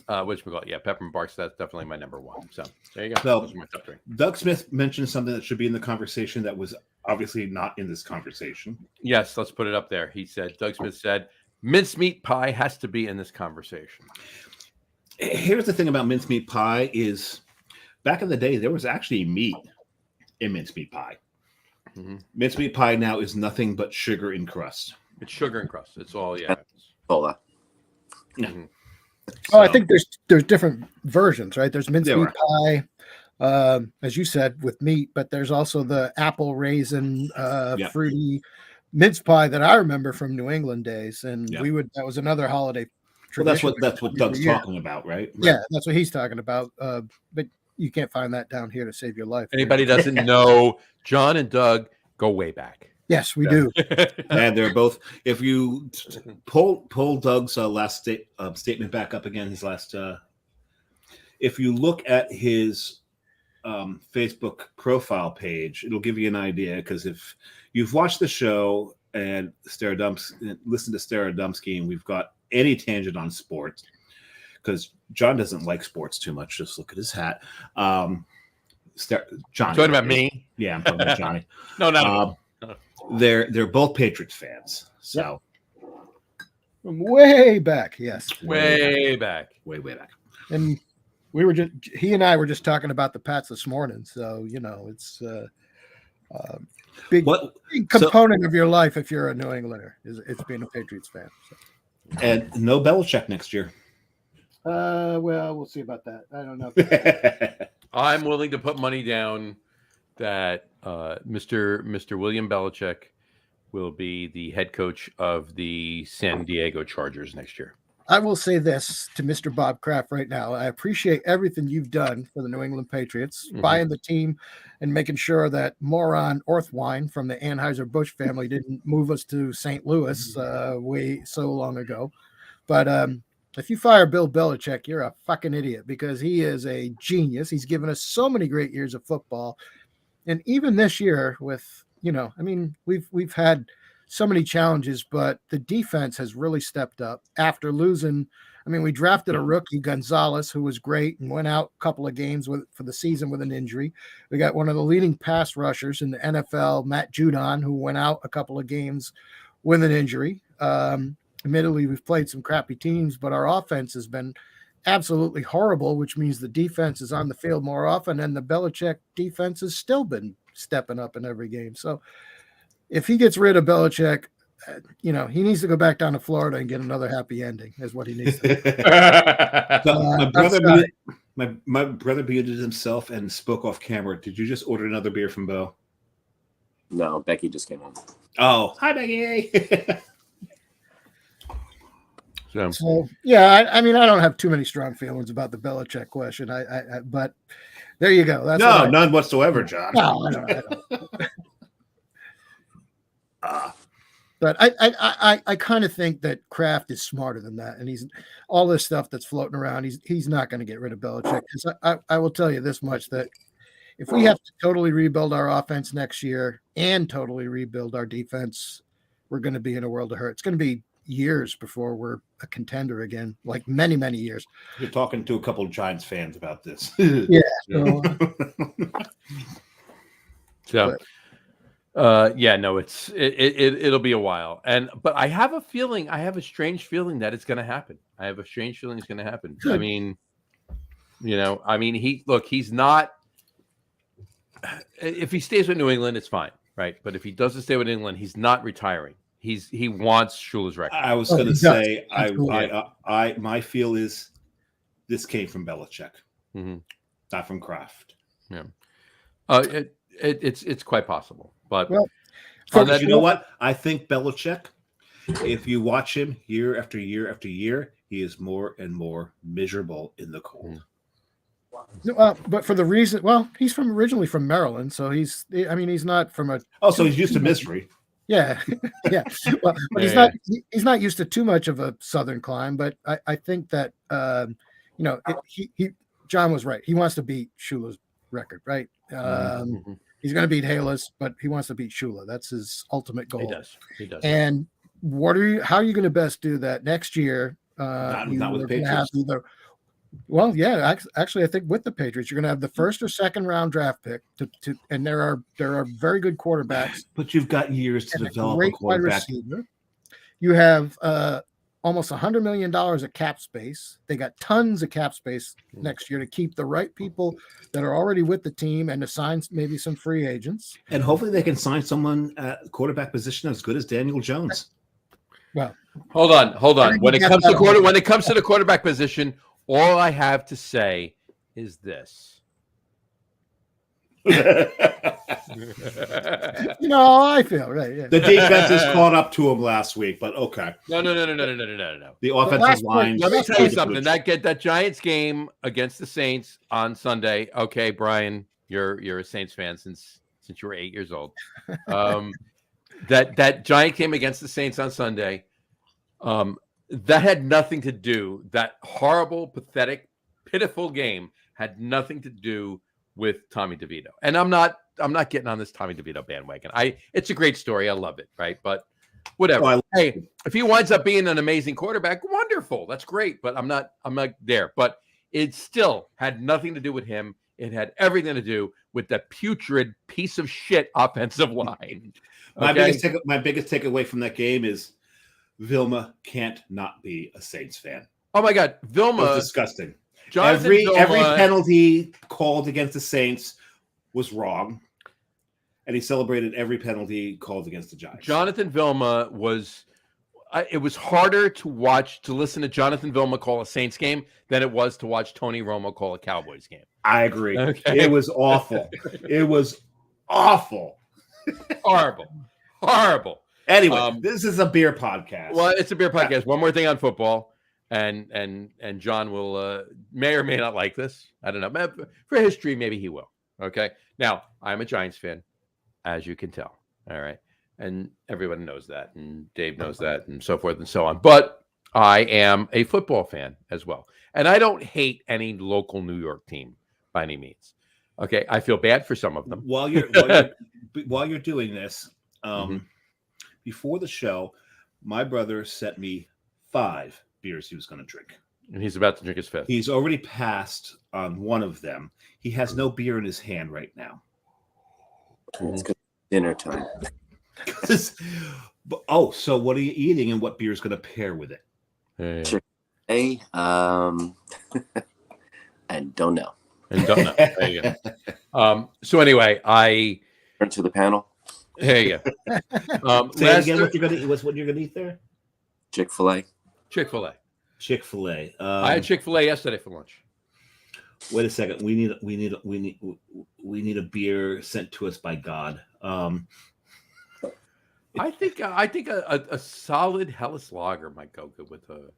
peppermint barks. That's definitely my number 1. So there you go. So, those are my top 3. Doug Smith mentioned something that should be in the conversation that was obviously not in this conversation. Yes, let's put it up there. Doug Smith said, mincemeat pie has to be in this conversation. Here's the thing about mincemeat pie is back in the day, there was actually meat in mincemeat pie. Mm-hmm. Mincemeat pie now is nothing but sugar and crust. It's sugar and crust. It's all, yeah. Cola. Mm-hmm. I think there's different versions, right? There's mincemeat pie, as you said, with meat, but there's also the apple raisin fruity mince pie that I remember from New England days, and that was another holiday tradition. Well, that's what Doug's talking about, right? Yeah, that's what he's talking about. But you can't find that down here to save your life. Anybody doesn't know, John and Doug go way back. Yes, we do. And they're both. If you pull Doug's last statement back up again, his last. If you look at his Facebook profile page, it'll give you an idea. Because if you've watched the show and listen to Staradumsky, and we've got any tangent on sports, because John doesn't like sports too much. Just look at his hat. Johnny. Talking about me? Yeah, I'm talking about Johnny. No, not they're both Patriots fans. So from way back, yes. Way back. And he and I were just talking about the Pats this morning. So, it's big What component of your life if you're a New Englander. It's being a Patriots fan. So. and no Belichick next year. Well, we'll see about that. I don't know. I'm willing to put money down that Mr. William Belichick will be the head coach of the San Diego Chargers next year. I will say this to Mr. Bob Kraft right now. I appreciate everything you've done for the New England Patriots, buying the team and making sure that moron Orthwine from the Anheuser-Busch family didn't move us to St. Louis way so long ago. But if you fire Bill Belichick, you're a fucking idiot because he is a genius. He's given us so many great years of football. And even this year with, we've had so many challenges, but the defense has really stepped up after losing. We drafted a rookie, Gonzalez, who was great and went out a couple of games for the season with an injury. We got one of the leading pass rushers in the NFL, Matt Judon, who went out a couple of games with an injury. Admittedly, we've played some crappy teams, but our offense has been absolutely horrible, which means the defense is on the field more often, and the Belichick defense has still been stepping up in every game. So if he gets rid of Belichick, he needs to go back down to Florida and get another happy ending is what he needs to do. My brother muted himself and spoke off camera. Did you just order another beer from Bo? No, Becky just came in. Oh, hi, Becky. So yeah, I don't have too many strong feelings about the Belichick question. But there you go. That's none whatsoever, John. No, I don't. But I kind of think that Kraft is smarter than that, and he's all this stuff that's floating around. He's not going to get rid of Belichick. Because I will tell you this much, that if we have to totally rebuild our offense next year and totally rebuild our defense, we're going to be in a world of hurt. It's going to be years before we're a contender again, like many, many years. You're talking to a couple of Giants fans about this. Yeah. It'll be a while. But I have a strange feeling that it's going to happen. Good. He's not, if he stays with New England, it's fine. Right. But if he doesn't stay with England, he's not retiring. He wants Shula's record. I was going to say, my feel is this came from Belichick, not from Kraft. Yeah. It's quite possible, but you know what? I think Belichick, if you watch him year after year after year, he is more and more miserable in the cold. But for the reason, he's originally from Maryland, so he's not from a. Oh, so he's used to misery. Yeah, yeah. Well, but he's not used to too much of a southern climb. But I think that John was right. He wants to beat Shula's record, right? He's going to beat Halas, but he wants to beat Shula. That's his ultimate goal. He does. And how are you going to best do that next year? Not with the Patriots. Actually, I think with the Patriots, you're going to have the first or second round draft pick and there are very good quarterbacks. But you've got years to develop a quarterback. You have almost $100 million of cap space. They got tons of cap space next year to keep the right people that are already with the team and to sign maybe some free agents. And hopefully they can sign someone at the quarterback position as good as Daniel Jones. Well, hold on. When it comes to the quarterback position, all I have to say is this. I feel right. Yeah. The defense is caught up to him last week, but okay. No. The offensive line. Let me tell you something. That Giants game against the Saints on Sunday. Okay, Brian, you're a Saints fan since you were 8 years old. That Giant game against the Saints on Sunday. That had nothing to do. That horrible, pathetic, pitiful game had nothing to do with Tommy DeVito. And I'm not getting on this Tommy DeVito bandwagon. It's a great story. I love it, right? But whatever. Hey, if he winds up being an amazing quarterback, wonderful. That's great. But I'm not there. But it still had nothing to do with him. It had everything to do with that putrid piece of shit offensive line. Okay? My biggest takeaway from that game is Vilma can't not be a Saints fan. Oh my God, Vilma! It was disgusting. Jonathan Every Vilma, penalty called against the Saints was wrong. and he celebrated every penalty called against the Giants. Jonathan Vilma was. It was harder to listen to Jonathan Vilma call a Saints game than it was to watch Tony Romo call a Cowboys game. I agree. Okay. It was awful. It was awful. Horrible. Anyway, this is a beer podcast. Well, it's a beer podcast. One more thing on football, and John will may or may not like this. I don't know. For history, maybe he will. Okay. Now, I'm a Giants fan, as you can tell. All right. And everyone knows that, and Dave knows that, and so forth and so on. But I am a football fan as well. And I don't hate any local New York team by any means. Okay. I feel bad for some of them. While you're doing this, before the show, my brother sent me 5 beers he was going to drink. And he's about to drink his 5th. He's already passed on one of them. He has no beer in his hand right now. It's good dinner time. So what are you eating, and what beer is going to pair with it? Hey, I don't know. And don't know. There you go. So anyway, I Turn to the panel. there you go. Say it again. What you're gonna eat there? Chick-fil-A. Chick-fil-A. Chick-fil-A. I had Chick-fil-A yesterday for lunch. Wait a second. We need a beer sent to us by God. I think a solid Helles Lager might go good with a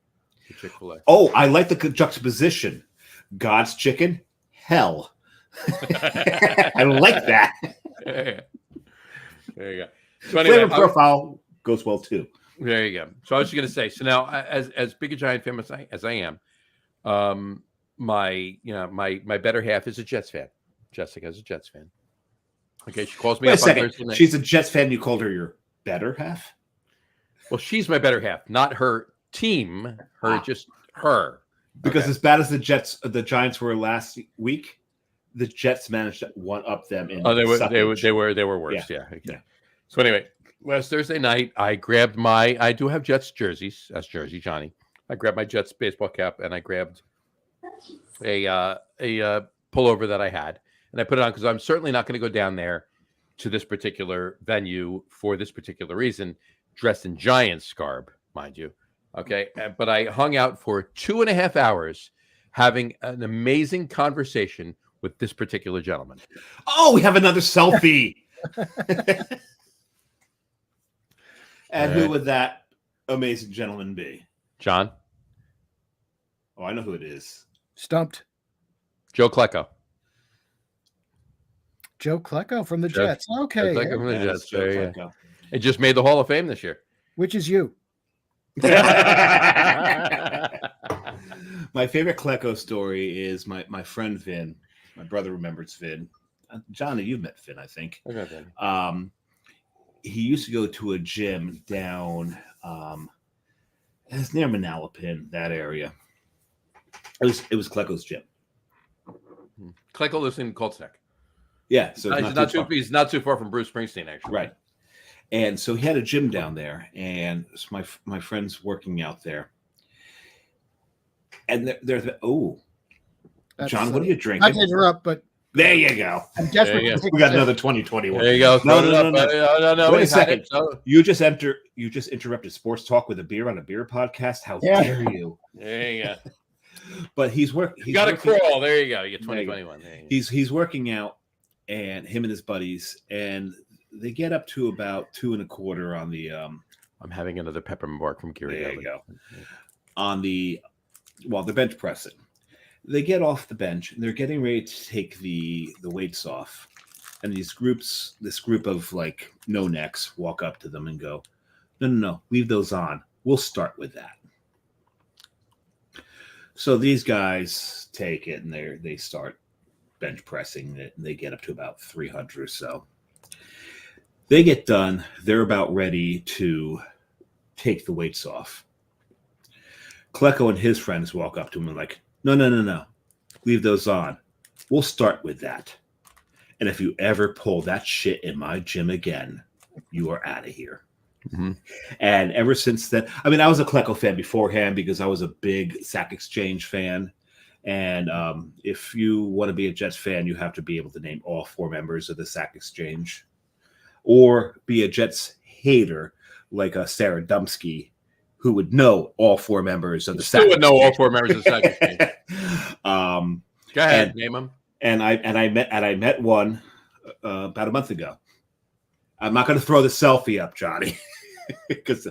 Chick-fil-A. Oh, I like the juxtaposition. God's chicken, hell. I like that. There you go. So anyway, Flavor profile goes well too. There you go. So I was just going to say. So now, as big a Giant fan as I am, my better half is a Jets fan. Jessica is a Jets fan. Okay, she calls me Wait up a second. on Thursday night. She's a Jets fan. You called her your better half? Well, she's my better half, not her team. Just her. Because as bad as the Giants were last week, the Jets managed to one up them. They were worse. Yeah. Okay. Yeah. So anyway, last Thursday night, I grabbed I do have Jets jerseys. That's Jersey Johnny. I grabbed my Jets baseball cap, and I grabbed a pullover that I had, and I put it on because I'm certainly not going to go down there to this particular venue for this particular reason, dressed in Giants garb, mind you. Okay. But I hung out for 2.5 hours having an amazing conversation with this particular gentleman. Oh, we have another selfie. And who would that amazing gentleman be? John? Oh, I know who it is. Stumped. Joe Klecko. Joe Klecko from the Jets. Okay. Joe Klecko from the Yeah, Jets. Joe There you Klecko. go. It just made the Hall of Fame this year. Which is you. My favorite Klecko story is my friend Vin. My brother remembers Vin. Johnny, you've met Vin, I think. Okay. He used to go to a gym down it's near Manalapan, that area. It was Klecko's gym. Klecko lives in Colts Neck. Yeah, so He's not too far from Bruce Springsteen, actually. Right. And so he had a gym down there, and so my friend's working out there. And there's John, what are you drinking? Not to interrupt, but There you go. I'm desperate. Yeah. to take We got a another sip. 2021. There you go. No, Throw it up. No. Wait a we've had second. it, so- You just interrupted sports talk with a beer on a beer podcast. How dare you? There you go. But he's working. You got to crawl. There you go. You get 2021. There you go. He's working out, and him and his buddies, and they get up to about 2.25 on the I'm having another peppermint bark from Gary. There you Ellie. go. On the bench pressing. They get off the bench and they're getting ready to take the weights off. And this group of like no necks walk up to them and go, No, leave those on. We'll start with that. So these guys take it and they start bench pressing it, and they get up to about 300 or so. They get done. They're about ready to take the weights off. Klecko and his friends walk up to him and like, No. Leave those on. We'll start with that. And if you ever pull that shit in my gym again, you are out of here. Mm-hmm. And ever since then, I mean, I was a Klecko fan beforehand because I was a big Sack Exchange fan. And if you want to be a Jets fan, you have to be able to name all 4 members of the Sack Exchange. or be a Jets hater like a Staradumsky, who would know all 4 members of the Still would know all Sack 4 members of the Sack Exchange. Go ahead, and- name them. And I met one about a month ago. I'm not going to throw the selfie up, Johnny, because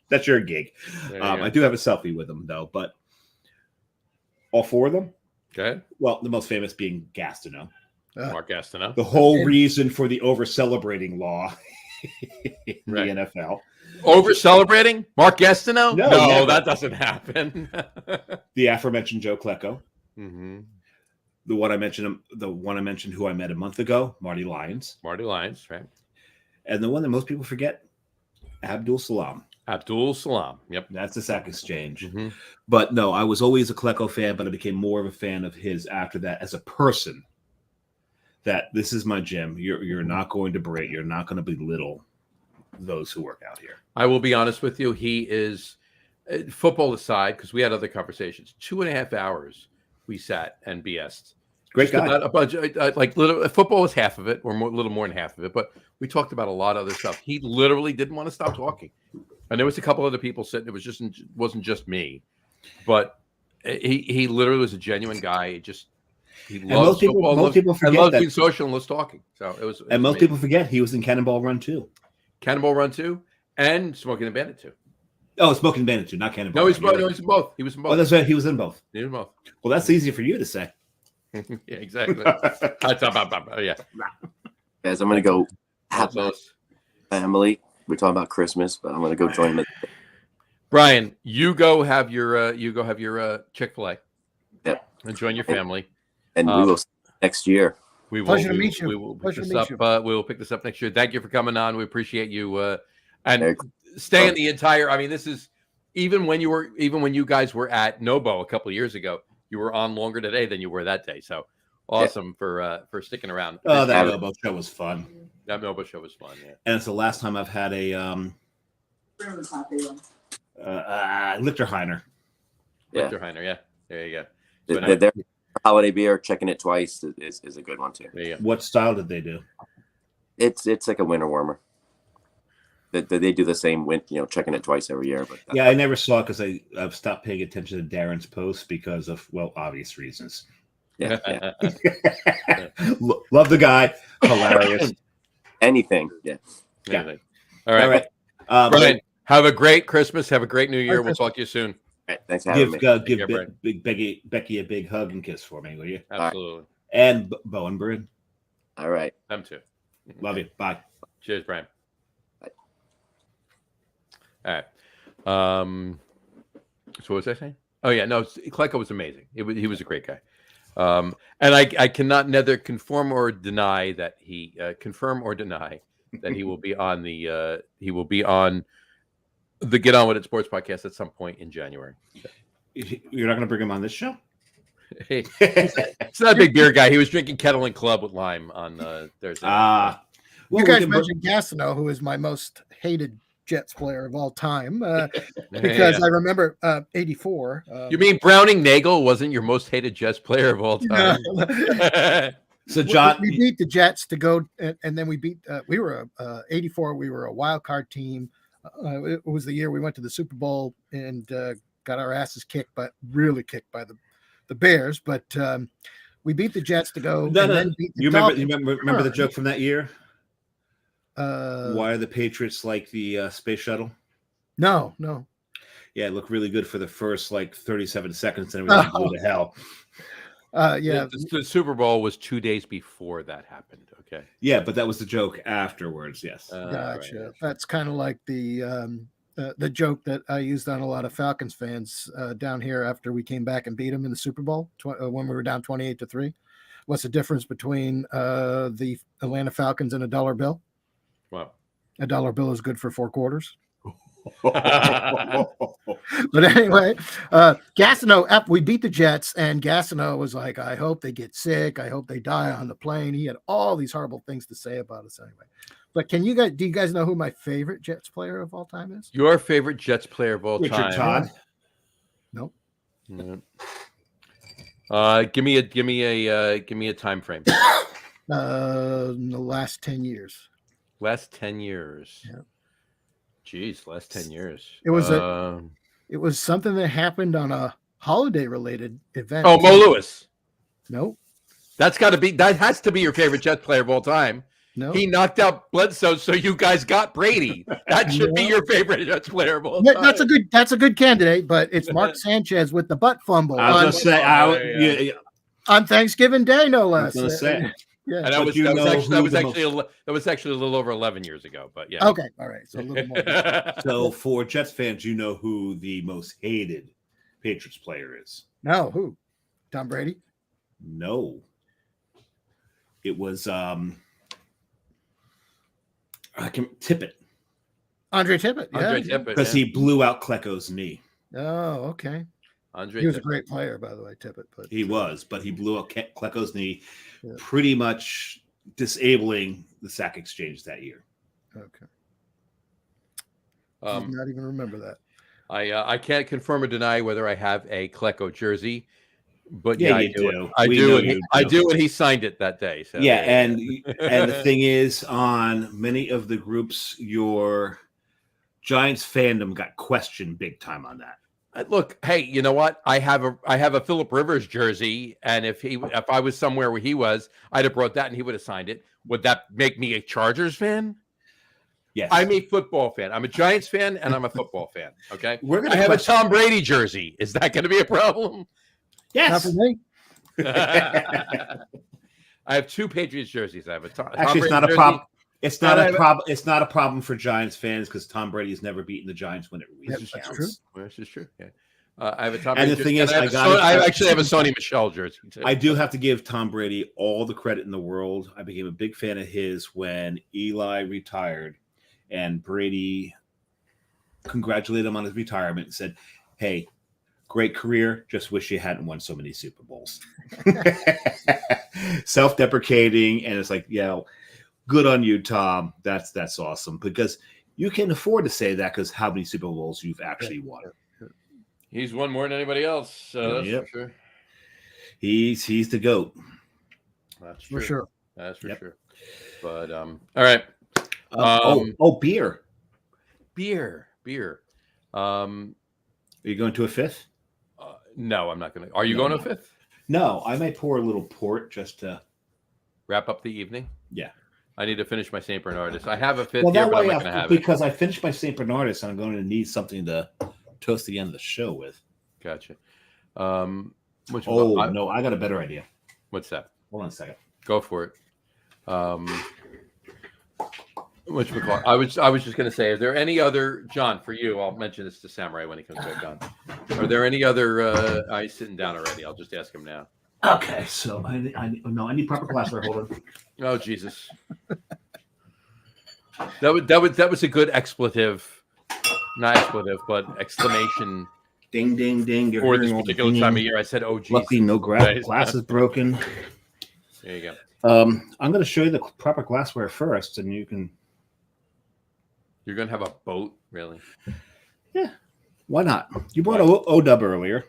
that's your gig. I do have a selfie with them though, but all 4 of them. Go ahead. Well, the most famous being Gastineau. Mark Gastineau. The whole reason for the over-celebrating law in Right. the NFL. Over celebrating? Mark Gastineau? No, No, never. that doesn't happen. The aforementioned Joe Klecko. Mm-hmm. The one I mentioned who I met a month ago, Marty Lyons. Marty Lyons, right? And the one that most people forget, Abdul Salam. Abdul Salam. Yep. That's the Sack Exchange. Mm-hmm. But no, I was always a Klecko fan, but I became more of a fan of his after that as a person. That this is my gym. You're not going to berate. You're not going to belittle those who work out here. I will be honest with you. He is, football aside, because we had other conversations, 2.5 hours we sat and BS'd. Great guy. About a bunch of, football was half of it, or a little more than half of it, but we talked about a lot of other stuff. He literally didn't want to stop talking. And there was a couple other people sitting. It wasn't just me, but he literally was a genuine guy. He loves football. Most people forget loves that. being social and loves talking. So it was. And most people forget he was in Cannonball Run too. Cannonball Run 2 and Smoking the Bandit 2. Oh, Smoking Bandit 2, not Cannonball. No, he's Run. in both. He was in both. Oh, that's right. He was in both. He was in both. Well, that's easy for you to say. Yeah, exactly. Yeah. Guys, I'm gonna go have That's my us. family. We're talking about Christmas, but I'm gonna go join them. Brian, you go have your Chick-fil-A. Yep. And join your family. And we will see you next year. We will. Pleasure to meet you. We will pick Pleasure to this meet up. you. We will pick this up next year. Thank you for coming on. We appreciate you. Very And staying the entire. I mean, this is even when you guys were at Nobo a couple of years ago. You were on longer today than you were that day. So awesome for sticking around. Oh, that Nobo show was fun. That Nobo show was fun. Yeah. And it's the last time I've had a Lichterheiner. Yeah. Heiner, yeah. There you go. Their holiday beer, checking it twice is a good one too. There you go. What style did they do? It's like a winter warmer. They do the same checking it twice every year. But Yeah, I never saw it because I've stopped paying attention to Darren's posts because of, well, obvious reasons. yeah. Love the guy. Hilarious. Anything. Yeah. Anything. All right. Brian, Have a great Christmas. Have a great New Year. Merry We'll talk to you soon. All right, thanks for having me. give care, Brian. big Becky a big hug and kiss for me, will you? Absolutely. And Bo and Bryn. All right. Them too. Love you. Bye. Cheers, Brian. Bye. All right. So what was I saying? Oh yeah, no, Klecko was amazing. He was a great guy. And I cannot neither confirm or deny that he will be on the Get On With It Sports podcast at some point in January. You're not going to bring him on this show? Hey, he's not a big beer guy. He was drinking Kettle and Club with lime on Thursday. Well, You guys mentioned Gastineau, who is my most hated Jets player of all time, because I remember '84. You mean Browning Nagel wasn't your most hated Jets player of all time? So John, we beat the Jets to go, and then we beat. We were '84. We were a wild card team. It was the year we went to the Super Bowl and got our asses kicked, but really kicked by the Bears. But we beat the Jets to go. Then beat the you Dolphins. remember the joke from that year? Uh, Why are the Patriots like the space shuttle? No. Yeah, it looked really good for the first 37 seconds, and everything blew to hell. Yeah. The Super Bowl was 2 days before that happened. Okay. Yeah, but that was the joke afterwards. Yes. Gotcha. Right. That's kind of like the joke that I used on a lot of Falcons fans down here after we came back and beat them in the Super Bowl when we were down 28-3. What's the difference between the Atlanta Falcons and a dollar bill? Wow. A dollar bill is good for 4 quarters. But anyway, Gastineau, we beat the Jets, and Gastineau was like, I hope they get sick. I hope they die on the plane. He had all these horrible things to say about us anyway. But do you guys know who my favorite Jets player of all time is? Your favorite Jets player of all Richard time? Todd. Nope. No. Give me a time frame. In the last 10 years. Last 10 years. Yeah. Geez, last 10 years. It was something that happened on a holiday related event. Oh, Mo Lewis. Nope. That has to be your favorite Jets player of all time. No. He knocked out Bledsoe, so you guys got Brady. That should be your favorite Jets player of all time. That's a good candidate, but it's Mark Sanchez with the butt fumble I was going to say, on Thanksgiving Day, no less. I was going to say. Yeah. And that was actually a little over 11 years ago, but yeah. Okay, all right. So a little more. So for Jets fans, you know who the most hated Patriots player is? No, who? Tom Brady? No. It was Tippett. Andre Tippett. Yeah. Andre Tippett, because he blew out Klecko's knee. Oh, okay. Andre He was a Tippett. great player, by the way, Tippett. But He blew out Klecko's knee, Yeah. pretty much disabling the sack exchange that year. okay. Did not even remember that. I can't confirm or deny whether I have a Klecko jersey, but Yeah, I you do. I We do. know And you I do. do, and he signed it that day. So Yeah, and the thing is, on many of the groups, your Giants fandom got questioned big time on that. Look, hey, you know what? I have a Phillip Rivers jersey, and if I was somewhere where he was, I'd have brought that, and he would have signed it. Would that make me a Chargers fan? Yes, I'm a football fan. I'm a Giants fan, and I'm a football fan. Okay, We're I gonna have question- a Tom Brady jersey. Is that going to be a problem? Not Yes. for me. I have two Patriots jerseys. I have a Tom Actually, it's Brady not a jersey. problem. It's not And I a have- problem. It's not a problem for Giants fans because Tom Brady's never beaten the Giants when it really Yep, that's counts. true. Well, this is true. Yeah. I have a Tom And Brady the thing jersey, is, and I actually have a Sony Michel jersey too. I do have to give Tom Brady all the credit in the world. I became a big fan of his when Eli retired, and Brady congratulated him on his retirement and said, "Hey, great career. Just wish you hadn't won so many Super Bowls." Self-deprecating, and it's like, yeah, good on you, Tom. That's awesome because you can afford to say that because how many Super Bowls you've actually won. He's won more than anybody else. So that's Yep. for sure. He's the GOAT. That's true. For sure. That's for Yep. sure. But all right. Beer. Beer. Are you going to a fifth? No, I'm not going to. Are you No, going no. to a fifth? No, I may pour a little port just to. Wrap up the evening. Yeah. I need to finish my St. Bernardus. I have a fifth Well, here, that but I'm way, not going to have it. because I finished my St. Bernardus, and I'm going to need something to toast the end of the show with. Gotcha. No, I got a better idea. What's that? Hold on a second. Go for it. I was just going to say, is there any other, John, for you? I'll mention this to Samurai when he comes back on. Are there any other? He's sitting down already. I'll just ask him now. Okay, so I need proper glassware. Hold on. Oh Jesus! That was a good expletive, not expletive, but exclamation Ding, ding, ding. You're for this hearing all the particular dinging. time of year. I said, "Oh Jesus!" Luckily, no Right. glass is broken. There you go. I'm going to show you the proper glassware first, and you can. You're gonna have a boat, really? Why not? You brought O-Dub earlier,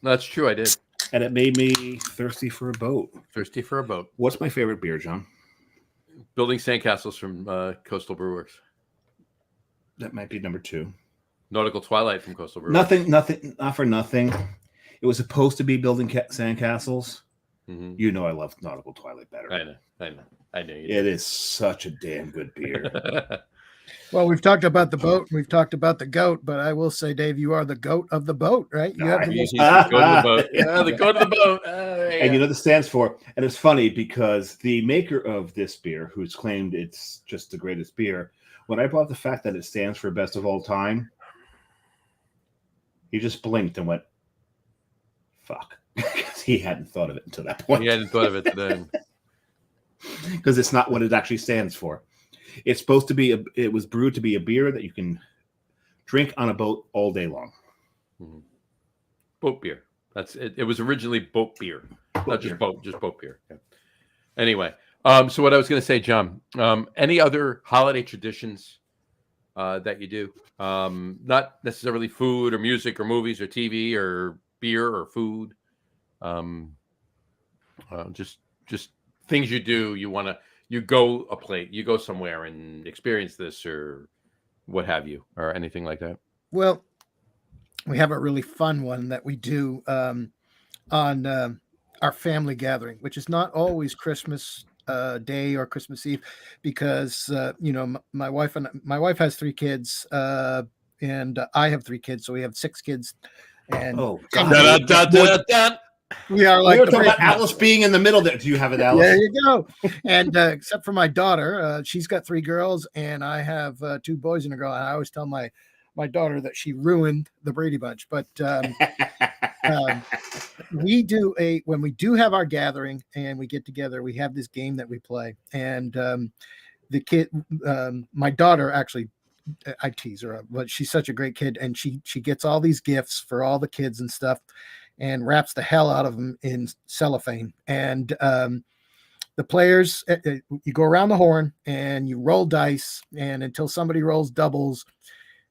No, that's true. I did. and it made me thirsty for a boat. Thirsty for a boat. What's my favorite beer, John? Building sandcastles from Coastal Brewworks. That might be number 2. Nautical Twilight from Coastal Brewworks. Nothing, not for nothing. It was supposed to be building sandcastles. Mm-hmm. You know I love Nautical Twilight better. I know you. It is such a damn good beer. Well, we've talked about the boat, and we've talked about the goat, but I will say, Dave, you are the goat of the boat, right? You have the He's most- the goat of the boat. Yeah, the goat of the boat. And you know what this stands for? And it's funny because the maker of this beer, who's claimed it's just the greatest beer, when I brought the fact that it stands for best of all time, he just blinked and went, fuck. Because he hadn't thought of it until that point. He hadn't thought of it today. Because it's not what it actually stands for. It's supposed to be, it was brewed to be a beer that you can drink on a boat all day long. Mm-hmm. Boat beer. That's it. It was originally boat beer, not just boat beer. Yeah. Anyway, so what I was going to say, John, any other holiday traditions that you do? Not necessarily food or music or movies or TV or beer or food. Just things you do. You want to. you go somewhere and experience this or what have you, or anything like that? Well, we have a really fun one that we do on our family gathering, which is not always Christmas Day or Christmas Eve, because my wife has 3 kids, and I have 3 kids, so we have 6 kids, and Oh, and God. we are We like were the talking about Brady Bunch. Alice being in the middle there. Do you have it, Alice? There you go. And except for my daughter, she's got 3 girls, and I have 2 boys and a girl. And I always tell my daughter that she ruined the Brady Bunch. But when we do have our gathering and we get together, we have this game that we play. And my daughter actually, I tease her, but she's such a great kid, and she gets all these gifts for all the kids and stuff, and wraps the hell out of them in cellophane. And the players, you go around the horn and you roll dice, and until somebody rolls doubles,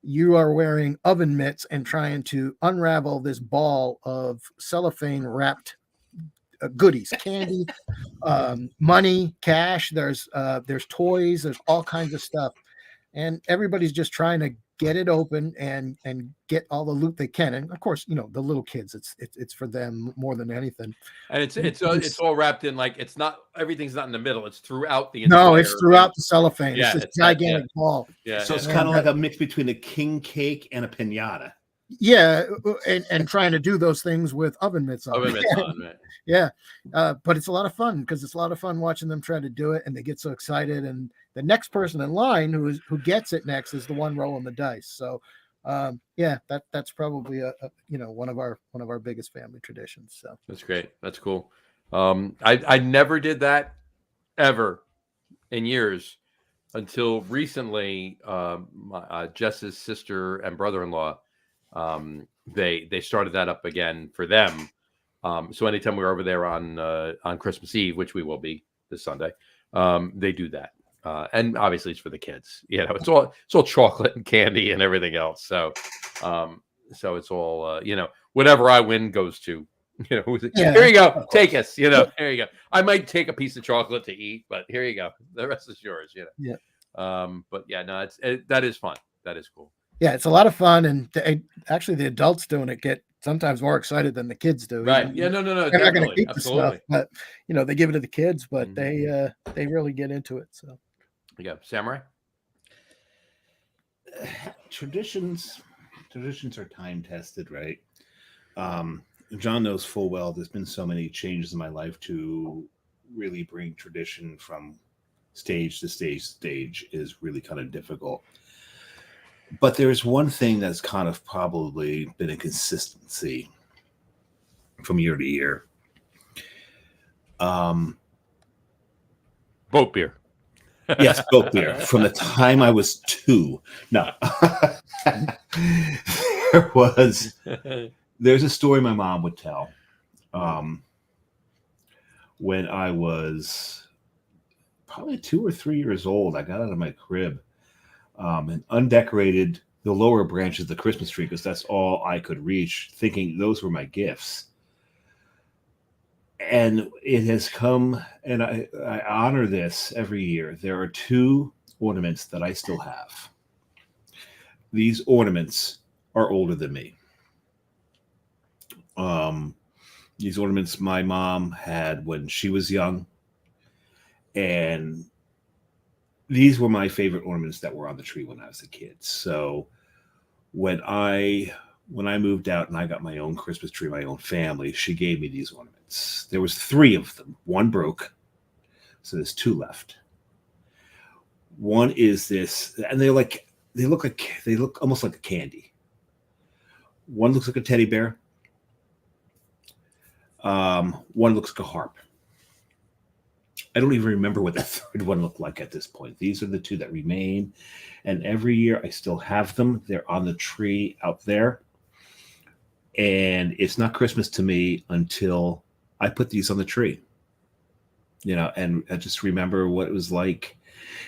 you are wearing oven mitts and trying to unravel this ball of cellophane wrapped goodies, candy, money, cash. There's toys, there's all kinds of stuff, and everybody's just trying to get it open and get all the loot they can. And of course, the little kids, it's for them more than anything. And it's all wrapped in, like, it's not, everything's not in the middle. It's throughout the entire. No, it's throughout the cellophane. Yeah, it's this gigantic ball. Yeah. So it's kind of like a mix between a king cake and a piñata. Yeah, and trying to do those things with oven mitts on. Oven mitts on, right. Yeah, but it's a lot of fun, because it's a lot of fun watching them try to do it, and they get so excited. And the next person in line who gets it next is the one rolling the dice. So, that's probably one of our biggest family traditions. So That's great. That's cool. I never did that ever in years until recently. Jess's sister and brother-in-law, they started that up again for them. So anytime we're over there on Christmas Eve, which we will be this Sunday, they do that. And obviously it's for the kids. It's all chocolate and candy and everything else. So it's all whatever I win goes to, here you go, take us, here you go. I might take a piece of chocolate to eat, but here you go. The rest is yours, Yeah. But yeah, no, that is fun. That is cool. Yeah, it's a lot of fun, and actually the adults doing it get sometimes more excited than the kids do. Right. Yeah, no. They're not going to eat Absolutely. the stuff, but they give it to the kids, but they really get into it. So yeah, Samurai. Traditions are time tested, right? John knows full well there's been so many changes in my life to really bring tradition from stage to stage is really kind of difficult. But there's one thing that's kind of probably been a consistency from year to year. Boat beer. Yes, boat beer. From the time I was 2. No. There's a story my mom would tell. When I was probably 2 or 3 years old, I got out of my crib and undecorated the lower branches of the Christmas tree, because that's all I could reach, thinking those were my gifts. And it has come, and I honor this every year. There are 2 ornaments that I still have. These ornaments are older than me. These ornaments my mom had when she was young, and these were my favorite ornaments that were on the tree when I was a kid. So when I moved out and I got my own Christmas tree, my own family, she gave me these ornaments. There was 3 of them. 1 broke, so there's 2 left. One is this, and they look almost like a candy. One looks like a teddy bear. One looks like a harp. I don't even remember what the 3rd one looked like at this point. These are the 2 that remain. And every year I still have them. They're on the tree out there. And it's not Christmas to me until I put these on the tree. And I just remember what it was like.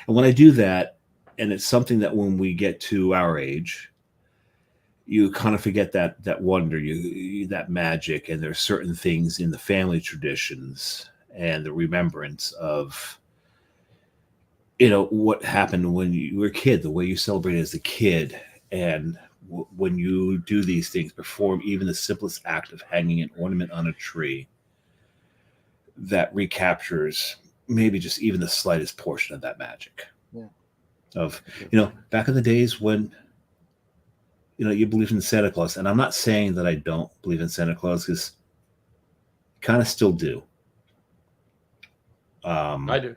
And when I do that, and it's something that when we get to our age, you kind of forget that wonder, that magic, and there's certain things in the family traditions and the remembrance of what happened when you were a kid, the way you celebrated as a kid, and when you do these things, perform even the simplest act of hanging an ornament on a tree, that recaptures maybe just even the slightest portion of that magic. Yeah. Of, back in the days when, you believe in Santa Claus. And I'm not saying that I don't believe in Santa Claus, because I kind of still do. I do.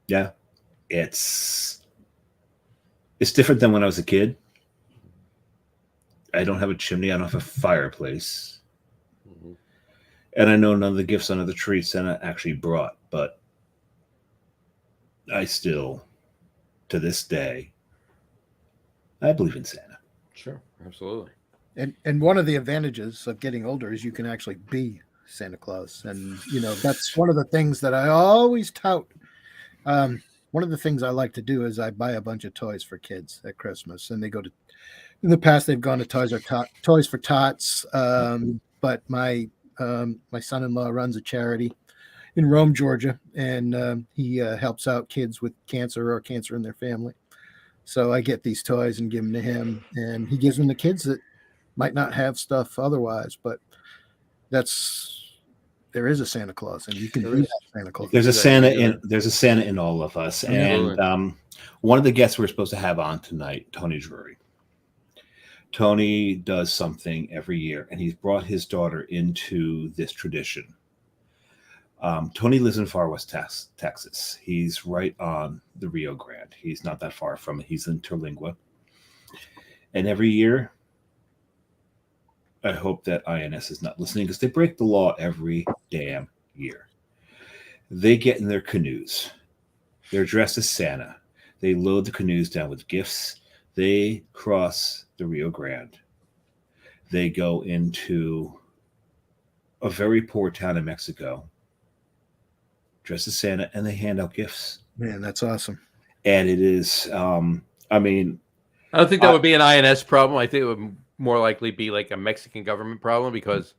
Yeah. It's different than when I was a kid. I don't have a chimney. I don't have a fireplace. Mm-hmm. And I know none of the gifts under the tree Santa actually brought, but I still, to this day, I believe in Santa. Sure, absolutely. And one of the advantages of getting older is you can actually be Santa Claus. And, that's one of the things that I always tout. One of the things I like to do is I buy a bunch of toys for kids at Christmas, and they go to, in the past, they've gone to Toys for Tots. But my son-in-law runs a charity in Rome, Georgia, and he helps out kids with cancer or cancer in their family. So I get these toys and give them to him, and he gives them to kids that might not have stuff otherwise. But there is a Santa Claus, and you can be that Santa Claus. There's a Santa in all of us. And one of the guests we're supposed to have on tonight, Tony Drury. Tony does something every year, and he's brought his daughter into this tradition. Tony lives in far west Texas. He's right on the Rio Grande. He's not that far from it. He's in Terlingua. And every year, I hope that INS is not listening, because they break the law every damn year. They get in their canoes. They're dressed as Santa. They load the canoes down with gifts. They cross the Rio Grande. They go into a very poor town in Mexico, dressed as Santa, and they hand out gifts. Man, that's awesome. And it is, I don't think that would be an INS problem. I think it would more likely be like a Mexican government problem, because,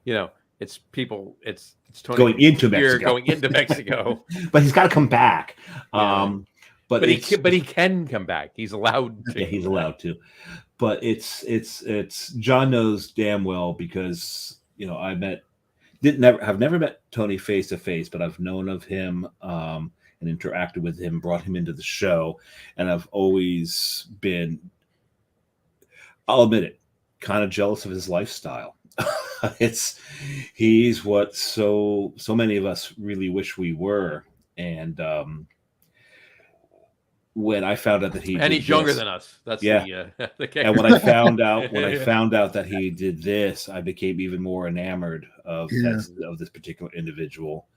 it's people, it's Tony going into Mexico. But he's got to come back. But he can come back. He's allowed to. Yeah, he's allowed to. But it's John knows damn well, because have never met Tony face to face, but I've known of him and interacted with him, brought him into the show, and I've always been, I'll admit it, kind of jealous of his lifestyle. He's what so many of us really wish we were. And when I found out that he's younger than us. That's the and when I found out that he did this, I became even more enamored of this particular individual.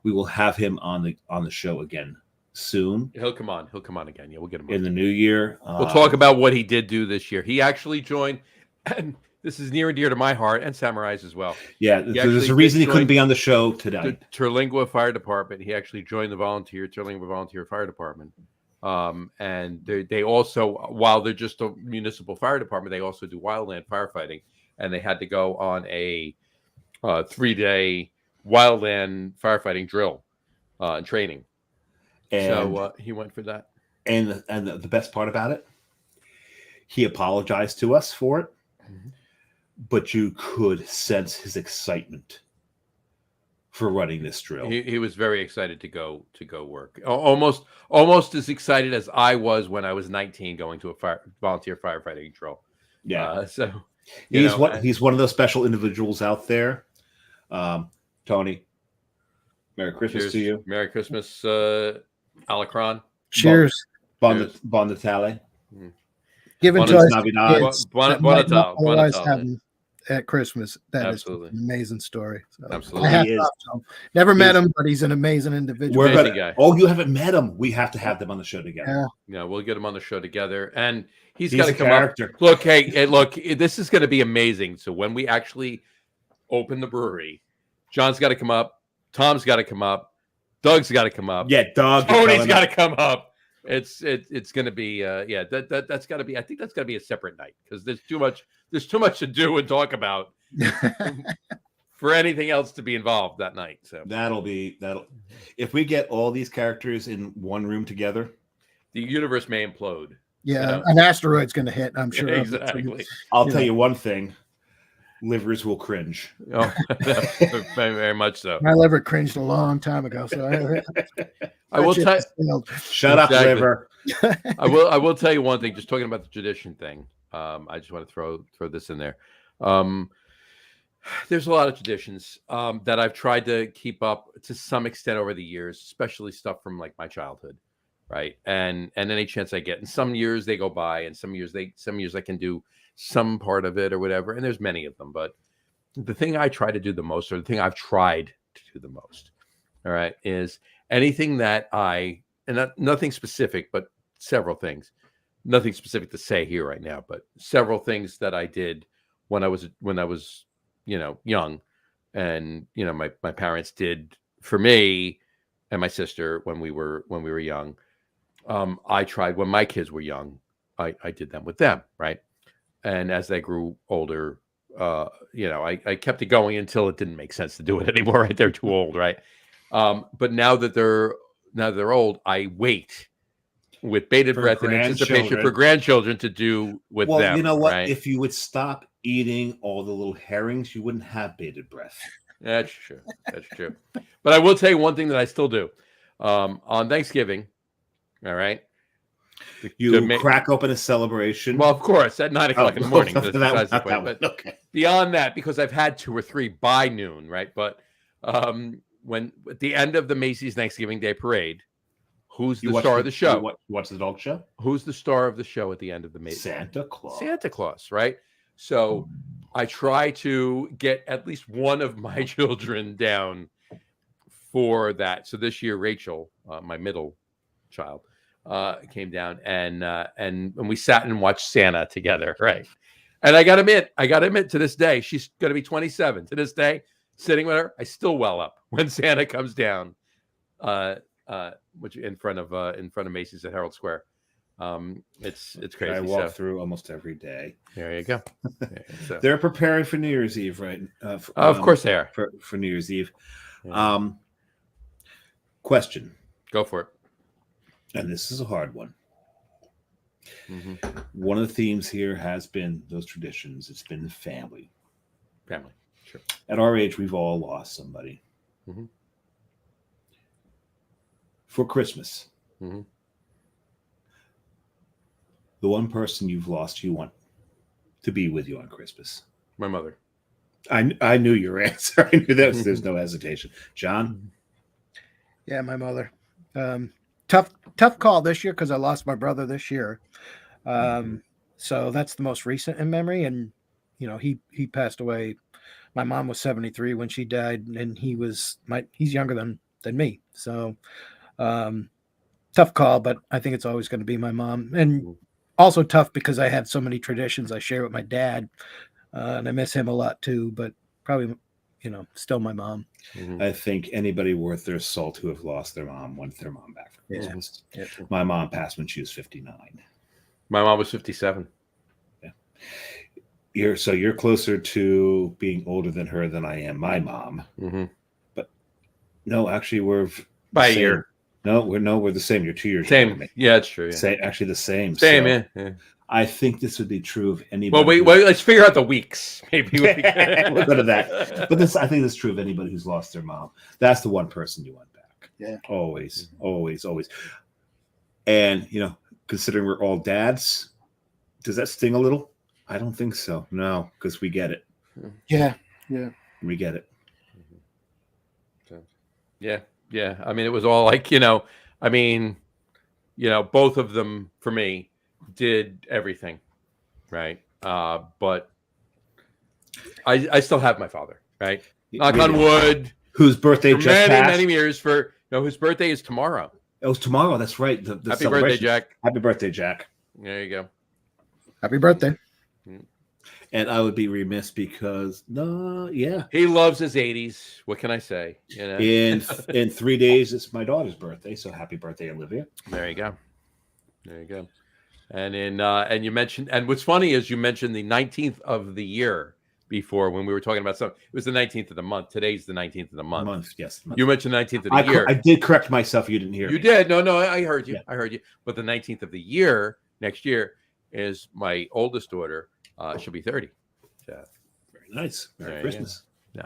We will have him on the show again soon. He'll come on again. Yeah, we'll get him in the new year. We'll talk about what he did do this year. He actually joined, and this is near and dear to my heart and Samurai's as well. Yeah, there's a reason he couldn't be on the show today. The Terlingua Fire Department. He actually joined the Terlingua Volunteer Fire Department. And they also, while they're just a municipal fire department, they also do wildland firefighting, and they had to go on a 3-day wildland firefighting drill and training. And so he went for that. And the best part about it, he apologized to us for it, but you could sense his excitement for running this drill. He was very excited to go work. Almost as excited as I was when I was 19 going to a volunteer firefighting drill. Yeah. So he's one of those special individuals out there. Tony, Merry Christmas to you. Merry Christmas, Alacron. Cheers. Bon Natale. Giving to us Bon Natale. At Christmas. That Absolutely. is an amazing story. So Absolutely. Never met him, but he's an amazing individual. Amazing guy. Oh, you haven't met him. We have to have them on the show together. Yeah, we'll get him on the show together. And he's got to come character. up. Look, this is going to be amazing. So when we actually open the brewery, John's got to come up. Tom's got to come up. Doug's got to come up. Yeah, Doug. Tony's got to come up. It's going to be that's got to be. I think that's got to be a separate night, because there's too much to do and talk about. for anything else to be involved that night. So That'll if we get all these characters in one room together, the universe may implode. Yeah, an asteroid's going to hit, I'm sure. Exactly. I'll tell you one thing: livers will cringe. Oh, very, very much so. My liver cringed a long time ago, so I will tell. Shut up, liver. I will tell you one thing. Just talking about the tradition thing. I just want to throw this in there. There's a lot of traditions that I've tried to keep up to some extent over the years, especially stuff from like my childhood, right? And any chance I get. And some years they go by, and some years I can do some part of it or whatever. And there's many of them, but the thing I try to do the most, or the thing I've tried to do the most, all right, is anything that nothing specific, but several things. Nothing specific to say here right now, but several things that I did when I was young, and my parents did for me and my sister when we were young. I tried when my kids were young. I did them with them, right? And as they grew older, I kept it going until it didn't make sense to do it anymore. Right? They're too old, right? But now that they're old, I wait with bated breath in anticipation for grandchildren to do with them. Well, you know what? Right? If you would stop eating all the little herrings, you wouldn't have bated breath. That's true. That's true. But I will tell you one thing that I still do on Thanksgiving. All right. You crack open a celebration. Well, of course, at 9 o'clock in the morning. But beyond that, because I've had 2 or 3 by noon, right? But when at the end of the Macy's Thanksgiving Day Parade, who's the star of the show? You watch the dog show? Who's the star of the show at the end of the Macy's? Santa Claus. Santa Claus, right? So I try to get at least one of my children down for that. So this year, Rachel, my middle child, came down and we sat and watched Santa together, right? And I got to admit, to this day, she's going to be 27. To this day, sitting with her, I still well up when Santa comes down, which in front of Macy's at Herald Square. It's crazy. I walk through almost every day. There you go. So. They're preparing for New Year's Eve, right? Of course they are. For New Year's Eve. Yeah. Question. Go for it. And this is a hard one. Mm-hmm. One of the themes here has been those traditions. It's been the family. Family. Sure. At our age, we've all lost somebody. Mm-hmm. For Christmas. Mm-hmm. The one person you've lost you want to be with you on Christmas. My mother. I knew your answer. I knew that. There's no hesitation. John? Yeah, my mother. Tough call this year because I lost my brother this year. So that's the most recent in memory. And, he passed away. My mom was 73 when she died, and he's younger than me. So tough call, but I think it's always going to be my mom. And also tough because I have so many traditions I share with my dad, and I miss him a lot too, but probably, still my mom. Mm-hmm. I think anybody worth their salt who have lost their mom wants their mom back for Christmas. Yeah. My mom passed when she was 59. My mom was 57. Yeah. You're closer to being older than her than I am, my mom. Mm-hmm. But no, actually we're by a year. No, we're the same. You're 2 years same. Yeah, it's true. Yeah. Actually the same. Same, so yeah. I think this would be true of anybody. Well, wait, let's figure out the weeks. Maybe we'll go to that. But I think it's true of anybody who's lost their mom. That's the one person you want back. Yeah. Always, always, always. And, considering we're all dads, does that sting a little? I don't think so. No, because we get it. Yeah. We get it. Yeah. I mean, it was all like, both of them for me did everything, right? But I still have my father, right? Knock on wood. Whose birthday just passed? Many years whose birthday is tomorrow. It was tomorrow. That's right. The Happy birthday, Jack. Happy birthday, Jack. There you go. Happy birthday. And I would be remiss because he loves his 80s. What can I say? In 3 days, it's my daughter's birthday. So happy birthday, Olivia. There you go. And and you mentioned, and what's funny is you mentioned the 19th of the year, before when we were talking about something. It was the 19th of the month. Today's the 19th of the month. Yes. You mentioned the 19th of the year. I did correct myself. You didn't hear You me. did. No, I heard you. Yeah. I heard you. But the 19th of the year, next year, is my oldest daughter. She'll be 30. So, Very nice. Merry There you Christmas. no,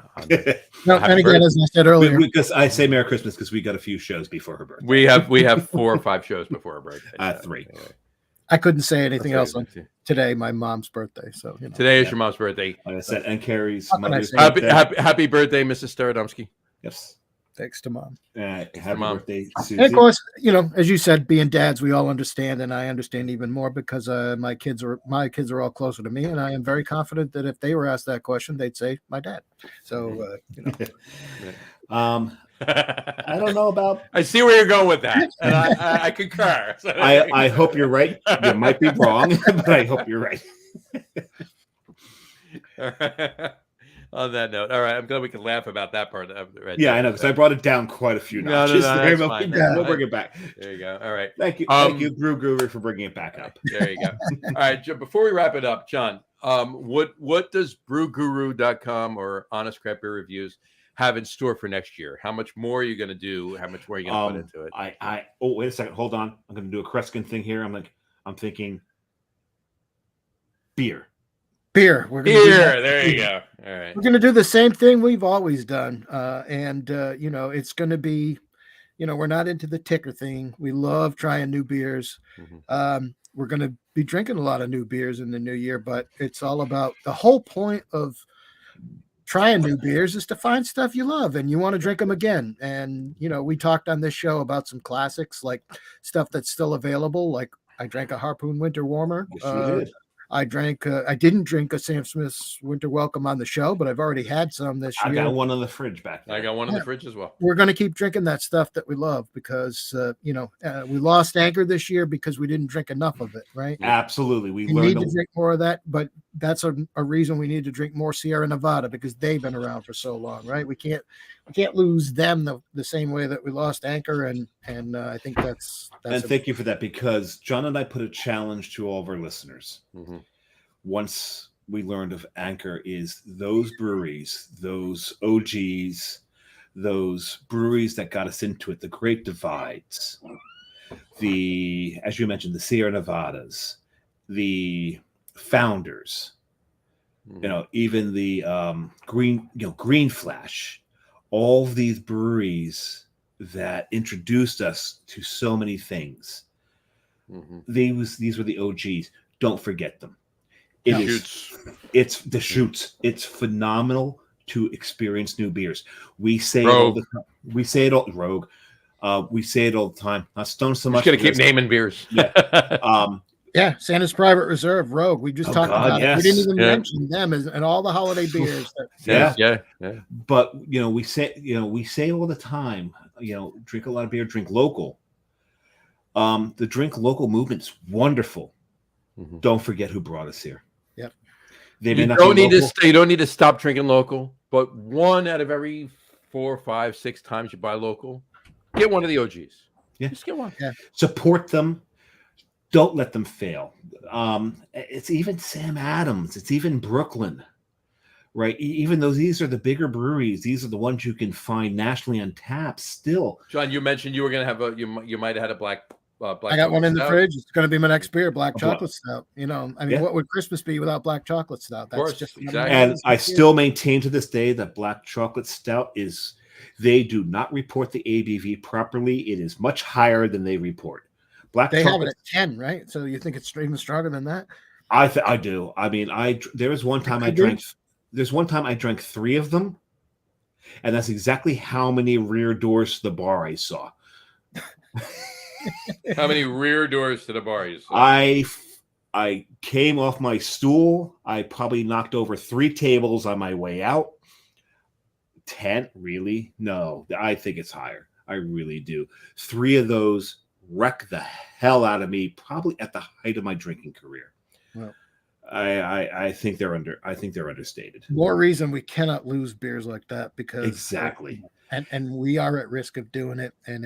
No, Happy and again, birthday. as I said earlier, Because I say Merry Christmas because we got a few shows before her birthday. we have 4 or 5 shows before her birthday. 3. Anyway. I couldn't say anything That's else right. on today, my mom's birthday. So, you know. Today is Yeah. your mom's birthday. Like I said, and Carrie's How can I mother's say birthday. Happy birthday, Mrs. Staradumsky. Yes. Thanks to mom. Happy Mom. birthday, Susie. And of course, you know, as you said, being dads, we all understand, and I understand even more because my kids are all closer to me, and I am very confident that if they were asked that question, they'd say my dad. So, you know, I don't know about. I see where you're going with that, and I concur. I hope you're right. You might be wrong, but I hope you're right. On that note, all right. I'm glad we can laugh about that part. Right Yeah, there. I know because I brought it down quite a few No, notches. no, there, that's but fine. we'll bring it back. There you go. All right. Thank Um, you, Brew Guru, for bringing it back up. There you go. All right. Before we wrap it up, John, what does brewguru.com or Honest Craft Beer Reviews have in store for next year? How much more are you going to do? How much more are you going to put into it? Oh, wait a second. Hold on. I'm going to do a Kreskin thing here. I'm thinking beer. beer. We're gonna do Here, that. there you go. All right. We're going to do the same thing we've always done. And you know, it's going to be, you know, we're not into the ticker thing. We love trying new beers. Mhm. We're going to be drinking a lot of new beers in the new year, but it's all about the whole point of trying new beers is to find stuff you love and you want to drink them again. And, you know, we talked on this show about some classics, like stuff that's still available. Like I drank a Harpoon Winter Warmer. Yes, you did. I didn't drink a Sam Smith's Winter Welcome on the show, but I've already had some this I year. got one in the fridge back there. I got one in the fridge as well. We're going to keep drinking that stuff that we love because, you know, we lost Anchor this year because we didn't drink enough of it, right? Absolutely. We We learned need to drink more of that, but that's a reason we need to drink more Sierra Nevada because they've been around for so long, right? We can't lose them the same way that we lost Anchor, and I think that's and thank you for that because John and I put a challenge to all of our listeners. Mhm. Once we learned of Anchor is those breweries, those OGs, those breweries that got us into it, the Great Divides, as you mentioned, the Sierra Nevadas, the Founders, Mhm. you know, even the Green Flash, all of these breweries that introduced us to so many things. Mhm. These were the OGs. Don't forget them. It's the shoots. It's phenomenal to experience new beers. We say Rogue. it all the time. We say it all Rogue. We say it all the time. Not Stone so I'm much. just going to keep because- naming beers. Yeah. Yeah, Santa's Private Reserve, Rogue. We just talked God, about it. We yes. didn't even Yeah. mention them and all the holiday beers. Yeah. Yeah. But we say all the time, drink a lot of beer, drink local. The drink local movement's wonderful. Mhm. Don't forget who brought us here. Yep. They may You not don't be need local. to. You don't need to stop drinking local. But 1 out of every 4, 5, 6 times you buy local, get one of the OGs. Yeah. Just get one. Support them. Don't let them fail. It's even Sam Adams. It's even Brooklyn, right? Even though these are the bigger breweries, these are the ones you can find nationally on tap still. John, you mentioned you were going to have you might have had a black. I got one in the stout. fridge. It's going to be my next beer, black A chocolate stout. You know, I mean, Yeah. what would Christmas be without black chocolate stout? That's course, just exactly. And I still maintain to this day that black chocolate stout they do not report the ABV properly. It is much higher than they report. They have it at 10, right? So you think it's even stronger than that? I do. I mean, there was one time I drank. There's one time I drank 3 of them, and that's exactly how many rear doors to the bar I saw. How many rear doors to the bar you saw? I came off my stool. I probably knocked over 3 tables on my way out. 10, really? No, I think it's higher. I really do. 3 of those wrecked the hell out of me, probably at the height of my drinking career. Wow. I think they're understated. More reason we cannot lose beers like that because Exactly. and we are at risk of doing it, and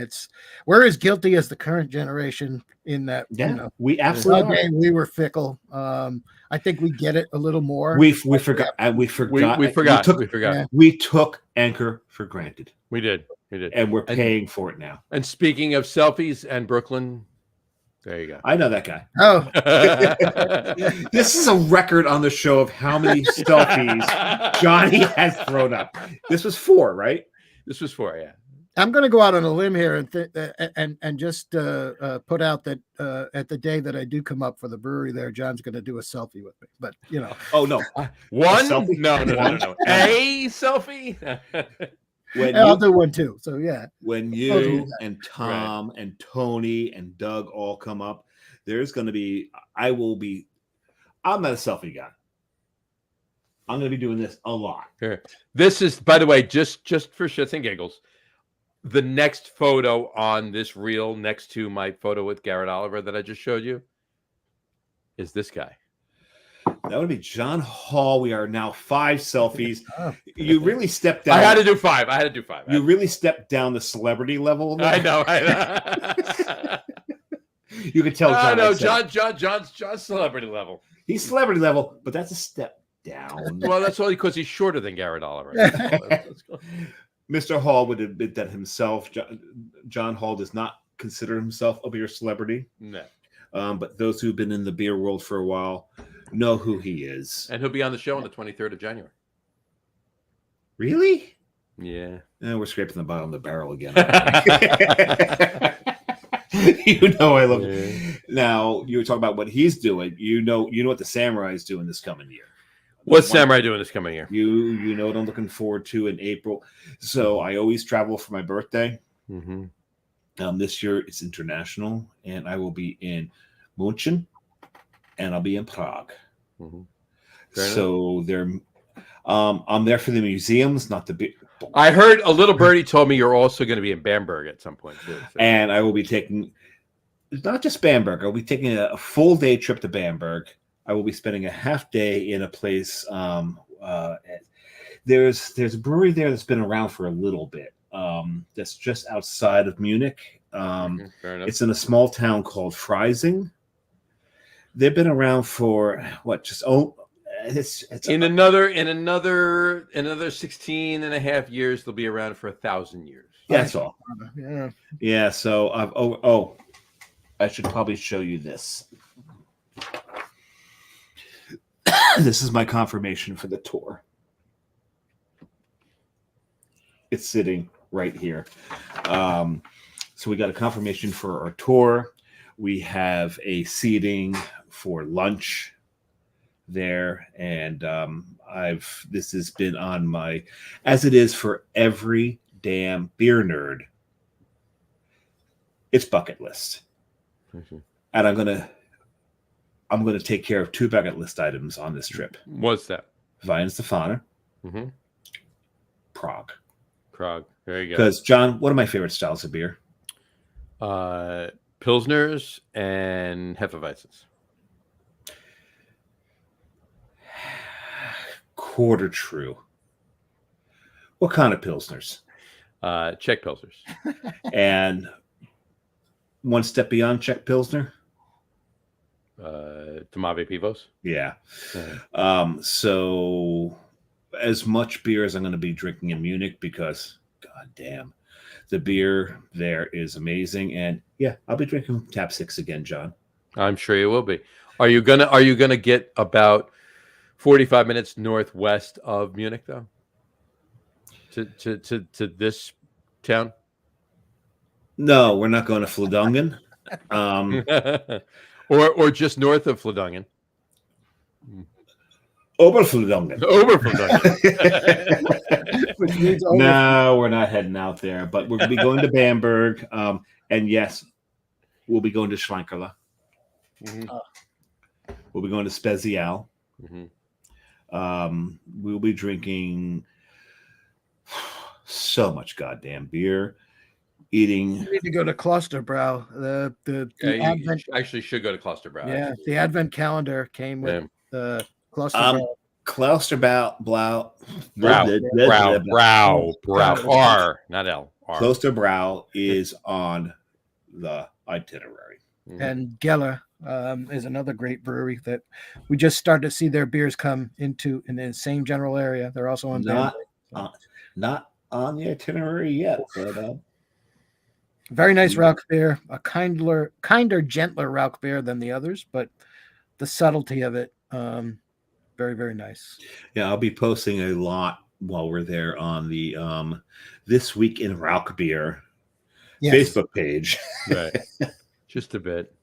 we're as guilty as the current generation in that. Yeah, we absolutely are. We were fickle. I think we get it a little more. We forgot. We forgot. We took Anchor for granted. We did, and we're paying for it now. And speaking of selfies and Brooklyn, there you go. I know that guy. Oh, this is a record on the show of how many selfies Johnny has thrown up. This was 4, right? This was 4, yeah. I'm going to go out on a limb here and just put out that at the day that I do come up for the brewery there, John's going to do a selfie with me. But oh no, one? No. A selfie. I'll do one too. So yeah, when you and Tom and Tony and Doug all come up, there's going to be. I'm not a selfie guy. I'm going to be doing this a lot. Here. This is, by the way, just for shits and giggles, the next photo on this reel next to my photo with Garrett Oliver that I just showed you is this guy. That would be John Hall. We are now 5 selfies. You really stepped down. I had to do 5. You really stepped down the celebrity level. I know. You could tell. John's celebrity level. He's celebrity level, but that's a step down. Well, that's only because he's shorter than Garrett Oliver. Mr. Hall would admit that himself. John Hall does not consider himself a beer celebrity. No. But those who've been in the beer world for a while know who he is. And he'll be on the show on the 23rd of January. Really? Yeah. We're scraping the bottom of the barrel again. I love it. Now, you were talking about what he's doing. You know what the Samurai's doing this coming year. What's Samurai doing this coming year? You know what I'm looking forward to in April. So I always travel for my birthday. Mm-hmm. This year it's international, and I will be in München, and I'll be in Prague. Mm-hmm. So I'm there for the museums, not the beer. I heard a little birdie told me you're also going to be in Bamberg at some point too. So. And I will be taking not just Bamberg. I'll be taking a full day trip to Bamberg. I will be spending a half day in a place. There's a brewery there that's been around for a little bit. That's just outside of Munich. It's in a small town called Freising. They've been around for what? It's in another 16 and a half years, they'll be around for 1,000 years. That's all. Yeah. So I should probably show you this. This is my confirmation for the tour. It's sitting right here. So we got a confirmation for our tour. We have a seating for lunch there, and this has been on my, as it is for every damn beer nerd, it's bucket list. Mm-hmm. And I'm gonna take care of 2 bucket list items on this trip. What's that? Weihenstephaner. Mm-hmm. Prague. There you go. Because John, what are my favorite styles of beer? Pilsners and Hefeweizens. Quarter true. What kind of Pilsners? Czech Pilsners. And one step beyond Czech Pilsner? Tmave Pivos. Yeah. So as much beer as I'm going to be drinking in Munich, because god damn, the beer there is amazing. And yeah, I'll be drinking Tap 6 again, John. I'm sure you will be. Are you gonna get about 45 minutes northwest of Munich though? To this town? No, we're not going to Flodungen. Or just north of Flodungen. Oberflodungen. Which means No, we're not heading out there, but we'll be going to Bamberg. And yes, we'll be going to Schweinkerla. Mm-hmm. We'll be going to Spezial. Mm-hmm. We'll be drinking so much goddamn beer. Eating. You need to go to Klosterbräu. The Advent. Actually should go to Klosterbräu. Yeah, the Advent calendar came with Cluster. Klosterbrow, Blau, R, not L. R. Klosterbrow is on the itinerary. And Geller is another great brewery that we just started to see their beers come into in the same general area. They're also on Not on the itinerary yet, but very nice Rauch beer, a kinder, gentler Rauch beer than the others, but the subtlety of it, very, very nice. Yeah, I'll be posting a lot while we're there on the This Week in Rauch Beer Facebook page. Right. Just a bit.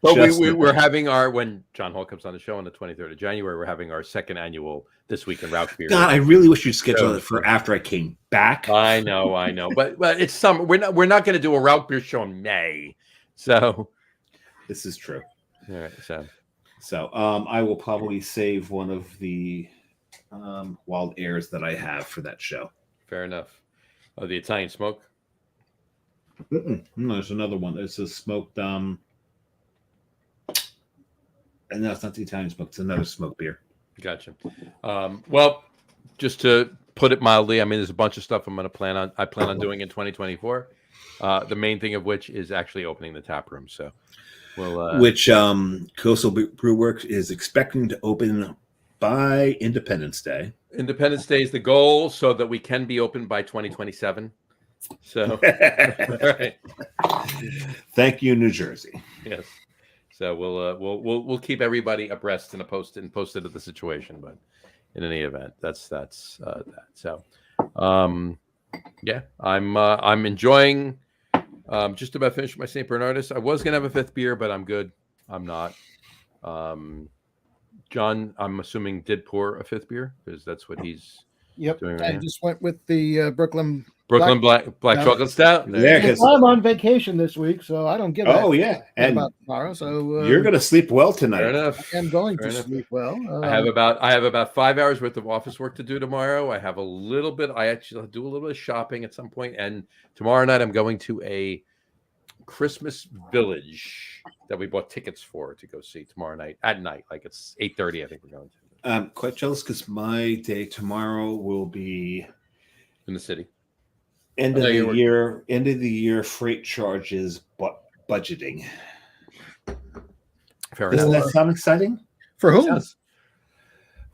But we're having when John Hall comes on the show on the 23rd of January, we're having our second annual This Week in Rauch Beer. God, I really wish you'd schedule it for after I came back. I know. But it's summer. We're not going to do a Rauch Beer show in May. So this is true. All right. So I will probably save one of the wild airs that I have for that show. Fair enough. Oh, the Italian smoke? No, there's another one. It's a smoked and no, it's not the Italian smoke. It's another smoked beer. Gotcha. Well, just to put it mildly, I mean, there's a bunch of stuff I plan on doing in 2024. The main thing of which is actually opening the tap room. So we'll which Coastal Brew Works is expecting to open by Independence Day. Independence Day is the goal, so that we can be open by 2027. So, right. Thank you, New Jersey. Yes. So we'll keep everybody abreast and posted of the situation. But in any event, that's that. So, yeah, I'm enjoying. Just about finished my St. Bernardus. I was gonna have a fifth beer, but I'm good. I'm not. John, I'm assuming did pour a fifth beer because that's what he's doing right I now. just went with the Brooklyn Black Chocolate Stout. Yeah, because I'm on vacation this week, so I don't give and about tomorrow. So you're gonna sleep well tonight. Fair enough. I'm going to sleep well. I have about 5 hours worth of office work to do tomorrow. I have a little bit. I actually do a little bit of shopping at some point, and tomorrow night I'm going to a Christmas Village that we bought tickets for to go see tomorrow night at night. Like it's 8:30. I think we're going to. I'm quite jealous because my day tomorrow will be In the city. end of the year freight charges budgeting. Fair Doesn't enough. that sound exciting? For whom? Yes.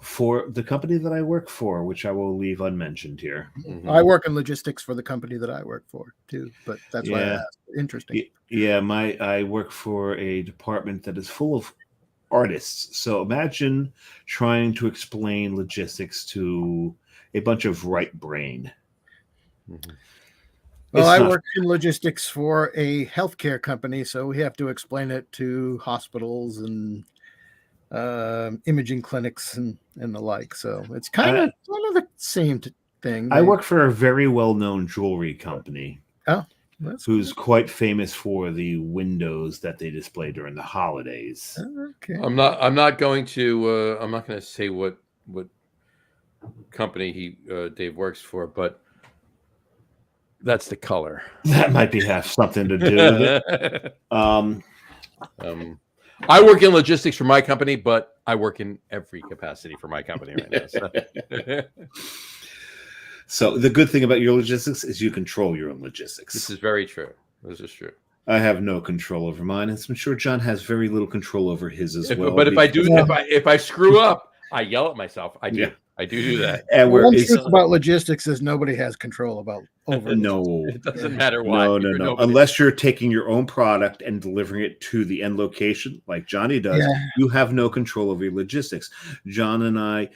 For the company that I work for, which I will leave unmentioned here. Mhm. I work in logistics for the company that I work for too, but that's why I asked. Interesting. Yeah, I work for a department that is full of artists. So imagine trying to explain logistics to a bunch of right brain. Mhm. Well, I work in logistics for a healthcare company, so we have to explain it to hospitals and imaging clinics and the like. So it's kind of the same thing. I work for a very well-known jewelry company. Oh, who's quite famous for the windows that they display during the holidays. Okay. I'm not going to say what company Dave works for, but that's the color. That might have something to do with it. I work in logistics for my company, but I work in every capacity for my company right now. So. So the good thing about your logistics is you control your own logistics. This is very true. This is true. I have no control over mine. I'm sure John has very little control over his as well. But if I screw up, I yell at myself. I do. Yeah. I do that. And one truth about logistics is nobody has control over. No, it doesn't matter why. No. Unless you're taking your own product and delivering it to the end location, like Johnny does, you have no control over your logistics. John and I.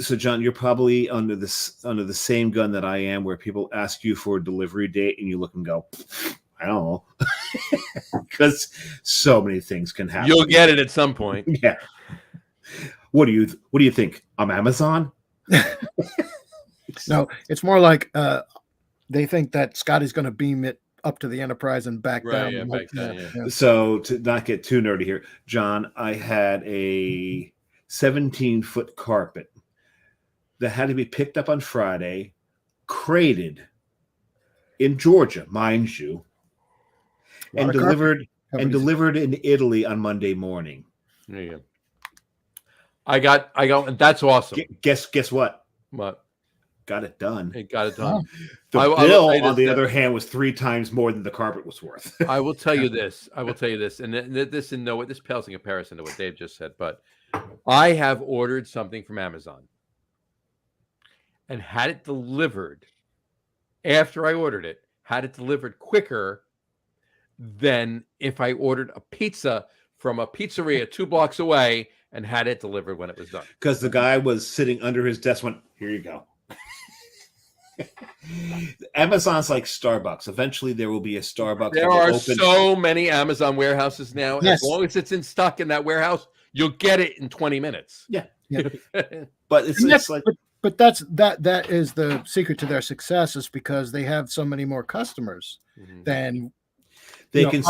So, John, you're probably under the same gun that I am, where people ask you for a delivery date, and you look and go, I don't know, because so many things can happen. You'll get it at some point. Yeah. What do you think? I'm Amazon? No, it's more like they think that Scotty's going to beam it up to the Enterprise and back down. Yeah, back down. Yeah. So, to not get too nerdy here, John, I had a 17-foot carpet that had to be picked up on Friday, crated in Georgia, mind you, and delivered in Italy on Monday morning. There you go. I got. That's awesome. Guess what? What? Got it done. It got it done. The I will bill, say this, on the that- other hand, was 3 times more than the carpet was worth. I will tell you this. And this pales in comparison to what Dave just said. But I have ordered something from Amazon and had it delivered after I ordered it. Had it delivered quicker than if I ordered a pizza from a pizzeria 2 blocks away and had it delivered when it was done. Because the guy was sitting under his desk, went, "Here you go." Amazon's like Starbucks. Eventually, there will be a Starbucks. There are so many Amazon warehouses now. Yes. As long as it's in stock in that warehouse, you'll get it in 20 minutes. Yeah. Yeah. But it's like, but that is the secret to their success, is because they have so many more customers than they can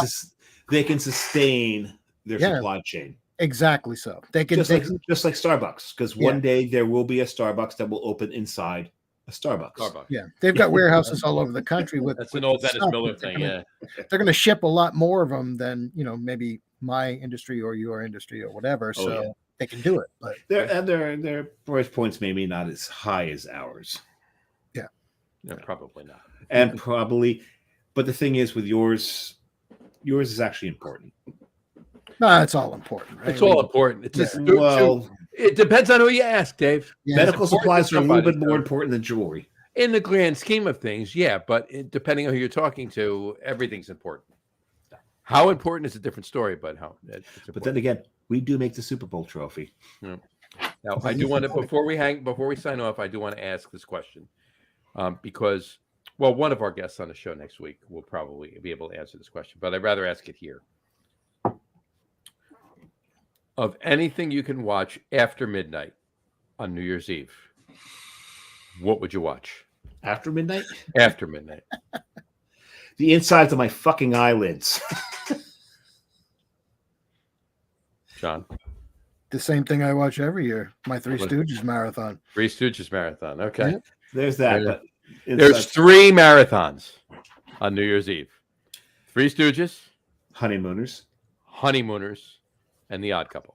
sustain their supply chain. Exactly. So they can just like Starbucks, because one day there will be a Starbucks that will open inside a Starbucks. Yeah, they've got warehouses all over the country with. That's an old Dennis Miller thing. They're going to ship a lot more of them than maybe my industry or your industry or whatever. So they can do it. But their price points maybe not as high as ours. Yeah, no, probably not. And probably, but the thing is, with yours is actually important. No, it's all important. Right? It's all important. It's just it depends on who you ask, Dave. Yeah, medical supplies are a little bit more important than jewelry. In the grand scheme of things, yeah, but depending on who you're talking to, everything's important. How important is a different story, but But then again, we do make the Super Bowl trophy. Yeah. Now, I do want to before we sign off, I do want to ask this question, because one of our guests on the show next week will probably be able to answer this question, but I'd rather ask it here. Of anything you can watch after midnight on New Year's Eve, what would you watch? After midnight? After midnight. The insides of my fucking eyelids. John? The same thing I watch every year. My Three Stooges marathon. Three Stooges marathon. Okay. Yeah. There's that. But there's 3 marathons on New Year's Eve. Three Stooges. Honeymooners. And The Odd Couple.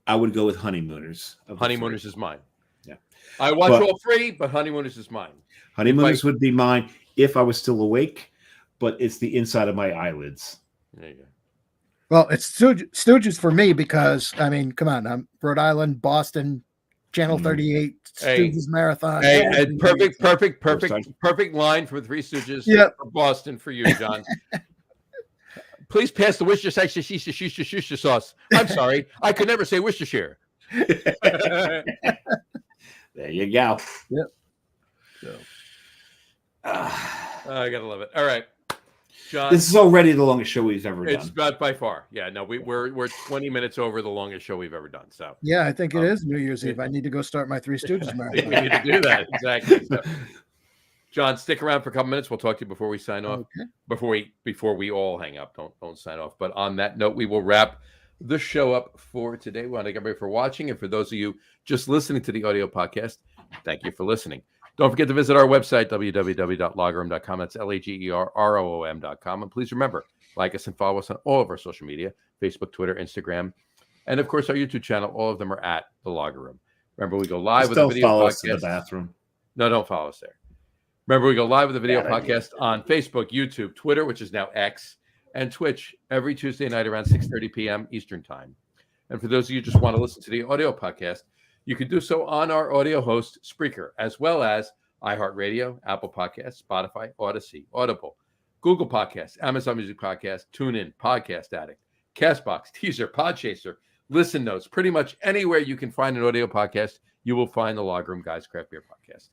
I would go with Honeymooners. Honeymooners is mine. Yeah. I watch all 3, but Honeymooners is mine. Honeymooners would be mine if I was still awake, but it's the inside of my eyelids. There you go. Well, it's Stooges for me because, I mean, come on. I'm Rhode Island, Boston, Channel 38, Stooges marathon. Hey, perfect line from Three Stooges for Boston for you, John. Please pass the Worcestershire sauce. I'm sorry. I could never say Worcestershire. There you go. Yep. So, I gotta love it. All right, John. This is already the longest show we've ever done. It's about by far. Yeah, no, we're 20 minutes over the longest show we've ever done. So yeah, I think it is New Year's Eve. I need to go start my Three Stooges marathon. We need to do that exactly. So, John, stick around for a couple minutes. We'll talk to you before we sign off. Okay. Before we all hang up. Don't sign off. But on that note, we will wrap the show up for today. We want to thank everybody for watching, and for those of you just listening to the audio podcast, thank you for listening. Don't forget to visit our website, www.lageroom.com. That's LAGEROOM.com. And please remember, like us and follow us on all of our social media: Facebook, Twitter, Instagram, and of course our YouTube channel. All of them are at the Lager Room. Remember, we go live with a video follow podcast. Us to the bathroom. No, don't follow us there. Remember, we go live with a video podcast on Facebook, YouTube, Twitter, which is now X, and Twitch every Tuesday night around 6:30 p.m. Eastern Time. And for those of you who just want to listen to the audio podcast, you can do so on our audio host, Spreaker, as well as iHeartRadio, Apple Podcasts, Spotify, Odyssey, Audible, Google Podcasts, Amazon Music Podcasts, TuneIn, Podcast Addict, CastBox, Teaser, Podchaser, Listen Notes. Pretty much anywhere you can find an audio podcast, you will find the Lager Room Guys Craft Beer Podcast.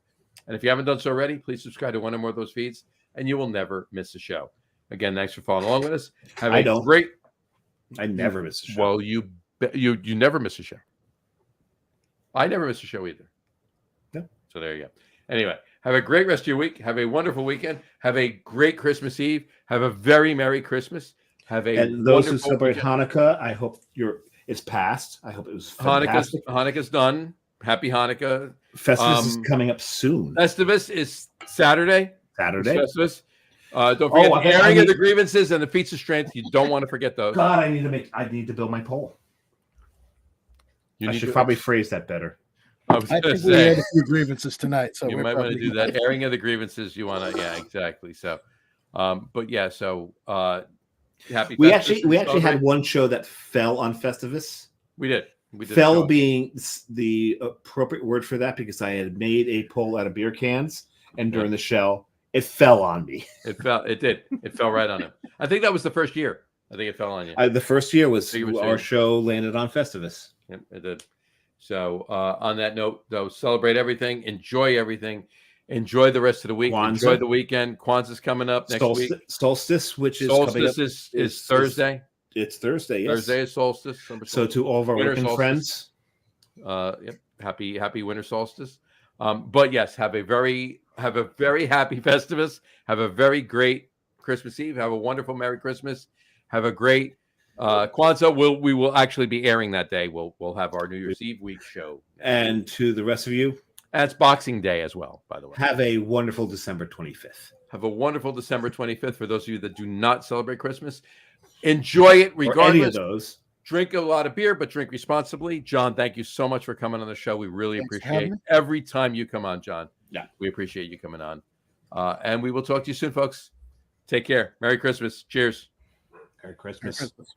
And if you haven't done so already, please subscribe to one or more of those feeds, and you will never miss a show. Again, thanks for following along with us. I never miss a show. Well, you never miss a show. I never miss a show either. No. So there you go. Anyway, have a great rest of your week. Have a wonderful weekend. Have a great Christmas Eve. Have a very Merry Christmas. And those who celebrate Hanukkah, I hope it's past. I hope it was fantastic. Hanukkah's done. Happy Hanukkah. Festivus is coming up soon. Festivus is Saturday. Festivus. Don't forget the airing of the grievances and the feats of strength. You don't want to forget those. God, I need to build my poll. I should probably phrase that better. I was I going to think we had say a few grievances tonight, so you we're might want to probably do that. Airing of the grievances. You want to, yeah, exactly. So, but yeah, so happy. We Festivus actually and had celebrate. one show that fell on Festivus. We did. a Fell show. being the appropriate word for that because I had made a poll out of beer cans, and during the show, it fell on me. It fell. It did. It fell right on him. I think that was the first year. I think it fell on you. The first year was think it was our you. show landed on Festivus. Yep, it did. So on that note, though, celebrate everything, enjoy everything, enjoy the rest of the week, enjoy Kwanzaa. the weekend. Kwanzaa's coming up next week. Solstice, which is coming up. Solstice is Thursday. It's Thursday. Yes. Thursday is solstice. So to all of our Winter working solstice. friends, Yep, happy winter solstice. But yes, have a very happy Festivus. Have a very great Christmas Eve. Have a wonderful Merry Christmas. Have a great Kwanzaa. We will actually be airing that day. We'll have our New Year's Eve week show. and to the rest of you, And it's Boxing Day as well, by the way. have a wonderful December 25th. Have a wonderful December 25th. For those of you that do not celebrate Christmas, enjoy it Or any of regardless. those. Drink a lot of beer, but drink responsibly. John, thank you so much for coming on the show. We really Thanks for appreciate having me. every time you come on, John. Yeah. We appreciate you coming on. And we will talk to you soon, folks. Take care. Merry Christmas. Cheers. Merry Christmas. Christmas.